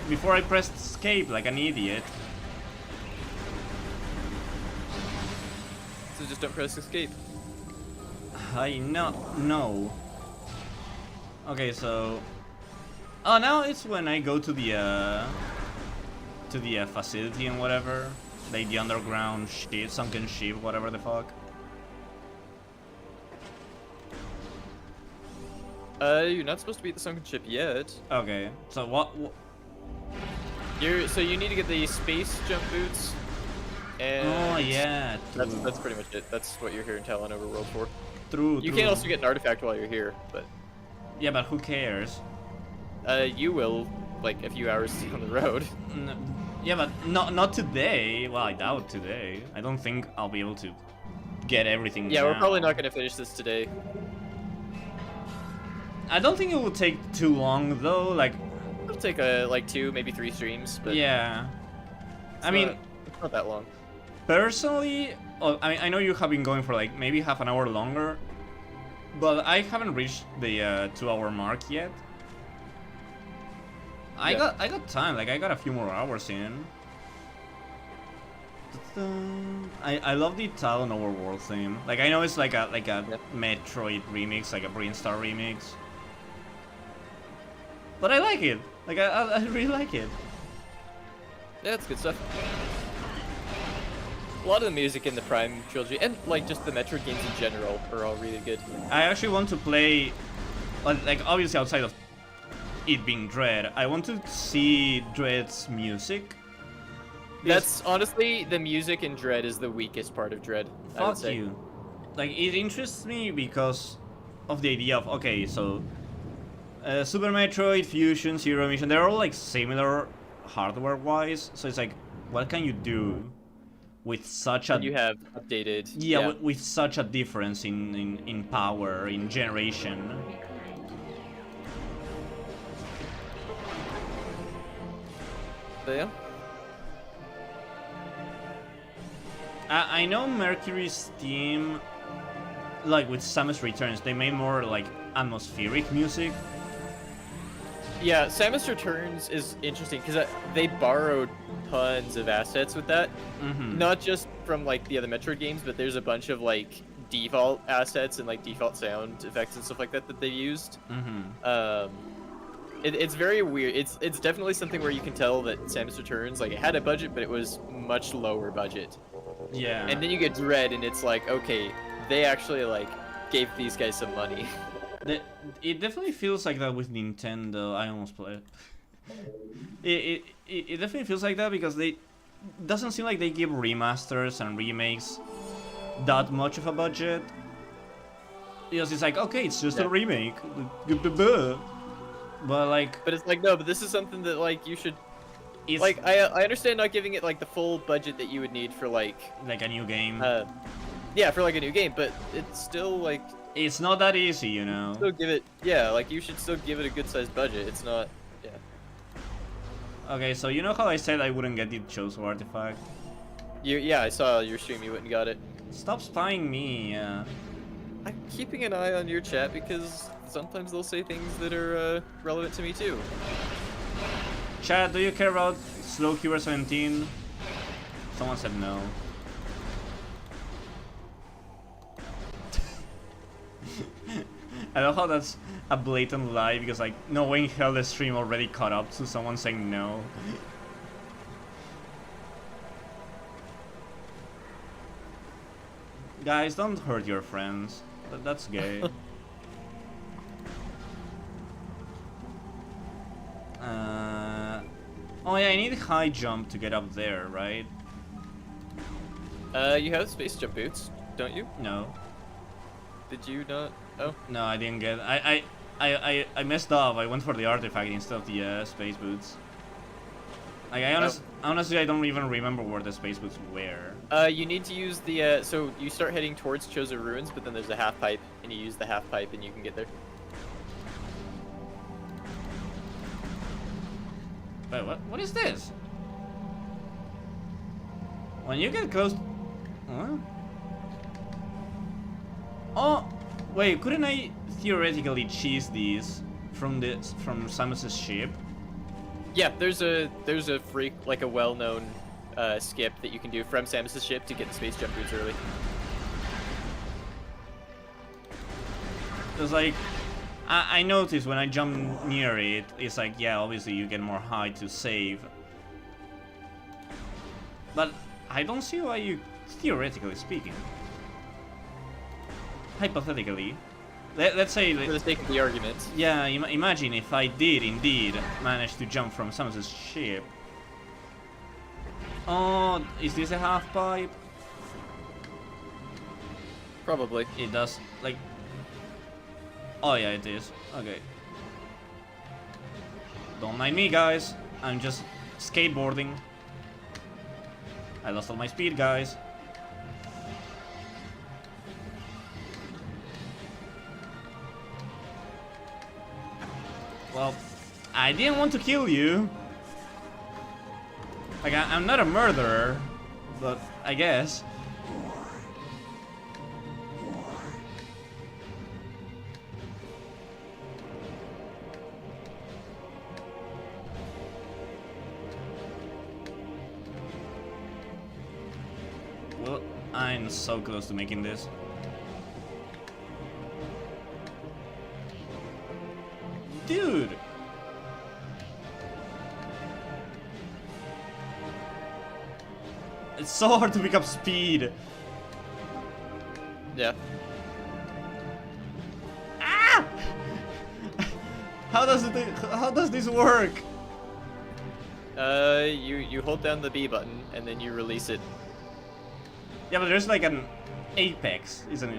Before I pressed escape like an idiot. So just don't press escape. I no. Okay, so. Oh, now it's when I go to the facility and whatever, like the underground ship, sunken ship, whatever the fuck. You're not supposed to be at the sunken ship yet. Okay, so what So you need to get the space jump boots. And oh yeah, that's pretty much it. That's what you're here in Talon Overworld for. You true. can also get an artifact while you're here, but Yeah, but who cares? you will like a few hours down the road. Yeah, but not today. Well, I doubt today. I don't think I'll be able to get everything. Yeah, we're now. probably not gonna finish this today. I don't think it will take too long though. Like, It'll take like 2, maybe 3 streams, but yeah. it's I mean, it's not that long. personally, I know you have been going for like maybe half an hour longer, but I haven't reached the 2-hour mark yet. I got time. Like I got a few more hours in. I love the Talon Overworld theme. Like I know it's like a Metroid remix, like a Brinstar remix. But I like it. Like I really like it. Yeah, it's good stuff. A lot of the music in the Prime trilogy, and like just the Metroid games in general, are all really good. I actually want to play, like obviously outside of it being Dread, I want to see Dread's music. That's honestly, the music in Dread is the weakest part of Dread. I would Fuck say. you. Like it interests me because of the idea of okay, so Super Metroid, Fusion, Zero Mission, they're all like similar hardware-wise. So it's like, what can you do with such a You have updated. yeah. With such a difference in power, in generation? But yeah. I know Mercury's team, like with Samus Returns, they made more like atmospheric music. Yeah, Samus Returns is interesting because they borrowed tons of assets with that. Not just from like the other Metroid games, but there's a bunch of like default assets and like default sound effects and stuff like that that they used. It's very weird. It's definitely something where you can tell that Samus Returns like it had a budget, but it was much lower budget. Yeah. And then you get Dread, and it's like, okay, they actually like gave these guys some money. It definitely feels like that with Nintendo. I almost played it. It definitely feels like that because they doesn't seem like they give remasters and remakes that much of a budget. Because it's like, okay, it's just a remake. But like, But it's like, no, but this is something that like you should. it's Like I understand not giving it like the full budget that you would need for like a new game. yeah, for like a new game, but it's still like It's not that easy, you know. still give it like you should still give it a good sized budget. It's not Okay, so you know how I said I wouldn't get the Chozo artifact? yeah, I saw your stream, you went and got it. Stop spying me, yeah. I'm keeping an eye on your chat because sometimes they'll say things that are relevant to me too. Chat, do you care about Slow Keeper 17? Someone said no. I love how that's a blatant lie because like knowing how the stream already caught up to someone saying no. Guys, don't hurt your friends. That's gay. Oh yeah, I need high jump to get up there, right? You have space jump boots, don't you? No. Did you not? Oh. No, I didn't get. I messed up. I went for the artifact instead of the space boots. Like honestly, I don't even remember where the space boots were. You need to use the so you start heading towards Chozo Ruins, but then there's a half pipe, and you use the half pipe, and you can get there. Wait, what is this? When you get close. Huh? Oh, wait, couldn't I theoretically cheese these from Samus's ship? Yeah, there's a freak like a well-known skip that you can do from Samus's ship to get the space jump boots early. It's like I noticed when I jump near it, it's like yeah, obviously you get more height to save, but I don't see why you, theoretically speaking, hypothetically, let's say... For the sake of the argument. Yeah, imagine if I did indeed manage to jump from someone's ship. Oh, is this a half pipe? Probably. It does, like... Oh yeah, it is. Okay. Don't mind me, guys. I'm just skateboarding. I lost all my speed, guys. Well, I didn't want to kill you. Like, I'm not a murderer, but I guess. Well, I'm so close to making this. Dude! It's so hard to pick up speed. Yeah. Ah! How does this work? You hold down the B button and then you release it. Yeah, but there's like an apex, isn't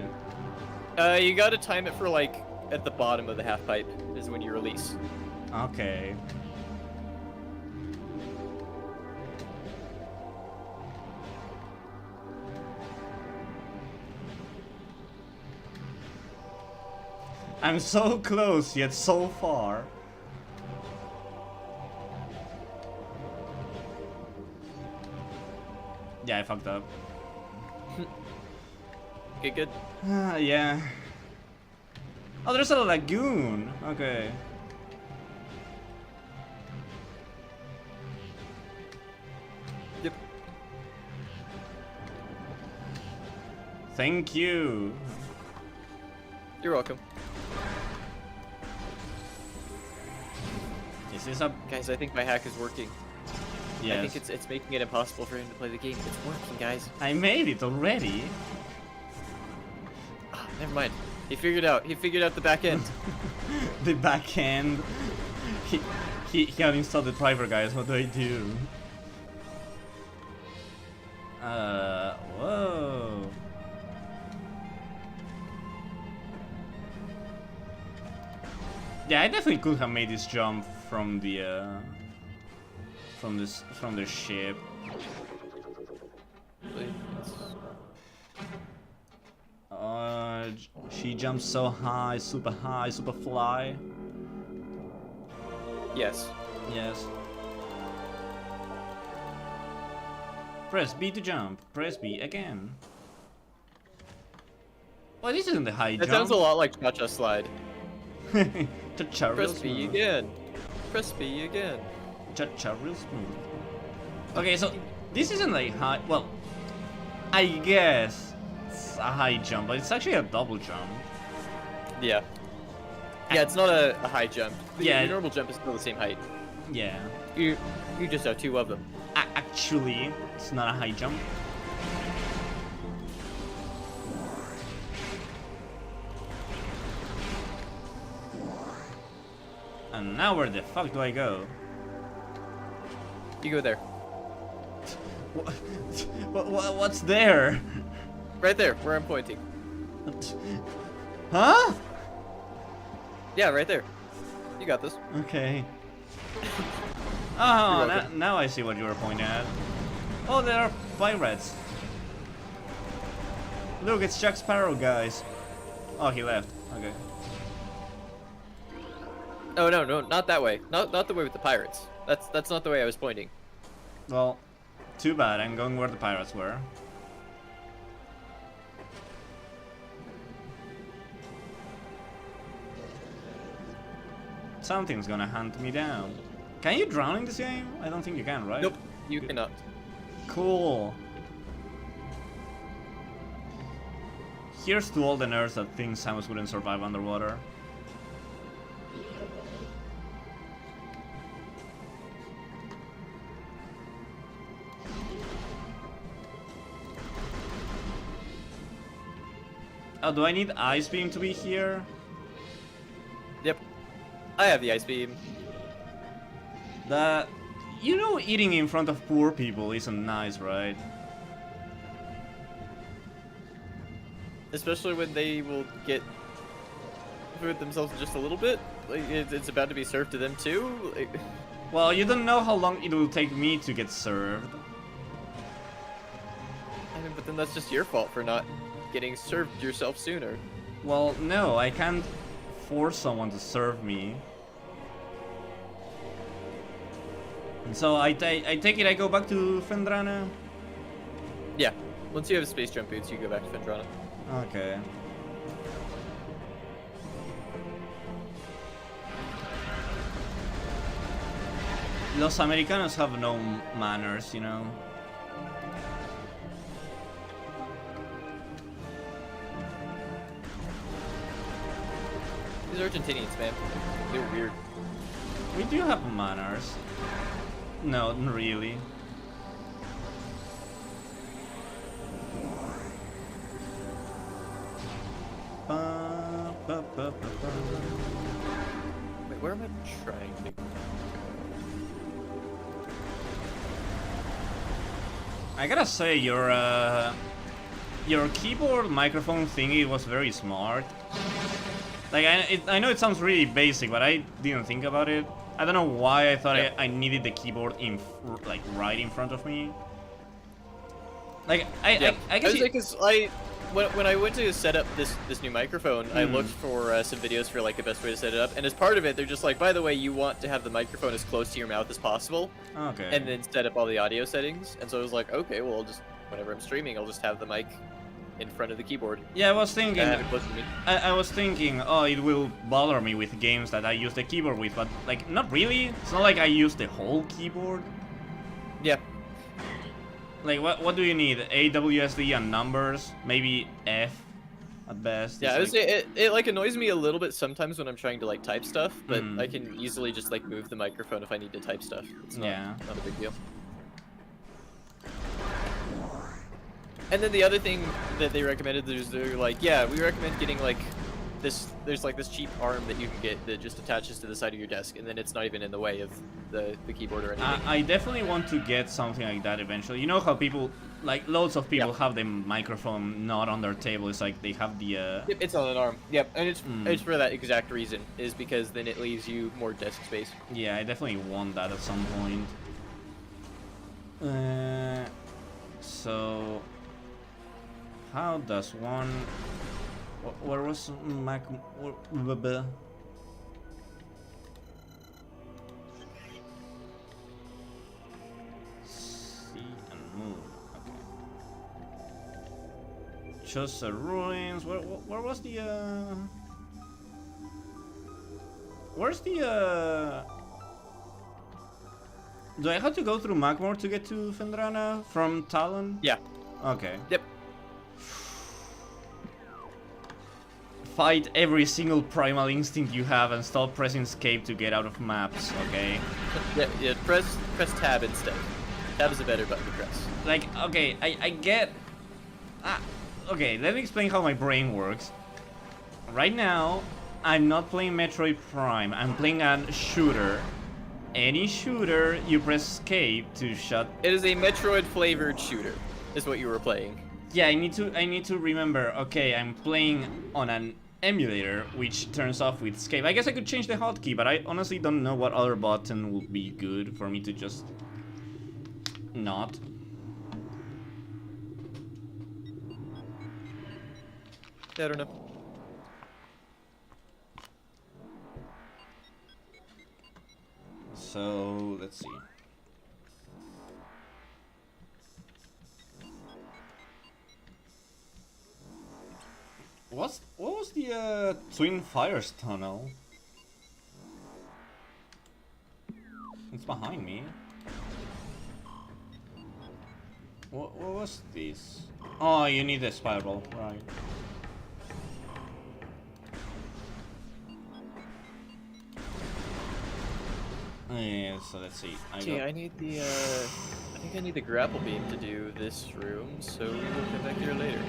it? You gotta time it for like at the bottom of the half pipe is when you release. Okay. I'm so close, yet so far. Yeah, I fucked up. Okay, good. Yeah. Oh, there's a lagoon. Okay. Yep. Thank you. You're welcome. Is this a... Guys, I think my hack is working. Yes. I think it's making it impossible for him to play the game. It's working, guys. I made it already. Ah, never mind. He figured out the back end. The back end. He uninstalled the driver, guys. What do I do? Whoa. Yeah, I definitely could have made this jump from the from the ship. She jumps so high, super fly. Yes. Yes. Press B to jump. Press B again. Well, this isn't the high That jump. sounds a lot like Cha-Cha Slide. Cha-cha real Press B smooth. again. Press B again. Cha-cha real smooth. Okay, so this isn't like high. Well, I guess it's a high jump, but it's actually a double jump. Yeah. Yeah, it's not a high jump. Yeah. Your normal jump is still the same height. Yeah. You just have two of them. Actually, it's not a high jump. And now where the fuck do I go? You go there. What's there? Right there, where I'm pointing. Huh? Yeah, right there. You got this. Okay. You're Oh, welcome. now I see what you were pointing at. Oh, there are pirates. Look, it's Jack Sparrow, guys. Oh, he left. Okay. Oh no, not that way. Not the way with the pirates. That's not the way I was pointing. Well, too bad. I'm going where the pirates were. Something's gonna hunt me down. Can you drown in this game? I don't think you can, right? Nope, you cannot. Cool. Here's to all the nerds that think Samus wouldn't survive underwater. Oh, do I need Ice Beam to be here? Yep. I have the ice beam. You know, eating in front of poor people isn't nice, right? Especially when they will get food themselves just a little bit. Like, it's about to be served to them too. Like... Well, you don't know how long it will take me to get served. I mean, but then that's just your fault for not getting served yourself sooner. Well, no, I can't force someone to serve me. And so I take it I go back to Fendrana? Yeah. Once you have space jump boots, you go back to Fendrana. Okay. Los Americanos have no manners, you know. These Argentinians, man, they're weird. We do have manners. No, not really. Wait, where am I trying to... I gotta say, your keyboard microphone thingy was very smart. Like, I know it sounds really basic, but I didn't think about it. I don't know why I thought I needed the keyboard like right in front of me. Like I guess when I went to set up this new microphone, I looked for some videos for like the best way to set it up, and as part of it, they're just like, by the way, you want to have the microphone as close to your mouth as possible, okay, and then set up all the audio settings. And so I was like, okay, well, I'll just whenever I'm streaming, I'll just have the mic in front of the keyboard. Yeah, I was thinking. I have it close to me. I was thinking, oh, it will bother me with games that I use the keyboard with, but like not really. It's not like I use the whole keyboard. Yeah. Like what do you need? AWSD and numbers, maybe F at best. Yeah, I would say it like annoys me a little bit sometimes when I'm trying to like type stuff, but I can easily just like move the microphone if I need to type stuff. It's not a big deal. And then the other thing that they recommended is they're like, yeah, we recommend getting like this. There's like this cheap arm that you can get that just attaches to the side of your desk, and then it's not even in the way of the keyboard or anything. I definitely want to get something like that eventually. You know how people, like loads of people, have the microphone not on their table. It's like they have the. Yep, it's on an arm. Yep, and it's for that exact reason. Is because then it leaves you more desk space. Yeah, I definitely want that at some point. So. How does one... Where was Mac... See and move. Okay. Just the ruins. Where was the... Where's the... Do I have to go through Magmore to get to Fendrana from Talon? Yeah. Okay. Yep. Fight every single primal instinct you have and stop pressing escape to get out of maps, okay? Yeah, press tab instead. Tab is a better button to press. Like, okay, I get... okay, let me explain how my brain works. Right now, I'm not playing Metroid Prime, I'm playing a shooter. Any shooter, you press escape to shut... It is a Metroid-flavored shooter, is what you were playing. Yeah, I need to remember, okay, I'm playing on an emulator, which turns off with escape. I guess I could change the hotkey, but I honestly don't know what other button would be good for me to just not. Yeah, I don't know. So, let's see. What was the Twin Fires tunnel? It's behind me. What was this? Oh, you need a spiral, right? Yeah, so let's see. Okay, I need the I think I need the grapple beam to do this room, so we will come back here later.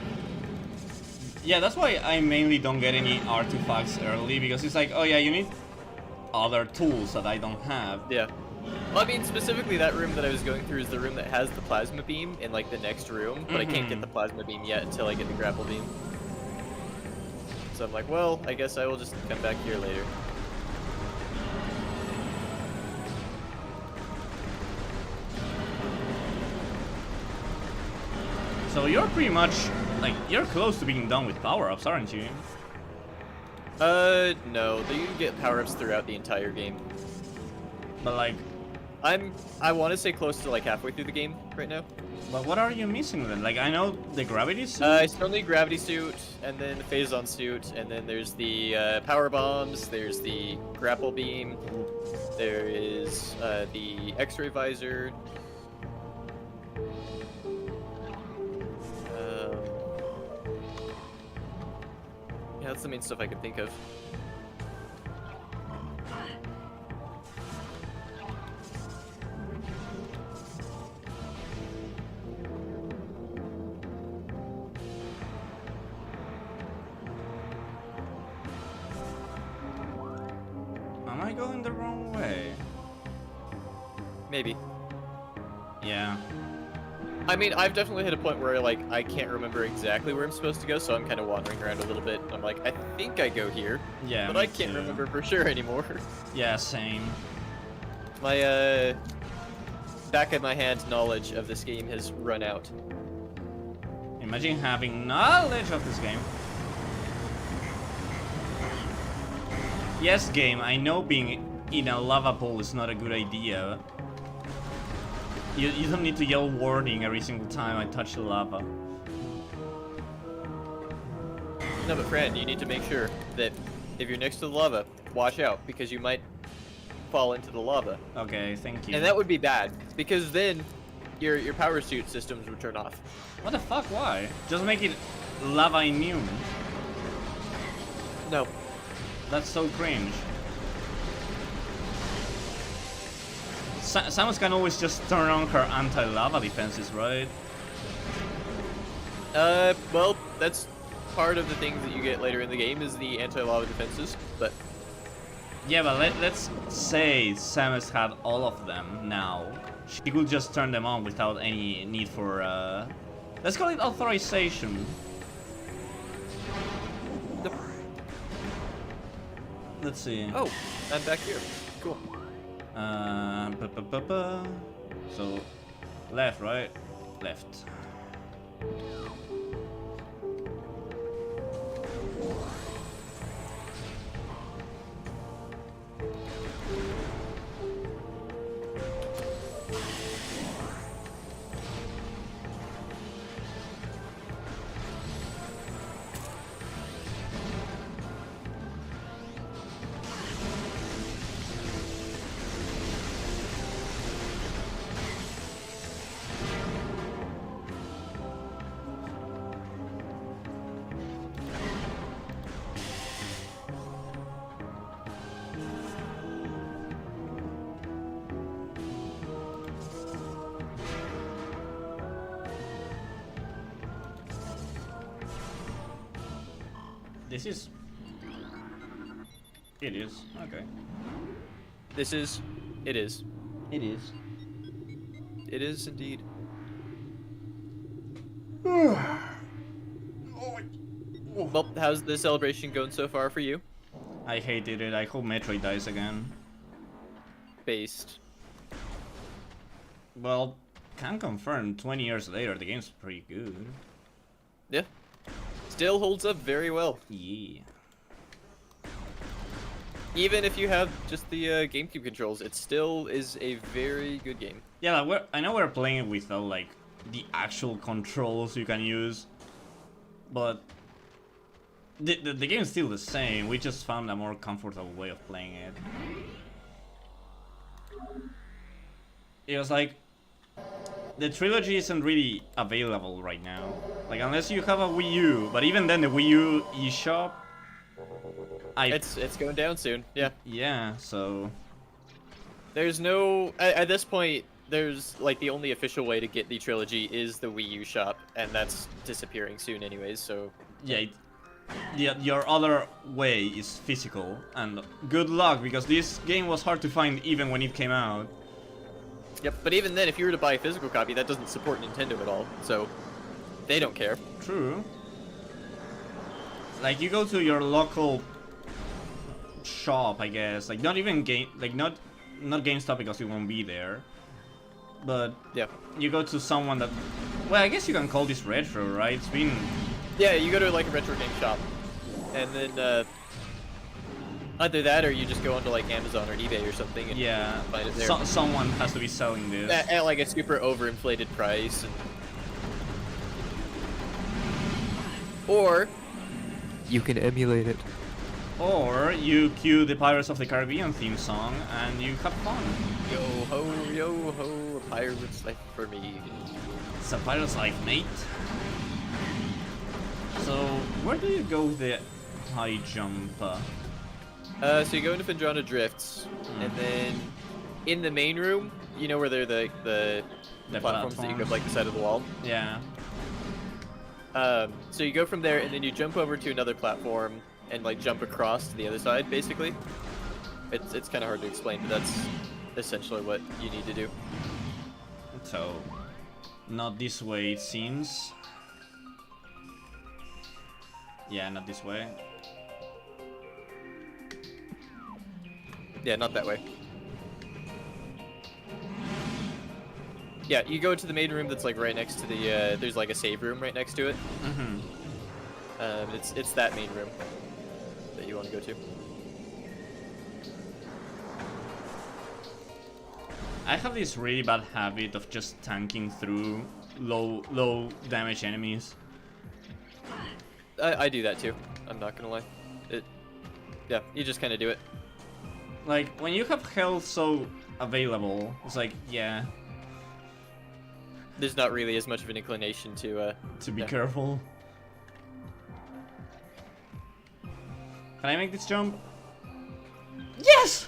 Yeah, that's why I mainly don't get any artifacts early, because it's like, oh yeah, you need other tools that I don't have. Yeah. Well, I mean, specifically that room that I was going through is the room that has the plasma beam in like the next room, but I can't get the plasma beam yet until I get the grapple beam. So I'm like, well, I guess I will just come back here later. So you're pretty much, like, you're close to being done with power-ups, aren't you? No, you can get power-ups throughout the entire game. But like... I want to say close to like halfway through the game right now. But what are you missing then? Like, I know the gravity suit? I still need gravity suit, and then the phazon suit, and then there's the power bombs, there's the grapple beam, there is the X-ray visor. Yeah, that's the main stuff I can think of. Am I going the wrong way? Maybe. Yeah. I mean, I've definitely hit a point where, like, I can't remember exactly where I'm supposed to go, so I'm kind of wandering around a little bit. I'm like, I think I go here, Yeah, but me I can't too. remember for sure anymore. Yeah, same. My, back of my hand knowledge of this game has run out. Imagine having knowledge of this game. Yes, game, I know being in a lava pool is not a good idea. You don't need to yell warning every single time I touch the lava. No, but Fran, you need to make sure that if you're next to the lava, watch out, because you might fall into the lava. Okay, thank you. And that would be bad, because then your power suit systems would turn off. What the fuck, why? Just make it lava immune. No. That's so cringe. Samus can always just turn on her anti-lava defenses, right? Well, that's part of the things that you get later in the game is the anti-lava defenses, but... Yeah, but let's say Samus had all of them now. She could just turn them on without any need for, let's call it authorization. Let's see. Oh, I'm back here. Cool. So, left, right? Left. This is... It is. Okay. This is... It is. It is. It is indeed. Well, how's the celebration going so far for you? I hated it. I hope Metroid dies again. Based. Well, can confirm 20 years later the game's pretty good. Yeah. Still holds up very well. Yeah. Even if you have just the GameCube controls, it still is a very good game. Yeah, I know we're playing it without like the actual controls you can use, but the game is still the same. We just found a more comfortable way of playing it. It was like the trilogy isn't really available right now. Like unless you have a Wii U, but even then the Wii U eShop. It's going down soon. Yeah. Yeah. So there's no at this point. There's like the only official way to get the trilogy is the Wii U shop, and that's disappearing soon anyways. So yeah, your other way is physical, and good luck, because this game was hard to find even when it came out. Yep, but even then, if you were to buy a physical copy, that doesn't support Nintendo at all, so they don't care. True. Like, you go to your local shop, I guess, like not even not GameStop, because you won't be there, but yeah, you go to someone that, well, I guess you can call this retro, right? It's been, yeah, you go to like a retro game shop, and then either that or you just go onto like Amazon or eBay or something and yeah, find it there. Someone has to be selling this At like a super overinflated price, and... or you can emulate it. Or you cue the Pirates of the Caribbean theme song and you have fun. Yo ho, a pirate's life for me. It's a pirate's life, mate. So, where do you go with the high jump? So you go into Findrana Drifts, and then in the main room, you know where they're the platforms that you go up like the side of the wall? Yeah. So you go from there, and then you jump over to another platform, and like jump across to the other side, basically. It's kind of hard to explain, but that's essentially what you need to do. So, not this way, it seems. Yeah, not this way. Yeah, not that way. Yeah, you go to the main room that's like right next to the, there's like a save room right next to it. Mm-hmm. It's that main room that you want to go to. I have this really bad habit of just tanking through low damage enemies. I do that too, I'm not gonna lie. Yeah, you just kind of do it. Like, when you have health so available, it's like, yeah. There's not really as much of an inclination to be careful. Can I make this jump? Yes!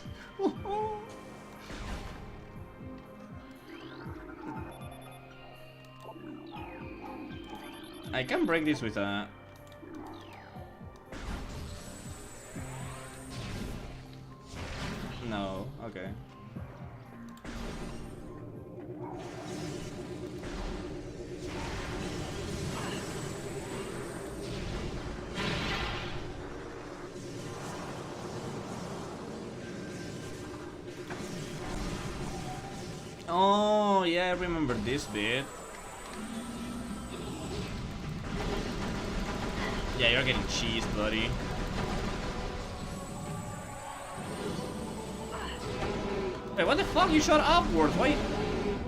I can break this with a... No, okay. Oh, yeah, I remember this bit. Yeah, you're getting cheesed, buddy. Wait, what the fuck? You shot upwards. Why?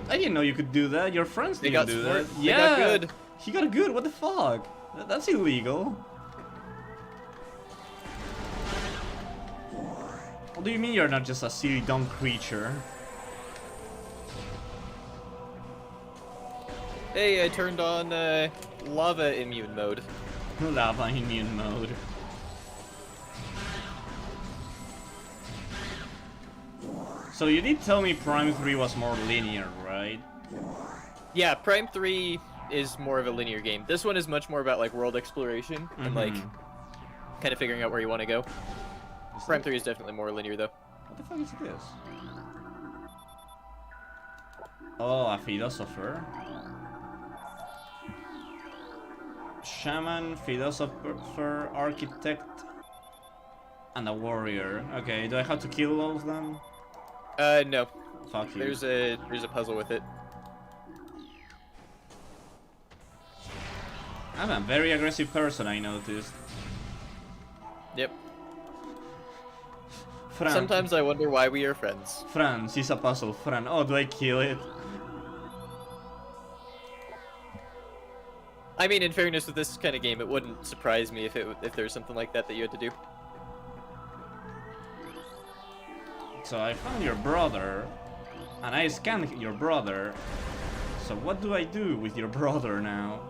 I didn't know you could do that. Your friends didn't do that. Yeah, they got good. He got good. What the fuck? That's illegal. What do you mean you're not just a silly dumb creature? Hey, I turned on lava immune mode. Lava immune mode. So you did tell me Prime 3 was more linear, right? Yeah, Prime 3 is more of a linear game. This one is much more about like world exploration and like kind of figuring out where you want to go. Prime 3 is definitely more linear though. What the fuck is this? Oh, a philosopher. Shaman, philosopher, architect, and a warrior. Okay, do I have to kill all of them? No. Fuck you. There's a puzzle with it. I'm a very aggressive person, I noticed. Yep. Fran. Sometimes I wonder why we are friends. Fran, she's a puzzle. Fran, oh, do I kill it? I mean, in fairness, with this kind of game, it wouldn't surprise me if there was something like that you had to do. So I found your brother, and I scanned your brother. So what do I do with your brother now?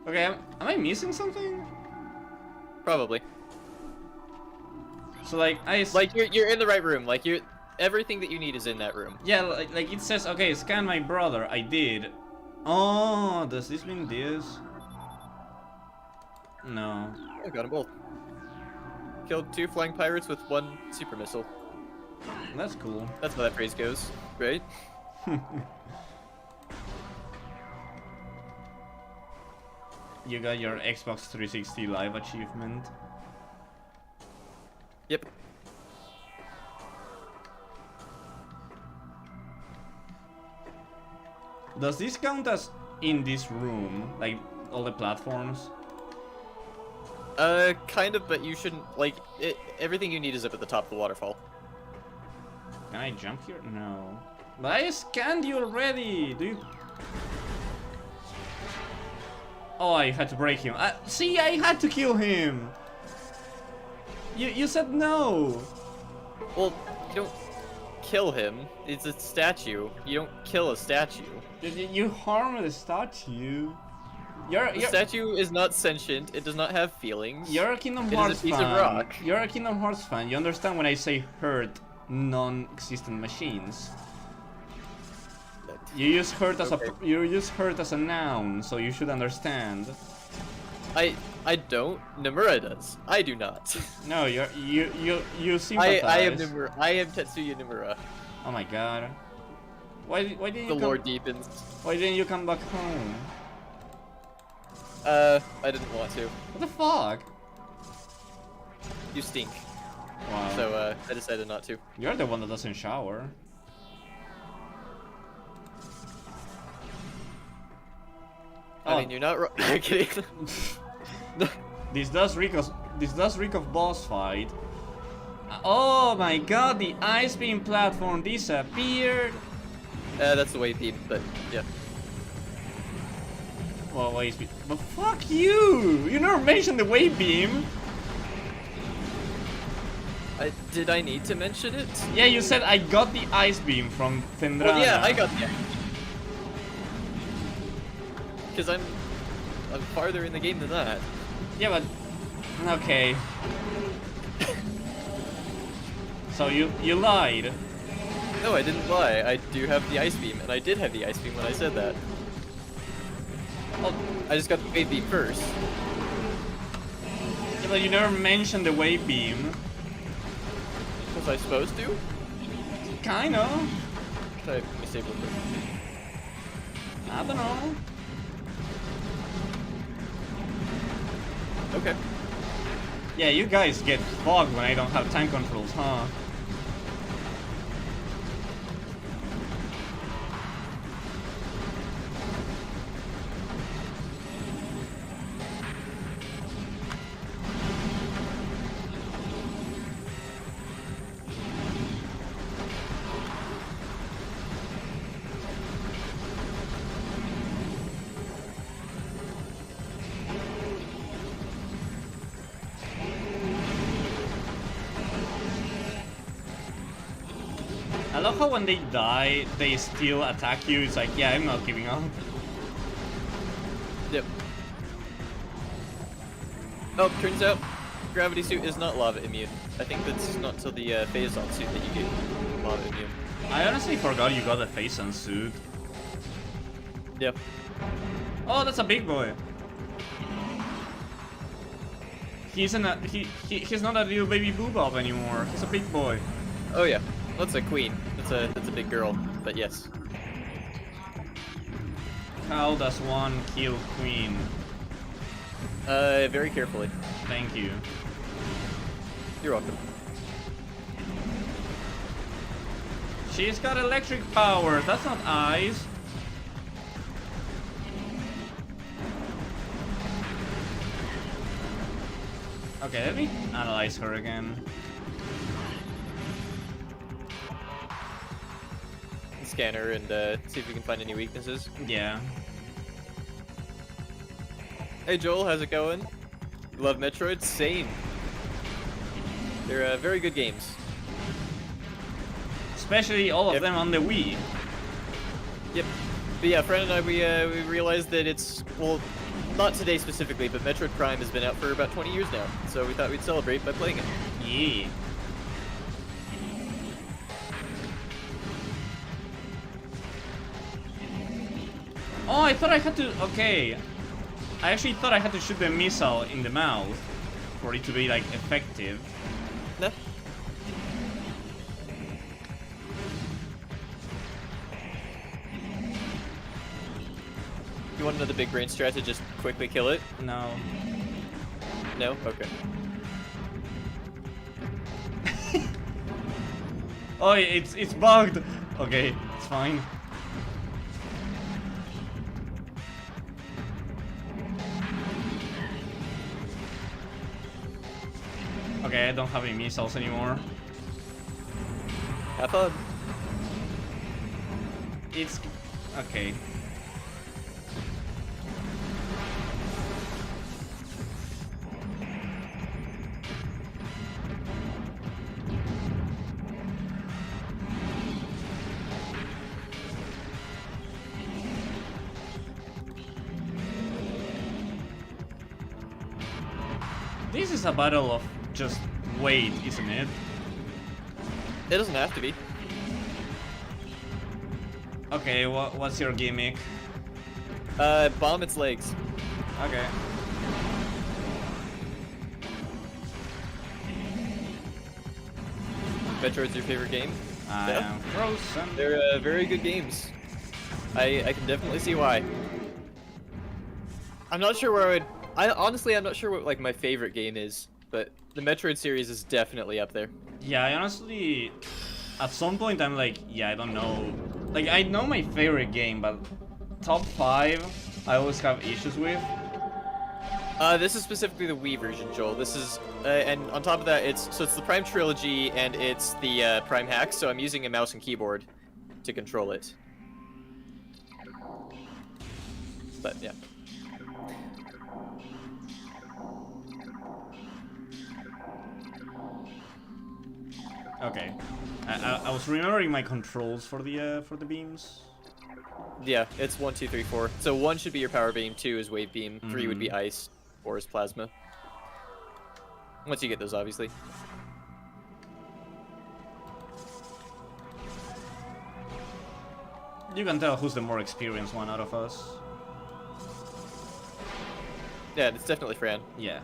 Okay, am I missing something? Probably. So like Like you're in the right room. Like everything that you need is in that room. Yeah, like it says, okay, scan my brother. I did. Oh, does this mean this? No. I got them both. Killed 2 flying pirates with 1 super missile. That's cool. That's how that phrase goes, right? You got your Xbox 360 Live achievement. Yep. Does this count as in this room? Like, all the platforms? Kind of, but you shouldn't, like, everything you need is up at the top of the waterfall. Can I jump here? No. But I scanned you already! Do you... Oh, I had to break him. See, I had to kill him! You said no! Well, you don't kill him. It's a statue. You don't kill a statue. You harm the statue. The statue is not sentient. It does not have feelings. You're a Kingdom Hearts fan. It is a piece of rock. You're a Kingdom Hearts fan. You understand when I say hurt non-existent machines. You use hurt as a noun, so you should understand. I don't. Nomura does. I do not. No, you sympathize. I am Nomura. I am Tetsuya Nomura. Oh my god. Why didn't you The lore deepens. Why didn't you come back home? I didn't want to. What the fuck? You stink. Wow. So I decided not to. You're the one that doesn't shower. I mean, you're not wrong. I'm kidding. This does reek of boss fight. Oh my god, the ice beam platform disappeared. That's the way beam, but yeah. Well, ice beam. But fuck you! You never mentioned the wave beam. Did I need to mention it? Yeah, you said I got the ice beam from Tendrana. Well, yeah, I got the. Because I'm farther in the game than that. Yeah, but okay. So you lied. No, I didn't lie. I do have the ice beam, and I did have the ice beam when I said that. Oh, I just got the wave beam first. Yeah, but you never mentioned the wave beam. Was I supposed to? Kinda. Should I disable it? I don't know. Okay. Yeah, you guys get fogged when I don't have tank controls, huh? I love how when they die, they still attack you. It's like, yeah, I'm not giving up. Yep. Oh, turns out gravity suit is not lava immune. I think that's not till the Phazon suit that you get lava immune. I honestly forgot you got a Phazon suit. Yep. Oh, that's a big boy. He's not a little baby boobob anymore. He's a big boy. Oh yeah, that's a queen. That's a big girl. But yes. How does one kill queen? Very carefully. Thank you. You're welcome. She's got electric powers. That's not ice. Okay, let me analyze her again. Scan her and see if we can find any weaknesses. Yeah. Hey Joel, how's it going? You love Metroid? Same. They're very good games. Especially all of them on the Wii. Yep. But yeah, Fran and I, we realized that it's, well, not today specifically, but Metroid Prime has been out for about 20 years now. So we thought we'd celebrate by playing it. Yeah. Oh, I thought I had to... Okay. I actually thought I had to shoot the missile in the mouth for it to be, like, effective. No. You want another big brain strat to just quickly kill it? No. No? Okay. Oh, it's bugged. Okay, it's fine. Okay, I don't have any missiles anymore. Have fun. It's... okay. This is a battle of just weight, isn't it? It doesn't have to be. Okay, what's your gimmick? Bomb its legs. Okay. Metroid's your favorite game? I am frozen. They're very good games. I can definitely see why. I'm not sure where honestly, I'm not sure what like my favorite game is, but the Metroid series is definitely up there. Yeah, I honestly, at some point I'm like, yeah, I don't know. Like, I know my favorite game, but top 5, I always have issues with. This is specifically the Wii version, Joel. This is, and on top of that, it's the Prime Trilogy and it's the Prime Hack. So I'm using a mouse and keyboard to control it. But yeah. Okay, I was remembering my controls for the beams. Yeah, it's 1, 2, 3, 4. So 1 should be your power beam, 2 is wave beam, 3 would be ice, 4 is plasma. Once you get those, obviously. You can tell who's the more experienced one out of us. Yeah, it's definitely Fran. Yeah.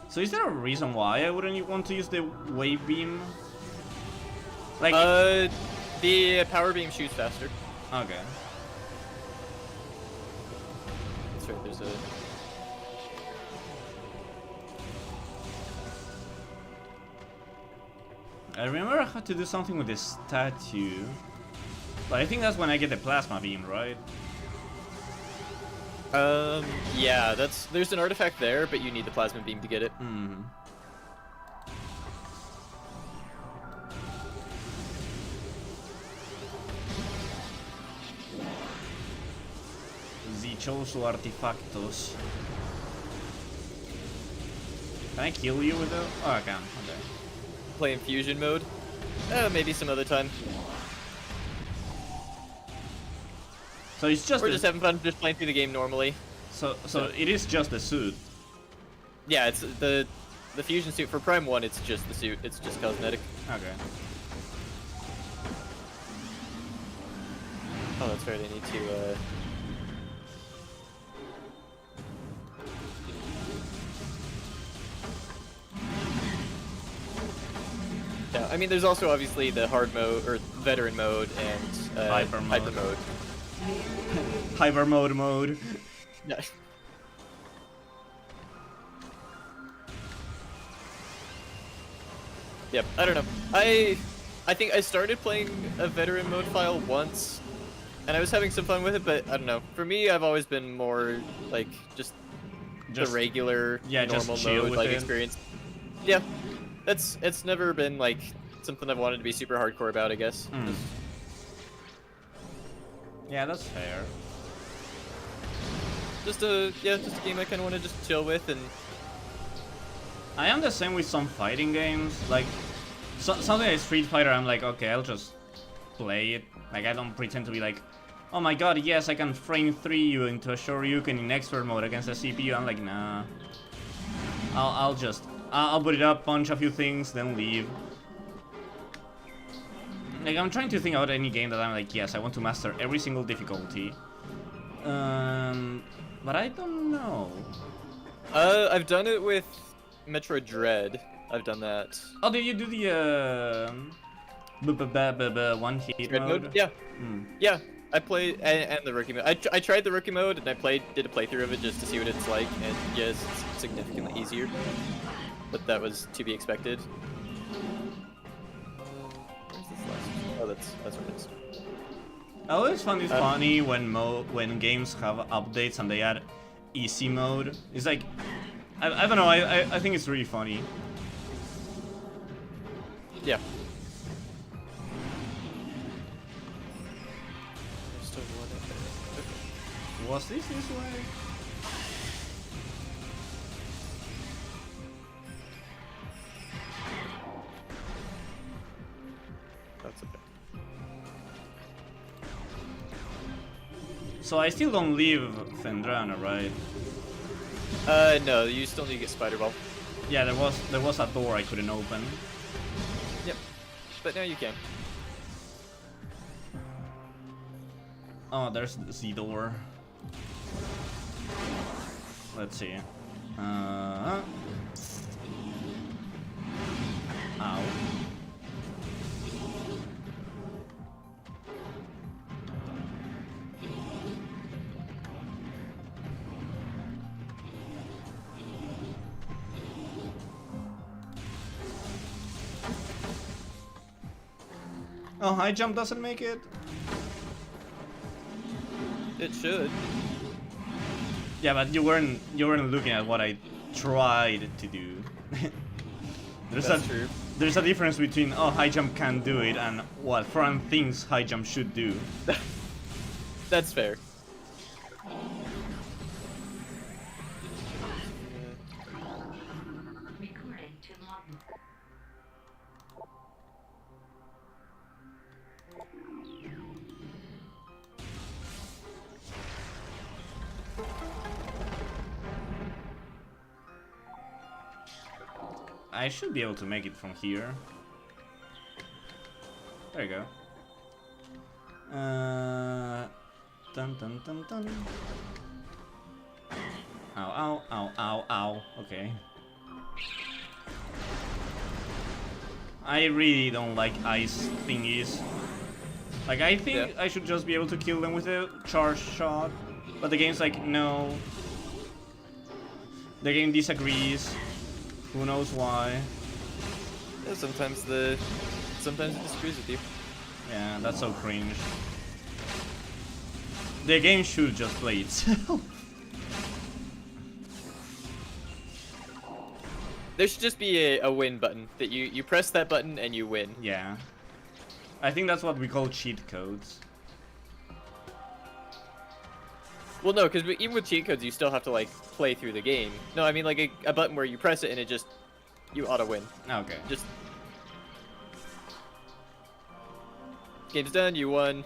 So is there a reason why I wouldn't want to use the wave beam? Like, the power beam shoots faster. okay. That's right, there's a... I remember I had to do something with this statue. But I think that's when I get the plasma beam, right? Yeah, there's an artifact there, but you need the plasma beam to get it. Hmm. Dichoso artefactos. Can I kill you with it? Oh, I can. Okay. Play in fusion mode? Maybe some other time. So it's just We're just having fun, just playing through the game normally. So it is just the suit. Yeah, it's the fusion suit for Prime 1. It's just the suit. It's just cosmetic. Okay. Oh, that's right. I need to. Yeah, I mean, there's also obviously the hard mode or veteran mode and Hyper mode. Hyper mode. Hyper mode. Yeah. Yep. I don't know. I think I started playing a veteran mode file once, and I was having some fun with it. But I don't know. For me, I've always been more like just the regular normal mode like experience. Yeah. It's never been like something I've wanted to be super hardcore about, I guess. Mm. Yeah, that's fair. Just a game I kind of want to just chill with, and I am the same with some fighting games. Like something like Street Fighter, I'm like, okay, I'll just play it. Like, I don't pretend to be like, oh my god, yes, I can frame 3 you into a Shoryuken in expert mode against a CPU. I'm like, nah. I'll put it up, punch a few things, then leave. Like, I'm trying to think about any game that I'm like, yes, I want to master every single difficulty. But I don't know. I've done it with Metroid Dread. I've done that. Oh, did you do the one hit Dread mode? Yeah. Hmm. Yeah. I played and the rookie mode. I tried the rookie mode and did a playthrough of it just to see what it's like, and yes, it's significantly easier. But that was to be expected. Where's this last? Oh, that's what it is. I always find it funny when games have updates and they add easy mode. It's like, I don't know. I think it's really funny. Yeah. Was this way? That's okay. So I still don't leave Fendrana, right? No, you still need to get Spider Ball. Yeah, there was a door I couldn't open. Yep. But now you can. Oh, there's the door. Let's see. Ow. Oh, high jump doesn't make it? It should. Yeah, but you weren't looking at what I tried to do. That's true. There's a difference between, oh, high jump can do it, and what Fran thinks high jump should do. That's fair. I should be able to make it from here. There you go. Dun dun dun dun. Ow, ow, ow, ow, ow. Okay. I really don't like ice thingies. Like, I think I should just be able to kill them with a charge shot. But the game's like, no. The game disagrees. Who knows why? Yeah, sometimes it disagrees with you. Yeah, that's so cringe. The game should just play itself. There should just be a win button that you press that button and you win. Yeah. I think that's what we call cheat codes. Well, no, because even with cheat codes, you still have to like play through the game. No, I mean like a button where you press it and it just you auto win. Okay. Just game's done. You won.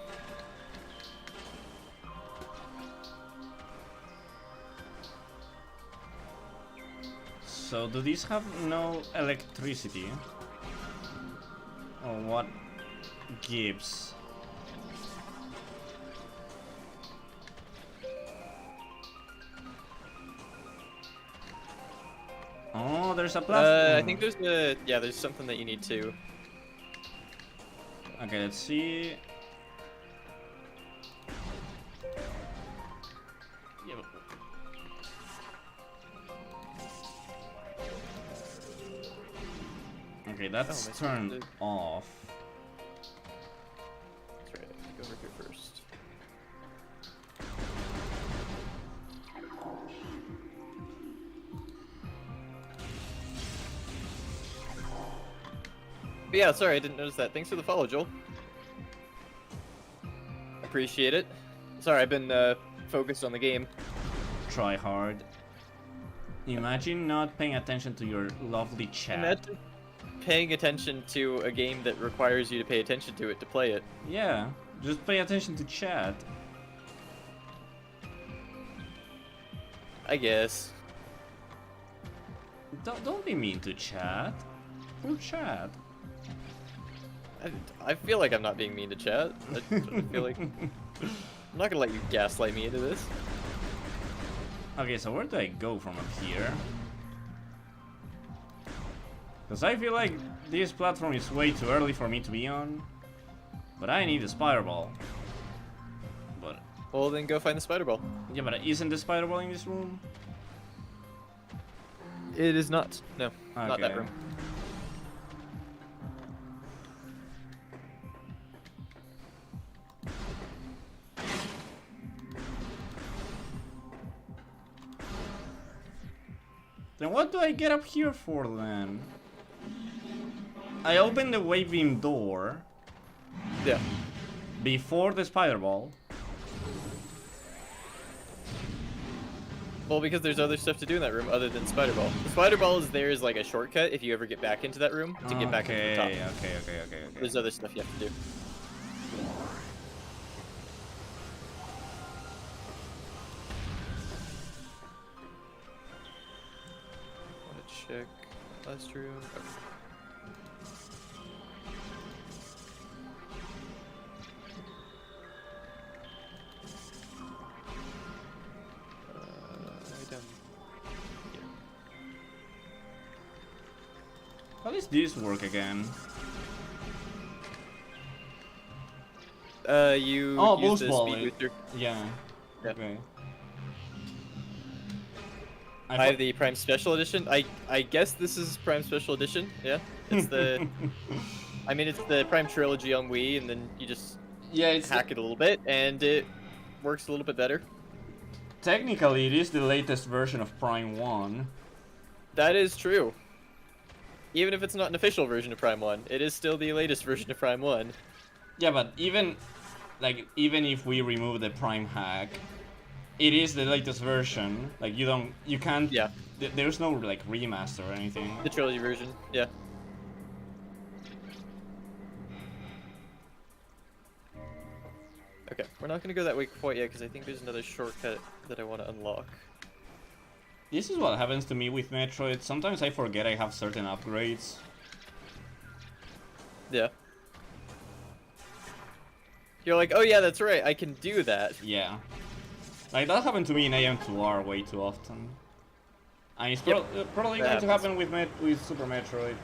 So do these have no electricity? Or what gives? Oh, there's a platform. I think there's something that you need to. Okay, let's see. Yeah. Okay, that's turned off. That's right. I have to go over here first. But yeah, sorry, I didn't notice that. Thanks for the follow, Joel. Appreciate it. Sorry, I've been focused on the game. Try hard. Imagine not paying attention to your lovely chat. Imagine paying attention to a game that requires you to pay attention to it to play it. Yeah, just pay attention to chat. I guess. Don't be mean to chat. Poor chat. I feel like I'm not being mean to chat. I feel like I'm not gonna let you gaslight me into this. Okay, so where do I go from up here? Because I feel like this platform is way too early for me to be on. But I need a spider ball. But Well, then go find the spider ball. yeah, but isn't the spider ball in this room? It is not. No, not that Okay. room. Then what do I get up here for then? I opened the wave beam door Yeah. before the spider ball. Well, because there's other stuff to do in that room other than spider ball. The spider ball is there as like a shortcut if you ever get back into that room to get back into the top. Okay. There's other stuff you have to do. Want to check last room? Okay. Item. How does this work again? You Oh, use boost the ball. speed booster. Yeah. Yeah. Okay. I have the Prime Special Edition. I guess this is Prime Special Edition. Yeah, it's the. I mean, it's the Prime Trilogy on Wii, and then you just Yeah, it's hack it a little bit, and it works a little bit better. technically it is the latest version of Prime 1. That is true. Even if it's not an official version of Prime 1, it is still the latest version of Prime 1. Yeah, but even if we remove the Prime hack, it is the latest version. Like you can't. Yeah. There's no like remaster or anything. The Trilogy version, yeah. Okay, we're not gonna go that way quite yet because I think there's another shortcut that I want to unlock. This is what happens to me with Metroid. Sometimes I forget I have certain upgrades. Yeah. You're like, oh yeah, that's right, I can do that. Yeah. Like that happened to me in AM2R way too often. And it's probably That going to happens. happen with Super Metroid.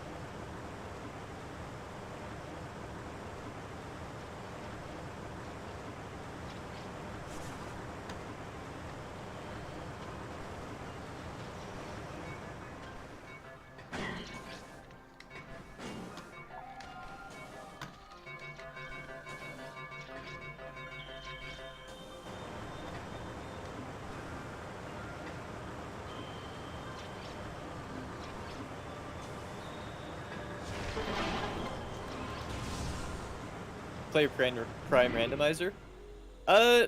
Play Prime Randomizer?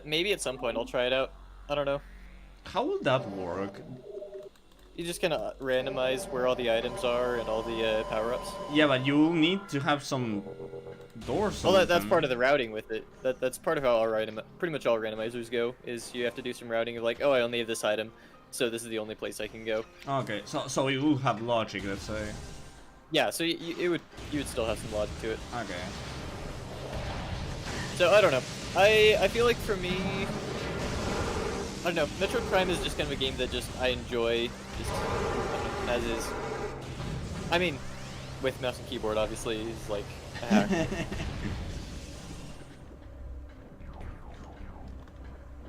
Maybe at some point I'll try it out. I don't know. How will that work? You just kind of randomize where all the items are and all the power-ups. Yeah, but you need to have some doors. Well, that's open. part of the routing with it. That's part of how pretty much all randomizers go, is you have to do some routing of like, oh, I only have this item, so this is the only place I can go. Okay, so it will have logic, let's say. Yeah, so you would still have some logic to it. Okay. So I don't know. I feel like for me, I don't know. Metroid Prime is just kind of a game that just I enjoy, just I don't know, as is. I mean, with mouse and keyboard, obviously, is like a hack.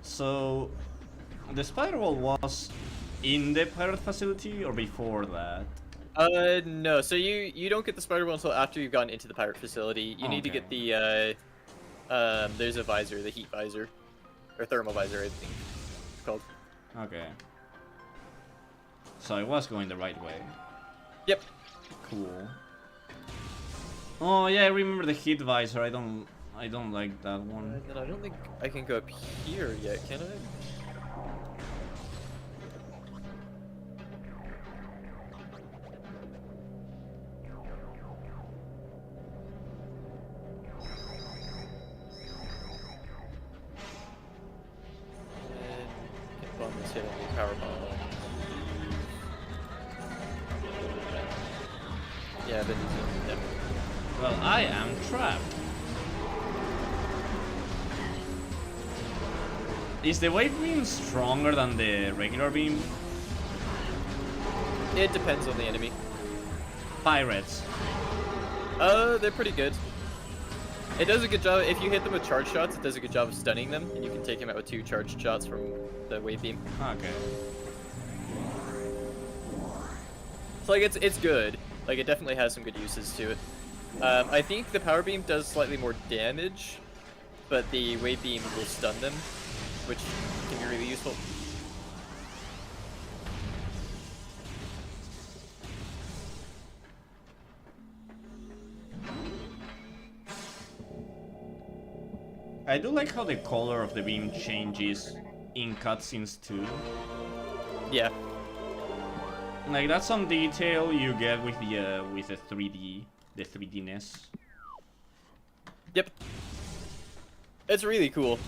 So, the spider wall was in the pirate facility or before that? No. So you don't get the spider wall until after you've gotten into the pirate facility. You need to get the there's a visor, the heat visor, or thermal visor, I think it's called. Okay. So I was going the right way. Yep. Cool. Oh yeah, I remember the heat visor. I don't like that one. And then I don't think I can go up here yet, can I? And get bonus hit on the power bomb. Yeah, but yeah. Well, I am trapped. Is the wave beam stronger than the regular beam? It depends on the enemy. Pirates. They're pretty good. It does a good job, if you hit them with charge shots, it does a good job of stunning them, and you can take them out with 2 charged shots from the wave beam. Okay. So like it's good. Like it definitely has some good uses to it. I think the power beam does slightly more damage, but the wave beam will stun them, which can be really useful. I do like how the color of the beam changes in cutscenes too. Yeah. Like that's some detail you get with the 3D-ness. Yep. It's really cool.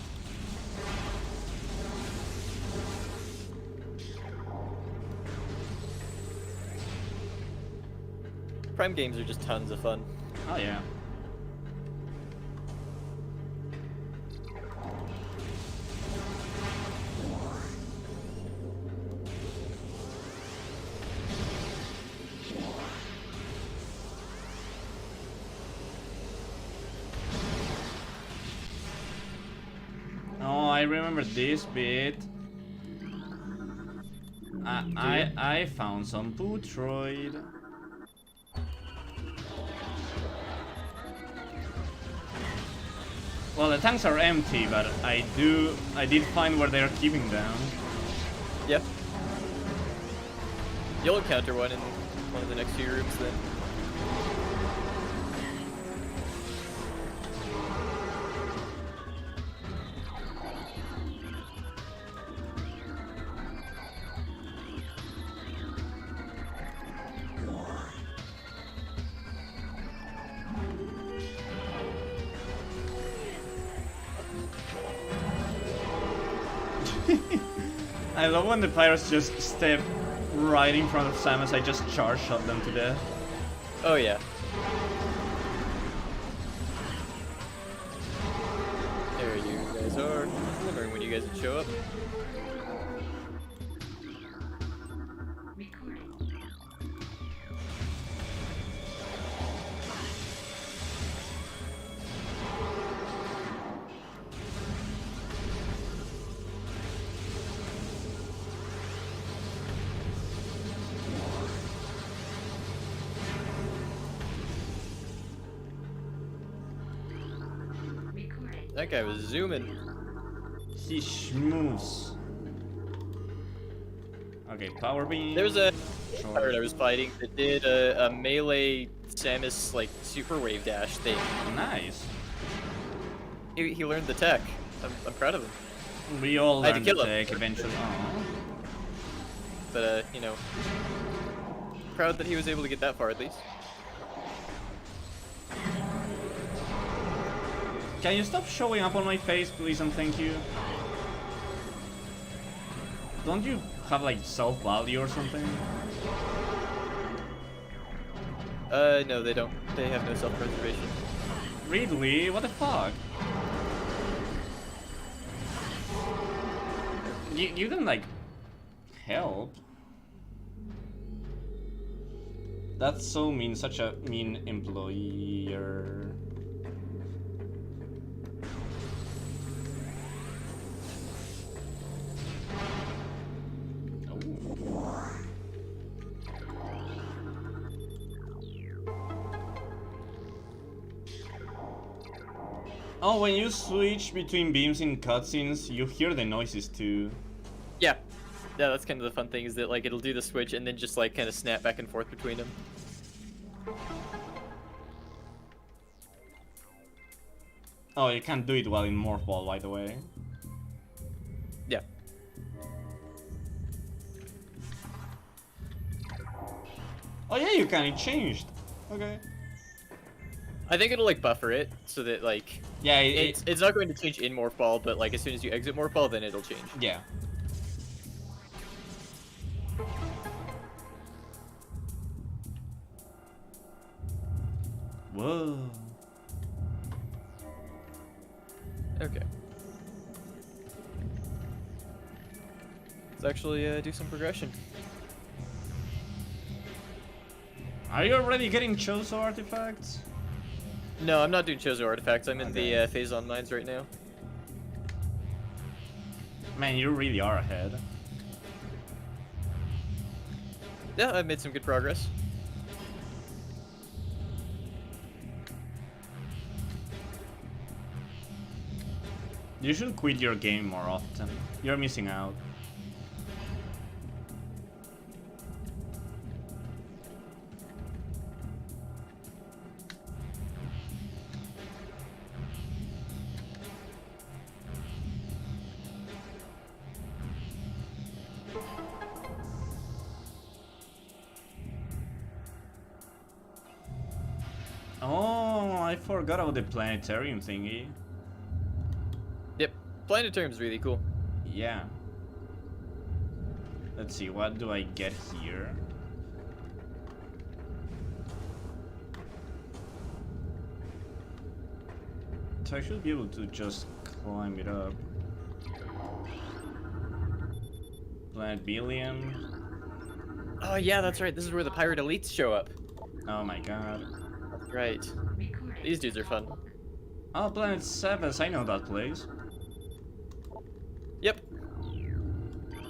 Prime games are just tons of fun. Oh yeah. Oh, I remember this bit. I found some METROID. Well, the tanks are empty, but I did find where they're keeping them. Yep. You'll encounter one in one of the next few rooms then. I love when the pirates just step right in front of Samus. I just charge shot them to death. Oh yeah. There you guys are. Wondering when you guys would show up. That guy was zooming. He schmoes. Okay, power beam. There was a pirate I was fighting that did a melee Samus like super wave dash thing. Nice. He learned the tech. I'm proud of him. We all I had learned to the kill him. tech eventually. Aww. But you know, proud that he was able to get that far at least. Can you stop showing up on my face, please, and thank you? Don't you have like self-value or something? No, they don't. They have no self-preservation. Really? What the fuck? You can like help. That's so mean, such a mean employer. Oh, when you switch between beams in cutscenes, you hear the noises too. Yeah. Yeah, that's kind of the fun thing, is that like it'll do the switch and then just like kind of snap back and forth between them. Oh, you can't do it while in Morph Ball, by the way. Yeah. Oh yeah, you can. It changed. Okay. I think it'll like buffer it so that like Yeah, it's not going to change in Morph Ball, but like as soon as you exit Morph Ball, then it'll change. yeah. Whoa. Okay. Let's actually do some progression. Are you already getting Chozo artifacts? No, I'm not doing Chozo artifacts. I'm in Okay. the Phazon mines right now. Man, you really are ahead. Yeah, I've made some good progress. You should quit your game more often. You're missing out. Oh, I forgot about the planetarium thingy. Yep, planetarium's really cool. Yeah. Let's see, what do I get here? So I should be able to just climb it up. Planet Billion. Oh yeah, that's right. This is where the pirate elites show up. Oh my god. Right. These dudes are fun. Oh, Planet Sevens, I know that place. Yep.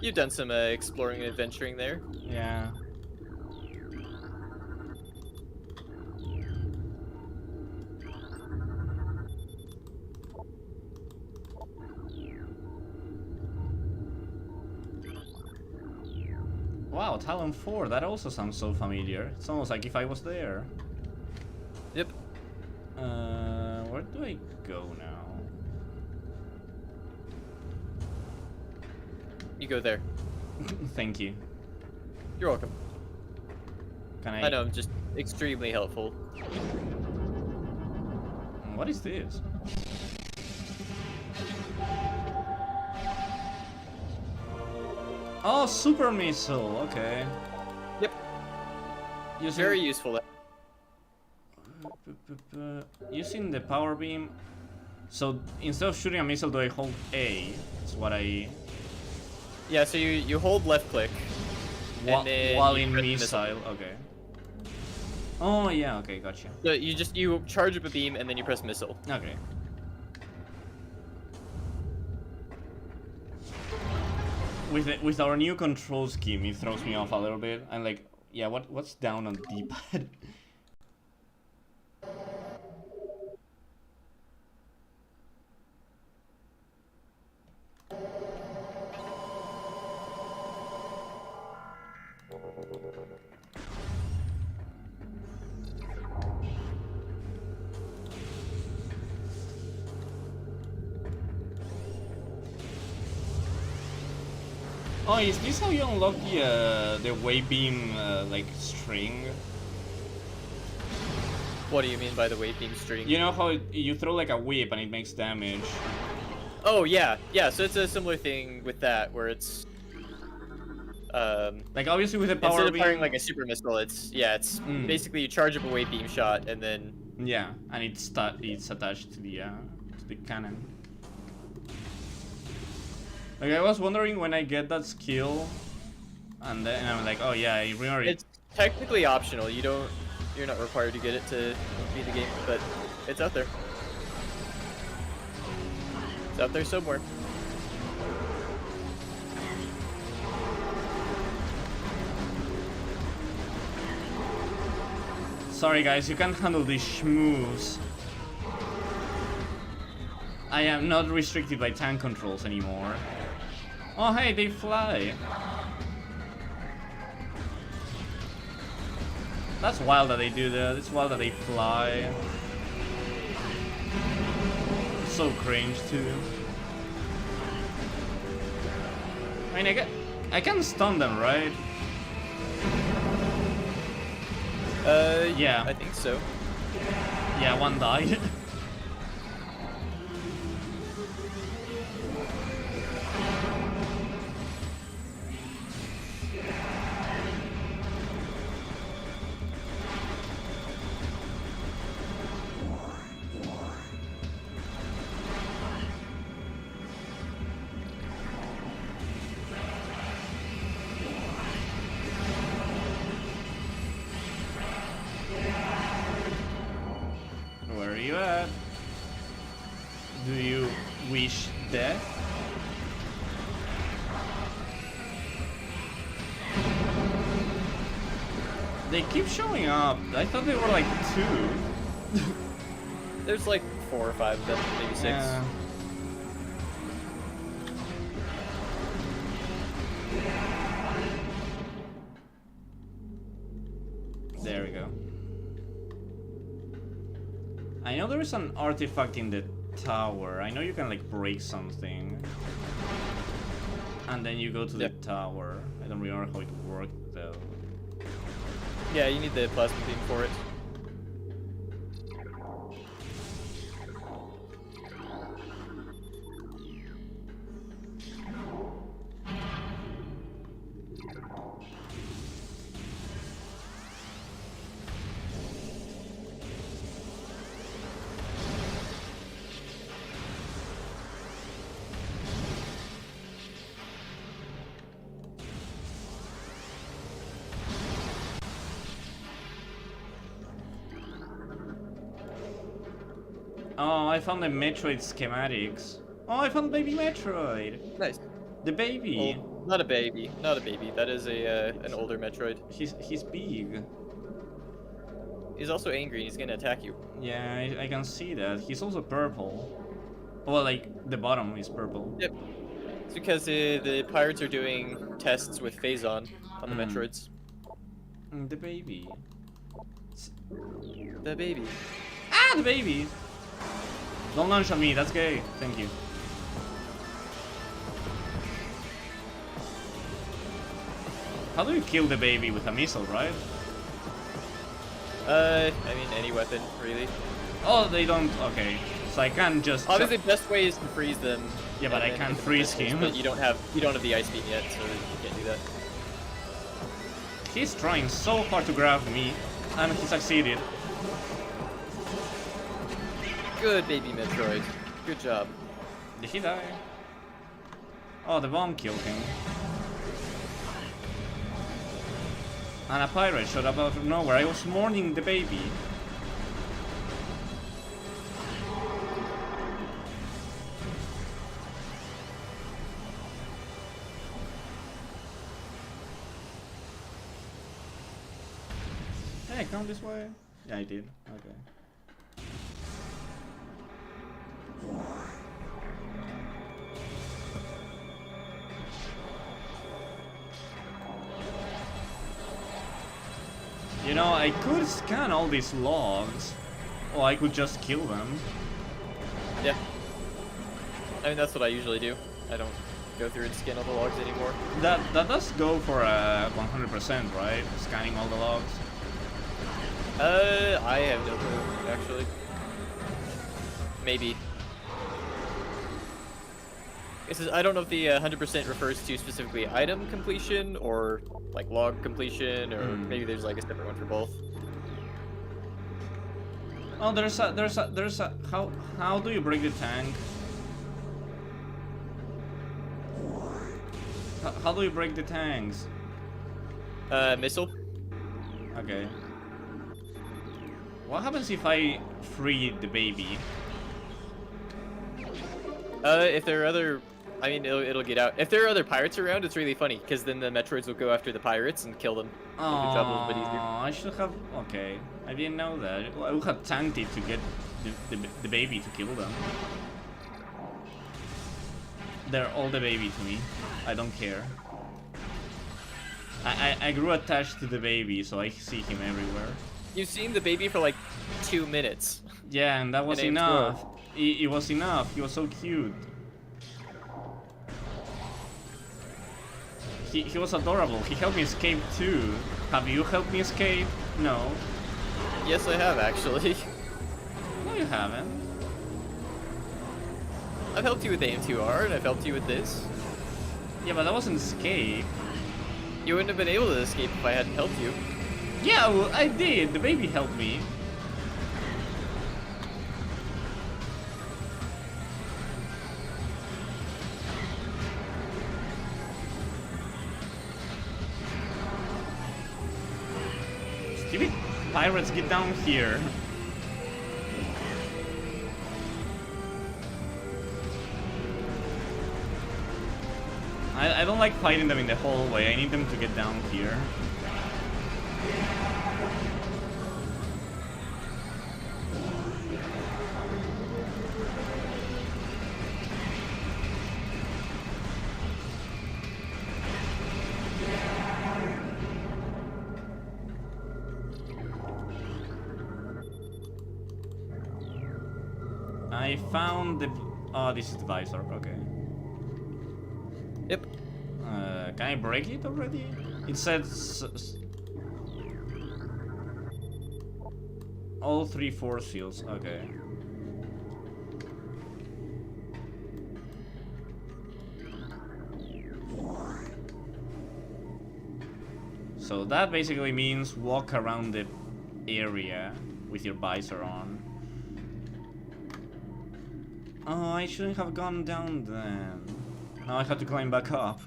You've done some exploring and adventuring there. Yeah. Wow, Talon 4, that also sounds so familiar. It's almost like if I was there. Yep. Where do I go now? You go there. Thank you. You're welcome. Can I know, I'm just extremely helpful. What is this? Oh, super missile. Okay. Yep. Using, Very useful. using the power beam. So instead of shooting a missile, do I hold A? That's what I. Yeah, so you hold left click. And then While you in press the missile. Okay. Oh yeah. Okay, gotcha. So you charge up a beam and then you press missile. Okay. With our new control scheme, it throws me off a little bit. I'm like, yeah, what's down on the D-pad? Oh, is this how you unlock the wave beam like string? What do you mean by the wave beam string? You know how you throw like a whip and it makes damage? Oh yeah, yeah. So it's a similar thing with that, where it's like obviously with the power instead of beam, firing like a super missile, it's basically you charge up a wave beam shot and then yeah, and it's attached to the cannon. Like I was wondering when I get that skill, and then I'm like, oh yeah, I remember it. it's technically optional. You're not required to get it to beat the game, but it's out there. It's out there somewhere. Sorry guys, you can't handle these schmoes. I am not restricted by tank controls anymore. Oh hey, they fly. That's wild that they do that. It's wild that they fly. So cringe too. I mean, I can stun them, right? Yeah. I think so. Yeah, one died. Do you wish death? They keep showing up. I thought they were like 2. There's like 4 or 5 of them, maybe 6. Yeah. There we go. I know there is an artifact in the tower. I know you can like break something. And then you go to the tower. I don't remember how it worked though. Yeah, you need the plasma beam for it. Oh, I found the Metroid schematics. Oh, I found baby Metroid. Nice. The baby. Well, not a baby. Not a baby. That is a an older Metroid. He's big. He's also angry. He's gonna attack you. Yeah, I can see that. He's also purple. Well, like the bottom is purple. Yep. It's because the pirates are doing tests with Phazon on the Metroids. The baby. The baby. Ah, the baby! Don't launch on me, that's gay. Thank you. How do you kill the baby? With a missile, right? I mean, any weapon, really. Oh, they don't... Okay. So I can't just... Obviously, the best way is to freeze them. Yeah, but I can't freeze him. But you don't have the ice beam yet, so you can't do that. He's trying so hard to grab me, and he succeeded. Good baby Metroid. Good job. Did he die? Oh, the bomb killed him. And a pirate showed up out of nowhere. I was mourning the baby. Hey, come this way. Yeah, I did. Okay. You know, I could scan all these logs, or I could just kill them. Yeah. I mean, that's what I usually do. I don't go through and scan all the logs anymore. That does go for 100%, right? Scanning all the logs. I have no clue, actually. Maybe. I don't know if the 100% refers to specifically item completion or like log completion, or maybe there's like a separate one for both. Oh, there's a how do you break the tank? How do you break the tanks? Missile. Okay. What happens if I free the baby? If there are other, I mean, it'll get out. If there are other pirates around, it's really funny, because then the Metroids will go after the pirates and kill them. Oh, I should have. Okay, I didn't know that. I would have tanked it to get the baby to kill them. They're all the baby to me. I don't care. I grew attached to the baby, so I see him everywhere. You've seen the baby for like 2 minutes. Yeah, and that was enough. It was enough. He was so cute. He was adorable. He helped me escape too. Have you helped me escape? No. Yes, I have actually. No, you haven't. I've helped you with the AM2R, and I've helped you with this. Yeah, but that wasn't escape. You wouldn't have been able to escape if I hadn't helped you. Yeah, well, I did. The baby helped me. Stupid pirates, get down here. I don't like fighting them in the hallway. I need them to get down here. I found the... Oh, this is the visor, okay. Yep. Can I break it already? It says... all 3 force fields, okay. So that basically means walk around the area with your visor on. Oh, I shouldn't have gone down then. Now I have to climb back up.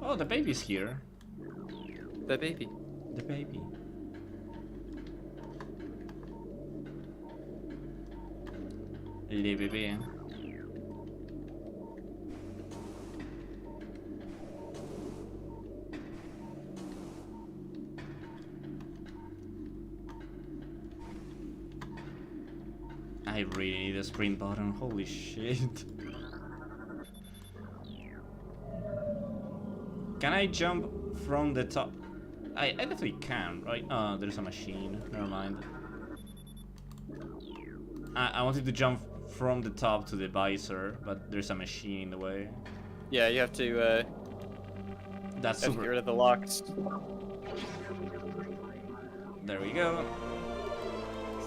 Oh, the baby's here. The baby. The baby. Le bébé. I really need a sprint button, holy shit. Can I jump from the top? I definitely can, right? Oh, there's a machine, never mind. I wanted to jump from the top to the visor, but there's a machine in the way. Yeah, you have to, That's have to super. get rid of the locks. There we go.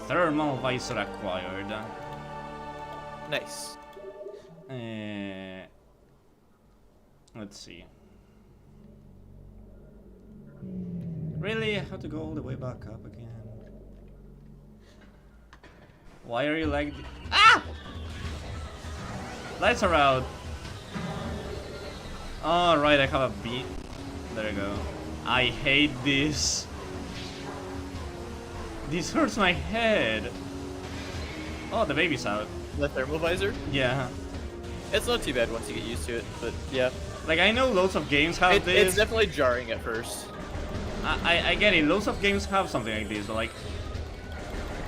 Thermal visor acquired. Nice. Let's see. Really? I have to go all the way back up again. Why are you like... Ah! Lights are out. Oh, right, I have a beat. There you go. I hate this. This hurts my head. Oh, the baby's out. The thermal visor? Yeah. It's not too bad once you get used to it, but yeah. Like, I know loads of games have this. It's definitely jarring at first. I get it. Loads of games have something like this, but like...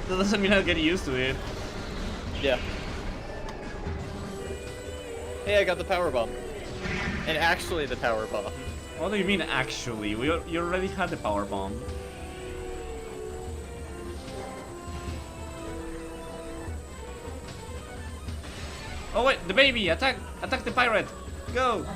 that doesn't mean I'll get used to it. Yeah. Hey, I got the power bomb. And actually the power bomb. What do you mean, actually? You already had the power bomb. Oh wait, the baby! Attack the pirate! Go!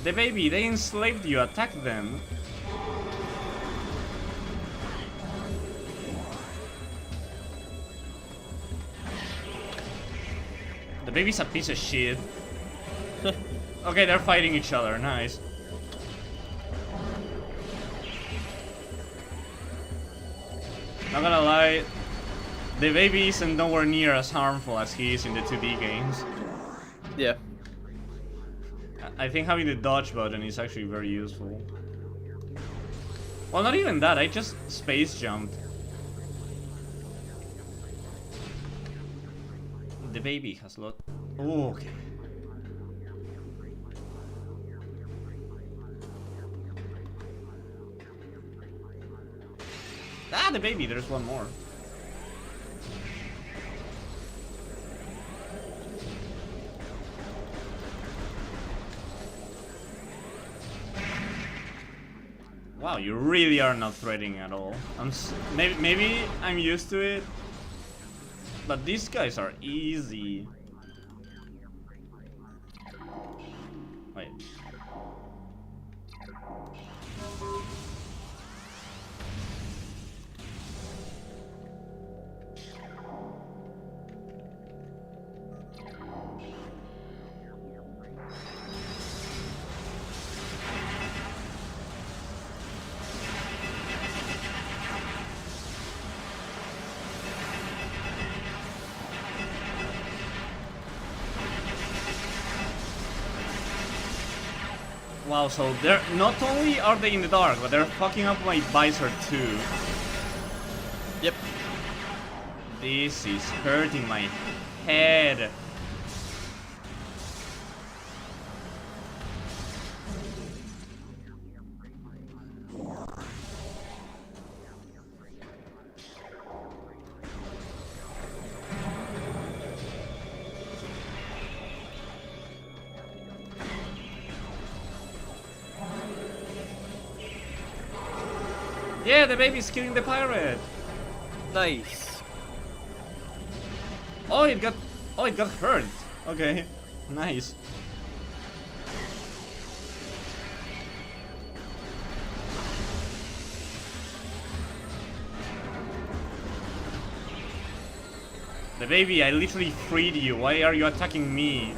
The baby, they enslaved you, attack them! The baby's a piece of shit. Okay, they're fighting each other, nice. Not gonna lie, the baby isn't nowhere near as harmful as he is in the 2D games. Yeah. I think having the dodge button is actually very useful. Well, not even that, I just space jumped. The baby has lot. Oh, okay. Ah, the baby, there's one more. Wow, you really are not threatening at all. Maybe I'm used to it, but these guys are easy. Wait. Wow, so they're not only are they in the dark, but they're fucking up my visor too. Yep. This is hurting my head. Yeah, the baby's killing the pirate. Nice. Oh, it got hurt. Okay, nice. The baby, I literally freed you. Why are you attacking me?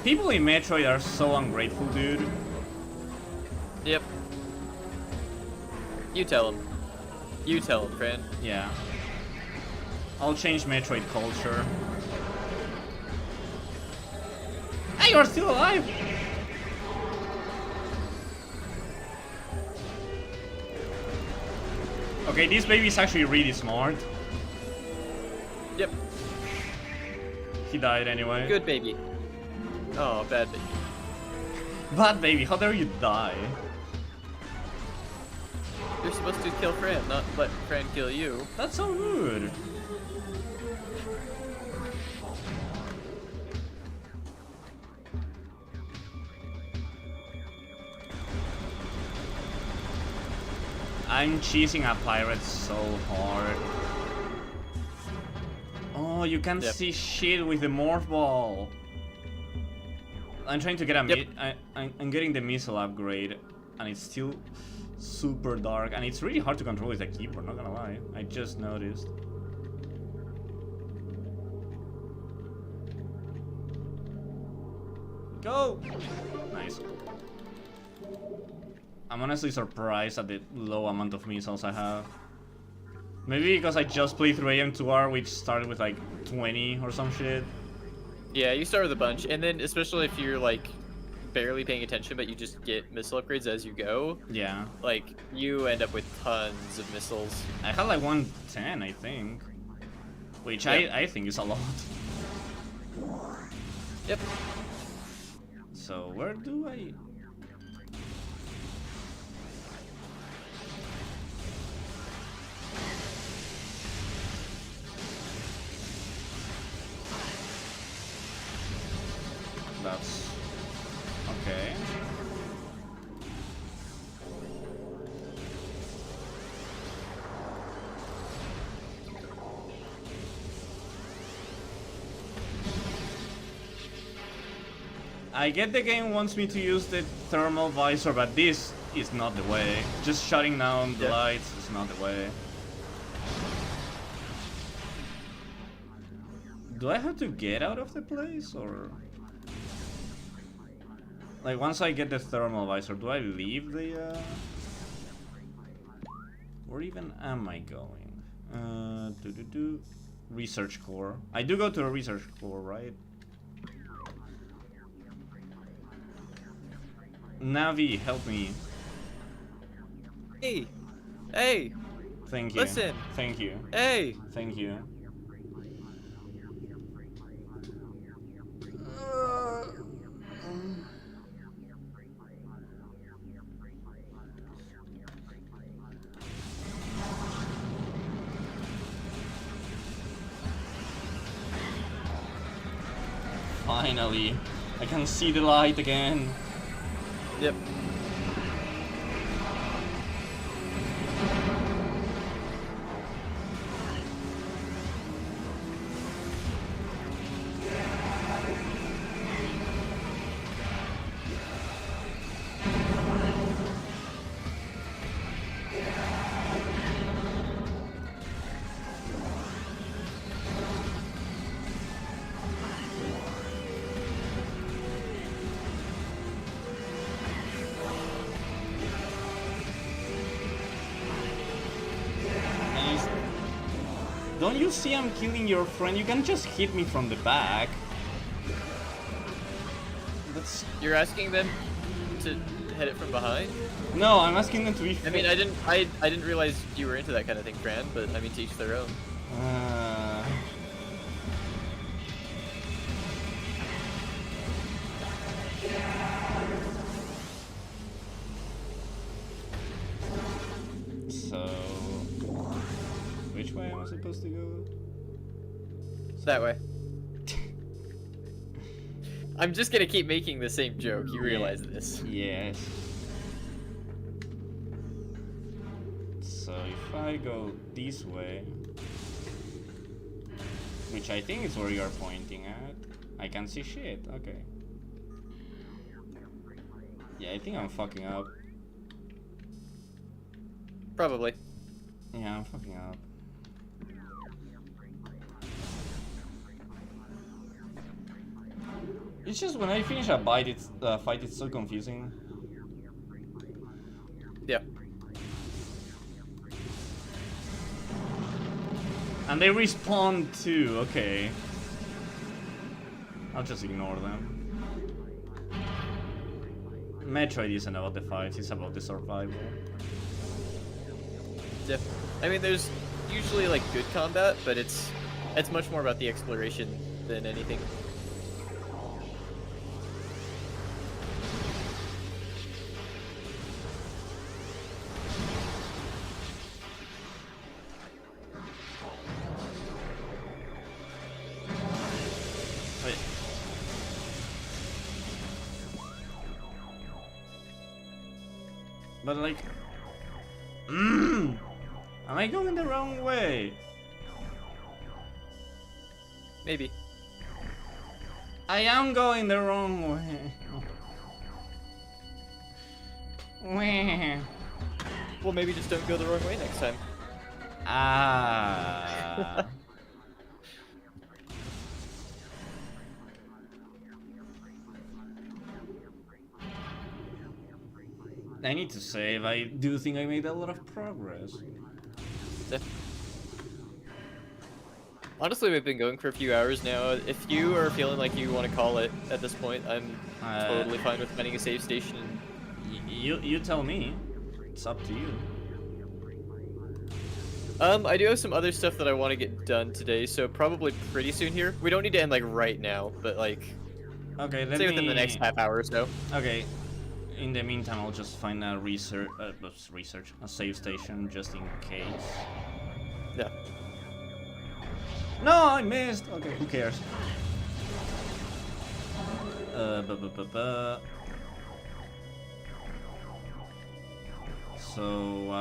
People in Metroid are so ungrateful, dude. Yep. You tell him. You tell him, friend. Yeah. I'll change Metroid culture. Hey, you're still alive! Okay, this baby's actually really smart. Yep. He died anyway. Good baby. Oh, bad baby. Bad baby, how dare you die? You're supposed to kill Fran, not let Fran kill you. That's so rude. I'm cheesing a pirate so hard. Oh, you can't see shit with the morph ball. I'm trying to get a I'm getting the missile upgrade, and it's still super dark, and it's really hard to control with a keyboard, not gonna lie. I just noticed. Go! Nice. I'm honestly surprised at the low amount of missiles I have. Maybe because I just played through AM2R, which started with like 20 or some shit. Yeah, you start with a bunch, and then especially if you're like barely paying attention, but you just get missile upgrades as you go. Yeah. Like, you end up with tons of missiles. I had like 110, I think. Which I think is a lot. Yep. So, where do I... That's... okay. I get the game wants me to use the thermal visor, but this is not the way. Just shutting down the lights is not the way. Do I have to get out of the place, or... like, once I get the thermal visor, do I leave the, where even am I going? Research core. I do go to a research core, right? Navi, help me. Hey! Hey! Thank you. Listen! Thank you. Hey! Thank you. Finally, I can see the light again. Yep. Don't you see I'm killing your friend? You can just hit me from the back. You're asking them to hit it from behind? No, I'm asking them to be. I mean, I didn't realize you were into that kind of thing, Fran. But I mean, to each their own. So, which way am I supposed to go? That way. I'm just gonna keep making the same joke. You realize this? Yes. So if I go this way, which I think is where you're pointing at, I can see shit. Okay. Yeah, I think I'm fucking up. Probably. Yeah, I'm fucking up. It's just when I finish a fight, it's so confusing. Yeah. And they respawn too, okay. I'll just ignore them. Metroid isn't about the fights, it's about the survival. Yeah. I mean, there's usually like good combat, but it's much more about the exploration than anything. Wait. But like, am I going the wrong way? Maybe. I am going the wrong way. Well, maybe just don't go the wrong way next time. Ah. I need to save. I do think I made a lot of progress. Yeah. Honestly, we've been going for a few hours now. If you are feeling like you want to call it at this point, I'm totally fine with finding a save station. You tell me. It's up to you. I do have some other stuff that I want to get done today, so probably pretty soon here. We don't need to end like right now, but like, okay, say within the next half hour or so. Okay. In the meantime, I'll just find a a save station just in case. Yeah. No, I missed. Okay, who cares? So,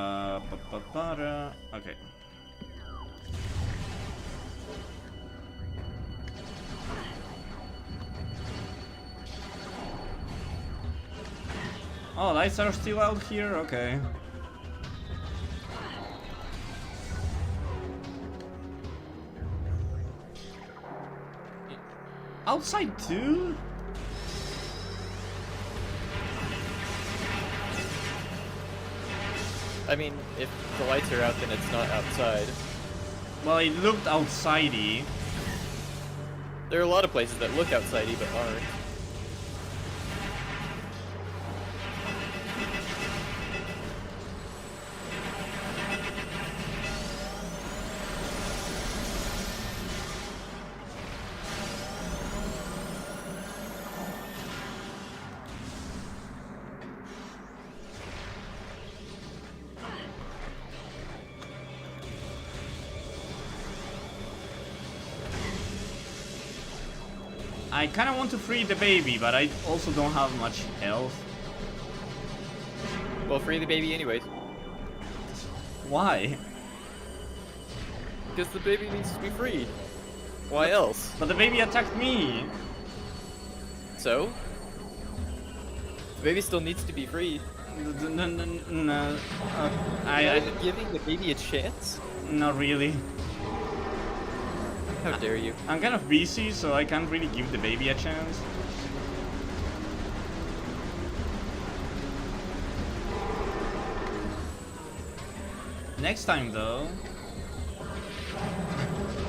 okay. Oh, lights are still out here? Okay. Outside too? I mean, if the lights are out, then it's not outside. Well, it looked outsidey. There are a lot of places that look outsidey but aren't. I kind of want to free the baby, but I also don't have much health. Well, free the baby anyways. Why? Because the baby needs to be freed. Why else? But the baby attacked me. So? The baby still needs to be freed. No. Are you giving the baby a chance? Not really. How dare you? I'm kind of busy, so I can't really give the baby a chance. Next time, though.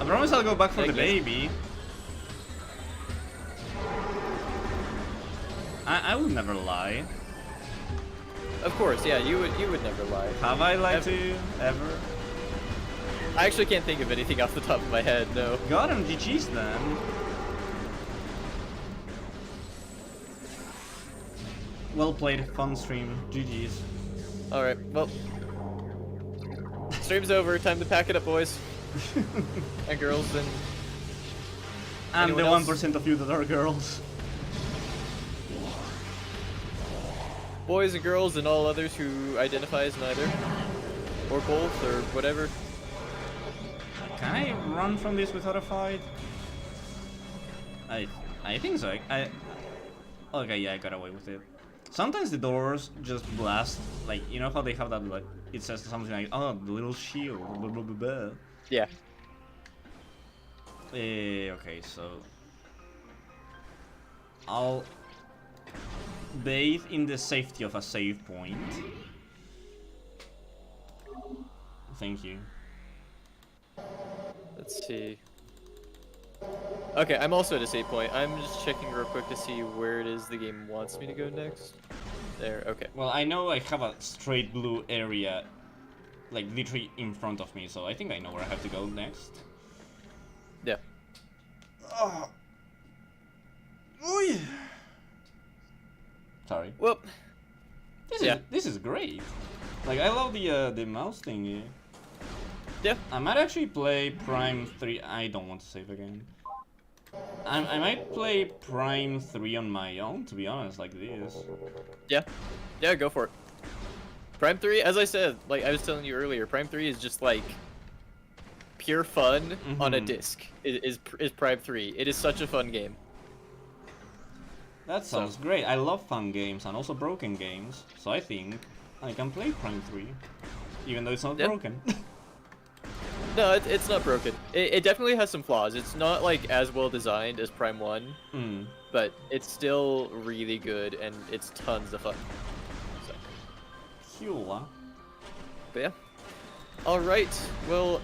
I promise I'll go back for the baby. I would never lie. Of course, yeah, you would never lie. Have I lied to you ever? I actually can't think of anything off the top of my head. No. Got him, GG's then. Well played, fun stream, GG's. All right, well, stream's over. Time to pack it up, boys and girls, and the anyone 1% of you that are girls. boys and girls, and all others who identify as neither, or both, or whatever. Can I run from this without a fight? I think so. Okay, yeah, I got away with it. Sometimes the doors just blast, like, you know how they have that, like, it says something like, oh, the little shield, blah, blah, blah, blah. Yeah. Okay, so I'll bathe in the safety of a save point. Thank you. Let's see. Okay, I'm also at a save point. I'm just checking real quick to see where it is the game wants me to go next. There, okay. Well, I know I have a straight blue area, like, literally in front of me, so I think I know where I have to go next. Yeah. Oh. Oy. Sorry. Well, This is great. Like, I love the mouse thingy. Yeah. I might actually play Prime 3. I don't want to save again. I might play Prime 3 on my own, to be honest, like this. Yeah. Yeah, go for it. Prime 3, as I said, like I was telling you earlier, Prime 3 is just like pure fun on a disc. Is Prime 3. It is such a fun game. That sounds great. I love fun games and also broken games, so I think I can play Prime 3, even though it's not broken. No, it's not broken. It definitely has some flaws. It's not like as well designed as Prime 1, but it's still really good and it's tons of fun. So. Cool. But yeah. Alright, well,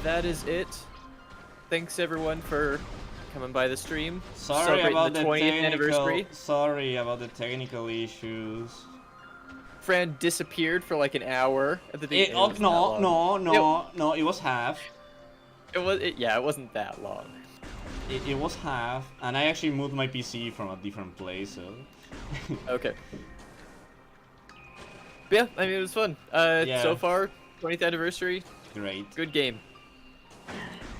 that is it. Thanks everyone for coming by the stream. Sorry about the 20th anniversary. Sorry about the technical issues. Fran disappeared for like an hour at the beginning. No, it was half. It wasn't that long. It was half, and I actually moved my PC from a different place, so... Okay. But yeah, I mean, it was fun. Yeah. So far, 20th anniversary. Great. Good game.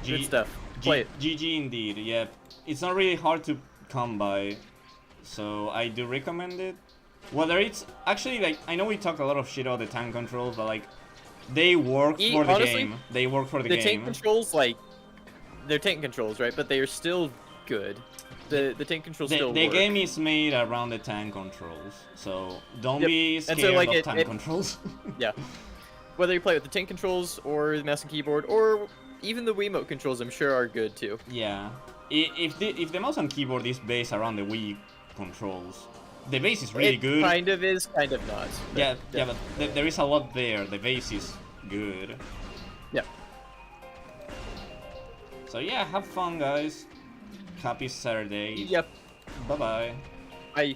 Good stuff. Play it. GG indeed, yeah. It's not really hard to come by, so I do recommend it. Whether it's actually, like, I know we talk a lot of shit about the tank controls, but like, they work for the game. They work for the game. The tank controls, like, they're tank controls, right? But they are still good. The tank controls still work. The game is made around the tank controls, so don't be scared of tank controls. Yeah. Whether you play with the tank controls or the mouse and keyboard, or even the Wiimote controls, I'm sure are good too. Yeah. If the mouse and keyboard is based around the Wii controls, the base is really good. It kind of is, kind of not. But yeah, but there is a lot there. The base is good. Yeah. So yeah, have fun, guys. Happy Saturday. Yep. Bye-bye. Bye.